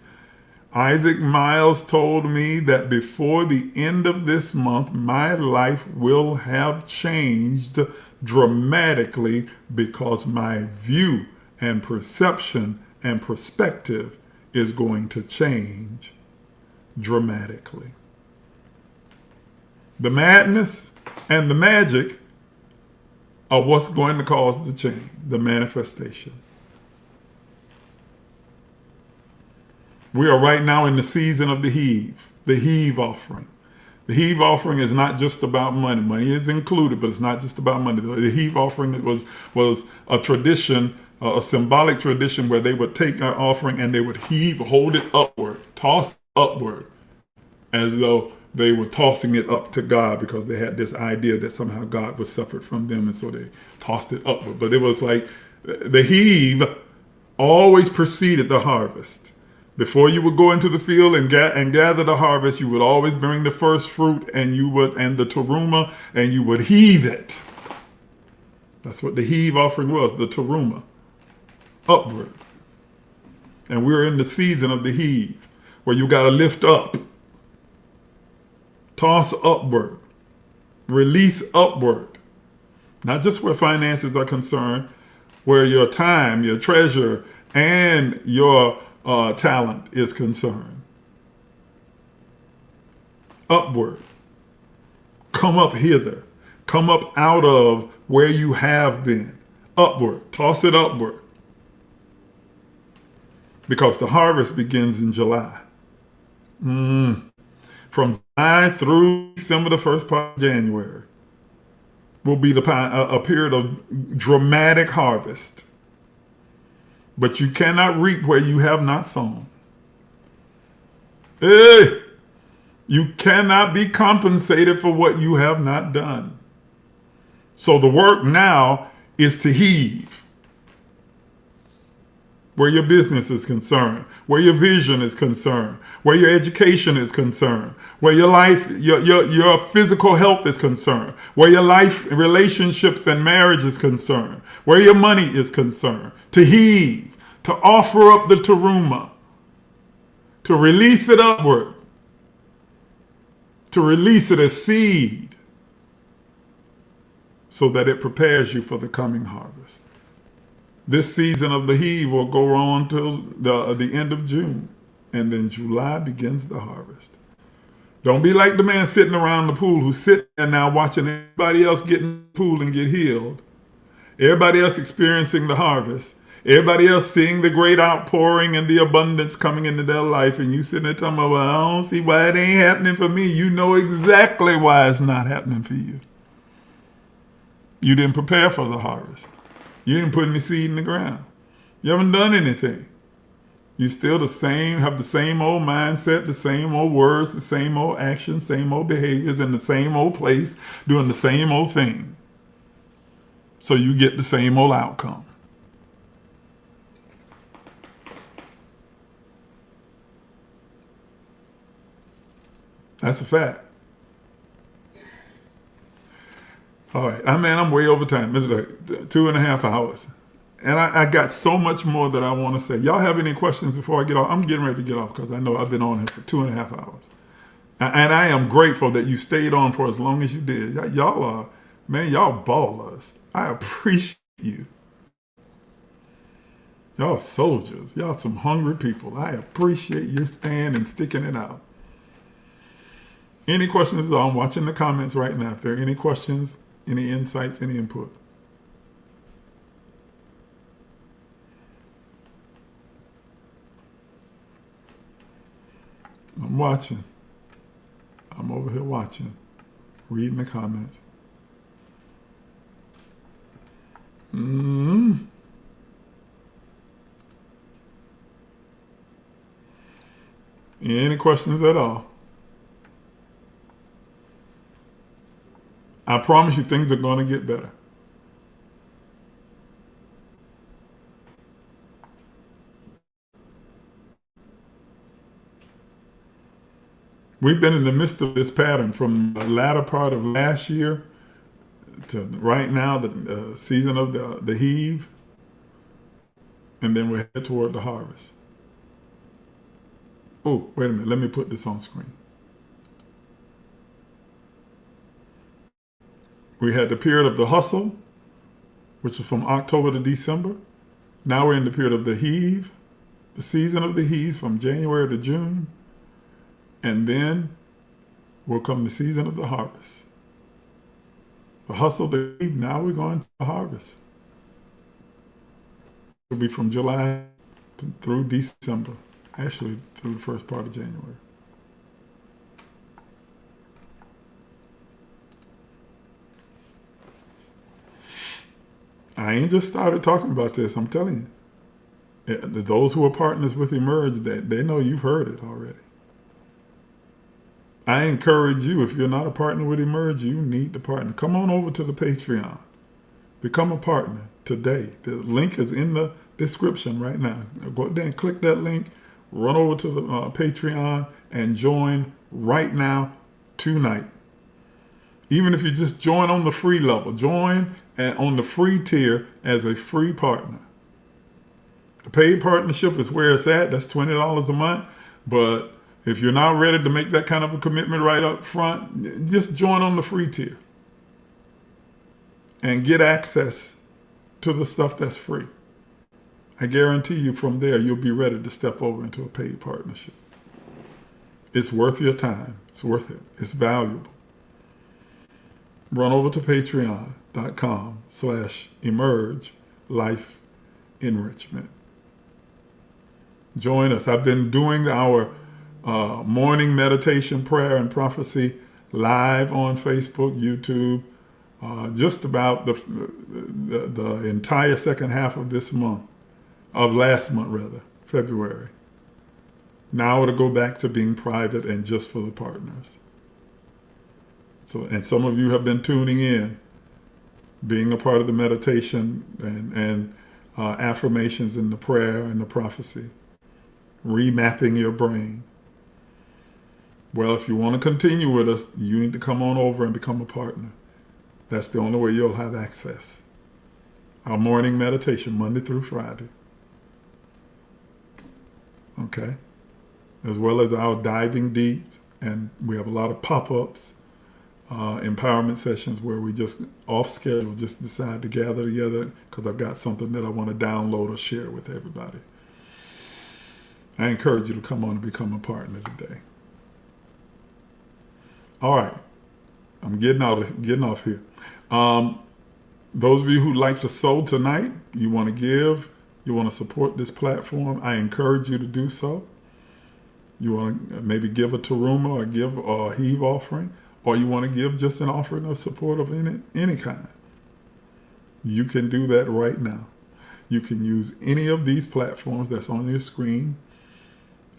Isaac Miles told me that before the end of this month, my life will have changed dramatically because my view and perception and perspective is going to change dramatically. The madness and the magic are what's going to cause the change, the manifestation. We are right now in the season of the heave offering. The heave offering is not just about money. Money is included, but it's not just about money. The heave offering was a tradition, a symbolic tradition where they would take our offering and they would hold it upward, toss it upward, as though they were tossing it up to God, because they had this idea that somehow God was separate from them, and so they tossed it upward. But it was like the heave always preceded the harvest. Before you would go into the field and gather the harvest, you would always bring the first fruit and the teruma, and you would heave it. That's what the heave offering was, the teruma, upward. And we're in the season of the heave, where you got to lift up. Toss upward, release upward. Not just where finances are concerned, where your time, your treasure, and your talent is concerned. Upward. Come up hither. Come up out of where you have been. Upward. Toss it upward. Because the harvest begins in July. From July through December, the first part of January, will be a period of dramatic harvest. But you cannot reap where you have not sown. Hey! You cannot be compensated for what you have not done. So the work now is to heave. Where your business is concerned, where your vision is concerned, where your education is concerned, where your life, your physical health is concerned, where your life, relationships, and marriage is concerned, where your money is concerned. To heave, to offer up the teruma, to release it upward, to release it as seed, so that it prepares you for the coming harvest. This season of the heave will go on till the end of June. And then July begins the harvest. Don't be like the man sitting around the pool who's sitting there now watching everybody else get in the pool and get healed. Everybody else experiencing the harvest. Everybody else seeing the great outpouring and the abundance coming into their life. And you sitting there talking about, well, I don't see why it ain't happening for me. You know exactly why it's not happening for you. You didn't prepare for the harvest. You didn't put any seed in the ground. You haven't done anything. You still the same, have the same old mindset, the same old words, the same old actions, same old behaviors in the same old place, doing the same old thing. So you get the same old outcome. That's a fact. All right. I'm way over time. It's like 2.5 hours. And I got so much more that I want to say. Y'all have any questions before I get off? I'm getting ready to get off because I know I've been on here for 2.5 hours. And I am grateful that you stayed on for as long as you did. Y'all are, man, y'all ballers. I appreciate you. Y'all soldiers. Y'all some hungry people. I appreciate your stand and sticking it out. Any questions? I'm watching the comments right now. If there are any questions, any insights, any input. I'm watching. I'm over here watching, reading the comments. Any questions at all? I promise you things are going to get better. We've been in the midst of this pattern from the latter part of last year to right now, the season of the heave, and then we're headed toward the harvest. Oh, wait a minute. Let me put this on screen. We had the period of the hustle, which was from October to December. Now we're in the period of the heave, the season of the heave from January to June. And then will come the season of the harvest. The hustle, the heave, now we're going to the harvest. It'll be from July through December, actually through the first part of January. I ain't just started talking about this, I'm telling you. Those who are partners with Emerge, they know you've heard it already. I encourage you, if you're not a partner with Emerge, you need to partner. Come on over to the Patreon. Become a partner today. The link is in the description right now. Go there and click that link, run over to the Patreon and join right now, tonight. Even if you just join on the free level, join on the free tier as a free partner. The paid partnership is where it's at. That's $20 a month. But if you're not ready to make that kind of a commitment right up front, just join on the free tier and get access to the stuff that's free. I guarantee you from there, you'll be ready to step over into a paid partnership. It's worth your time. It's worth it. It's valuable. Run over to patreon.com/emergelifeenrichment. Join us. I've been doing our morning meditation, prayer, and prophecy live on Facebook, YouTube, just about the entire second half of this month, of last month rather, February. Now it'll go back to being private and just for the partners. So, and some of you have been tuning in, being a part of the meditation and affirmations in the prayer and the prophecy, remapping your brain. Well, if you want to continue with us, you need to come on over and become a partner. That's the only way you'll have access. Our morning meditation, Monday through Friday. Okay? As well as our diving deeps, and we have a lot of pop-ups, empowerment sessions where we just off schedule, just decide to gather together because I've got something that I want to download or share with everybody. I encourage you to come on and become a partner today. All right. I'm getting off here. Those of you who like to sow tonight, you want to give, you want to support this platform, I encourage you to do so. You want to maybe give a teruma or give a heave offering, or you want to give just an offering of support of any kind. You can do that right now. You can use any of these platforms that's on your screen.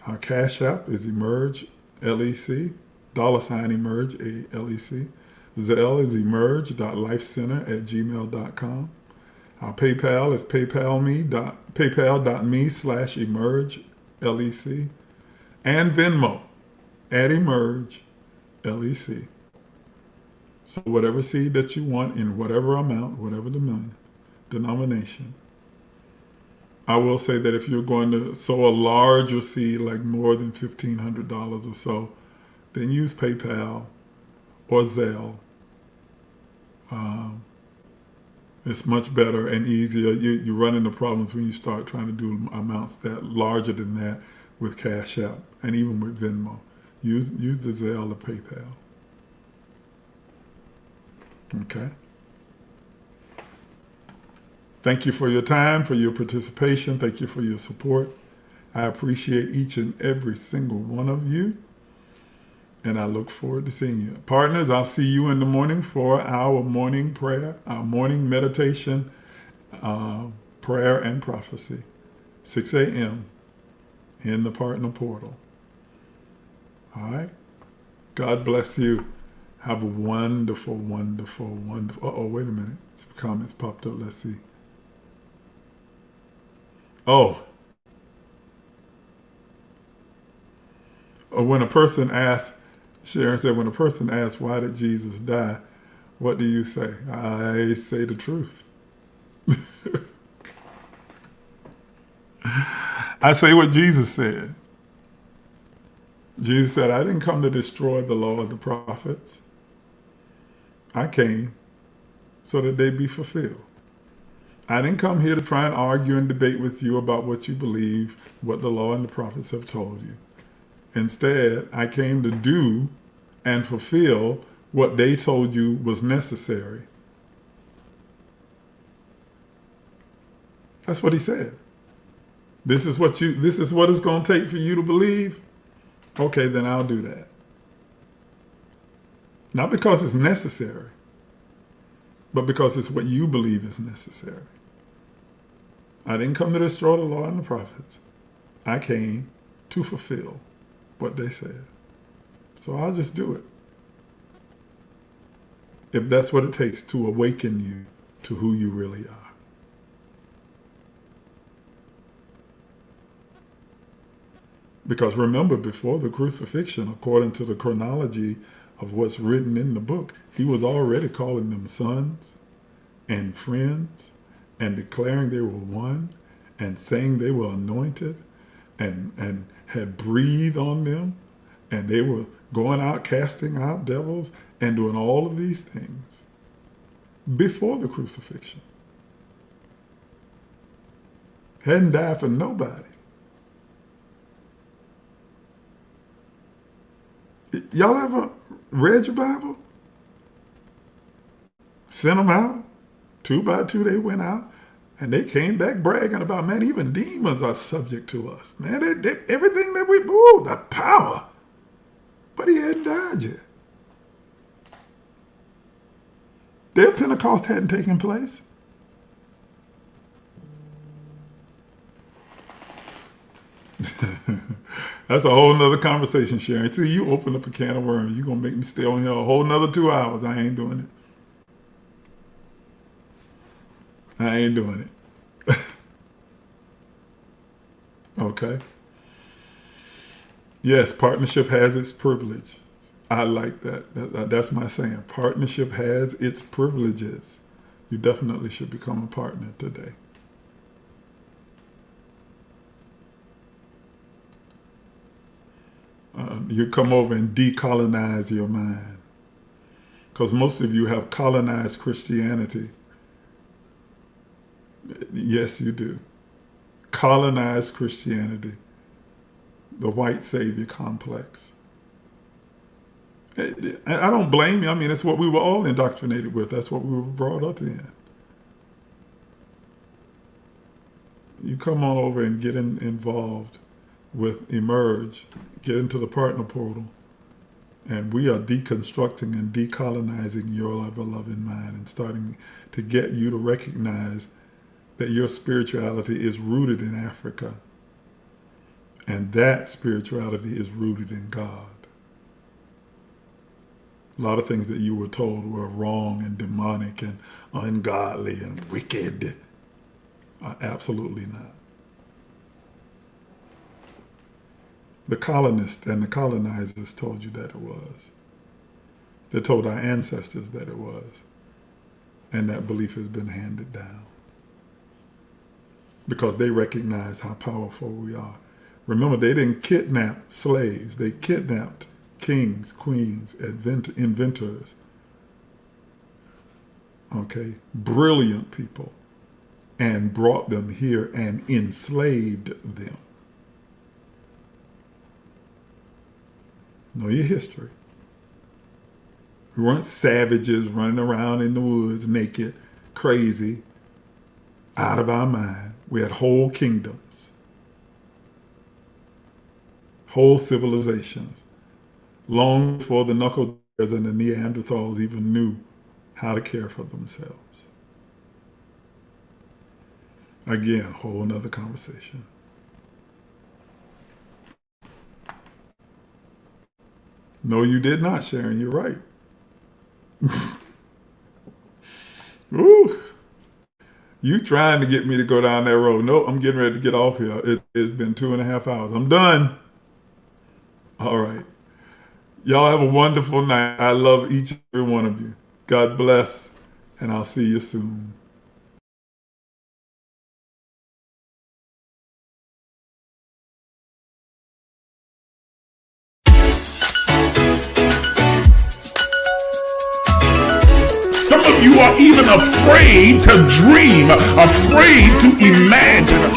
Our Cash App is emergelec, $emerge, A-L-E-C. Zelle is emerge.lifecenter@gmail.com. Our PayPal is paypal.me/emergelec. And Venmo @emergelec. So whatever seed that you want in whatever amount, whatever denomination. I will say that if you're going to sow a larger seed, like more than $1,500 or so, then use PayPal or Zelle. It's much better and easier. You run into problems when you start trying to do amounts that larger than that with Cash App and even with Venmo. Use the Zelle or PayPal. Okay. Thank you for your time, for your participation. Thank you for your support. I appreciate each and every single one of you. And I look forward to seeing you. Partners, I'll see you in the morning for our morning prayer, our morning meditation, prayer and prophecy. 6 a.m. in the partner portal. All right? God bless you. Have a wonderful, wonderful, wonderful... Uh-oh, wait a minute. Some comments popped up. Let's see. Oh. When a person asks, Sharon said, when a person asks, why did Jesus die? What do you say? I say the truth. I say what Jesus said. Jesus said, I didn't come to destroy the law of the prophets. I came so that they be fulfilled. I didn't come here to try and argue and debate with you about what you believe, what the law and the prophets have told you. Instead, I came to do and fulfill what they told you was necessary. That's what he said. This is what it's going to take for you to believe. Okay, then I'll do that. Not because it's necessary, but because it's what you believe is necessary. I didn't come to destroy the law and the prophets. I came to fulfill what they said. So I'll just do it. If that's what it takes to awaken you to who you really are. Because remember, before the crucifixion, according to the chronology of what's written in the book, he was already calling them sons and friends and declaring they were one and saying they were anointed and had breathed on them, and they were going out casting out devils and doing all of these things before the crucifixion. Hadn't died for nobody. Y'all ever read your Bible? Sent them out. 2 by 2 they went out. And they came back bragging about, man, even demons are subject to us. Man, everything that we do, the power. But he hadn't died yet. Their Pentecost hadn't taken place. That's a whole nother conversation, Sharon. See, you open up a can of worms. You're going to make me stay on here a whole nother 2 hours. I ain't doing it. I ain't doing it. Okay. Yes, partnership has its privilege. I like that. That's my saying. Partnership has its privileges. You definitely should become a partner today. You come over and decolonize your mind. Because most of you have colonized Christianity. Yes, you do. Colonized Christianity. the white savior complex. I don't blame you. I mean, that's what we were all indoctrinated with. That's what we were brought up in. You come on over and get involved with Emerge, get into the partner portal, and we are deconstructing and decolonizing your ever-loving mind and starting to get you to recognize that your spirituality is rooted in Africa, and that spirituality is rooted in God. A lot of things that you were told were wrong and demonic and ungodly and wicked are absolutely not. The colonists and the colonizers told you that it was. They told our ancestors that it was. And that belief has been handed down. Because they recognize how powerful we are. Remember, they didn't kidnap slaves. They kidnapped kings, queens, inventors. Okay, brilliant people. And brought them here and enslaved them. Know your history. We weren't savages running around in the woods naked, crazy, out of our mind. We had whole kingdoms, whole civilizations, long before the knuckle bears and the Neanderthals even knew how to care for themselves. Again, whole nother conversation. No, you did not, Sharon. You're right. Ooh. You trying to get me to go down that road. No, I'm getting ready to get off here. It's been 2.5 hours. I'm done. All right. Y'all have a wonderful night. I love each and every one of you. God bless, and I'll see you soon. Some of you are even afraid to dream, afraid to imagine.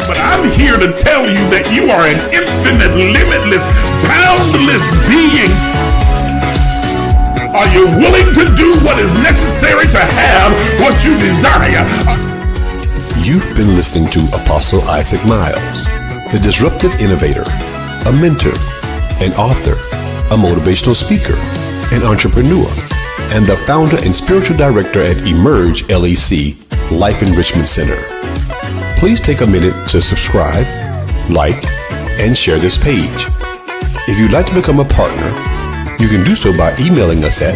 But I'm here to tell you that you are an infinite, limitless, boundless being. Are you willing to do what is necessary to have what you desire? You've been listening to Apostle Isaac Miles, the disruptive innovator, a mentor, an author, a motivational speaker, an entrepreneur, and the founder and spiritual director at emergelec Life Enrichment Center. Please take a minute to subscribe, like, and share this page. If you'd like to become a partner, you can do so by emailing us at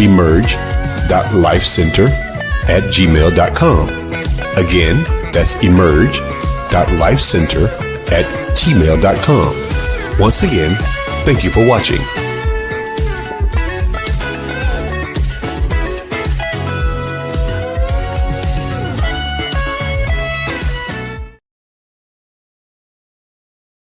emerge.lifecenter@gmail.com. Again, that's emerge.lifecenter@gmail.com. Once again, thank you for watching.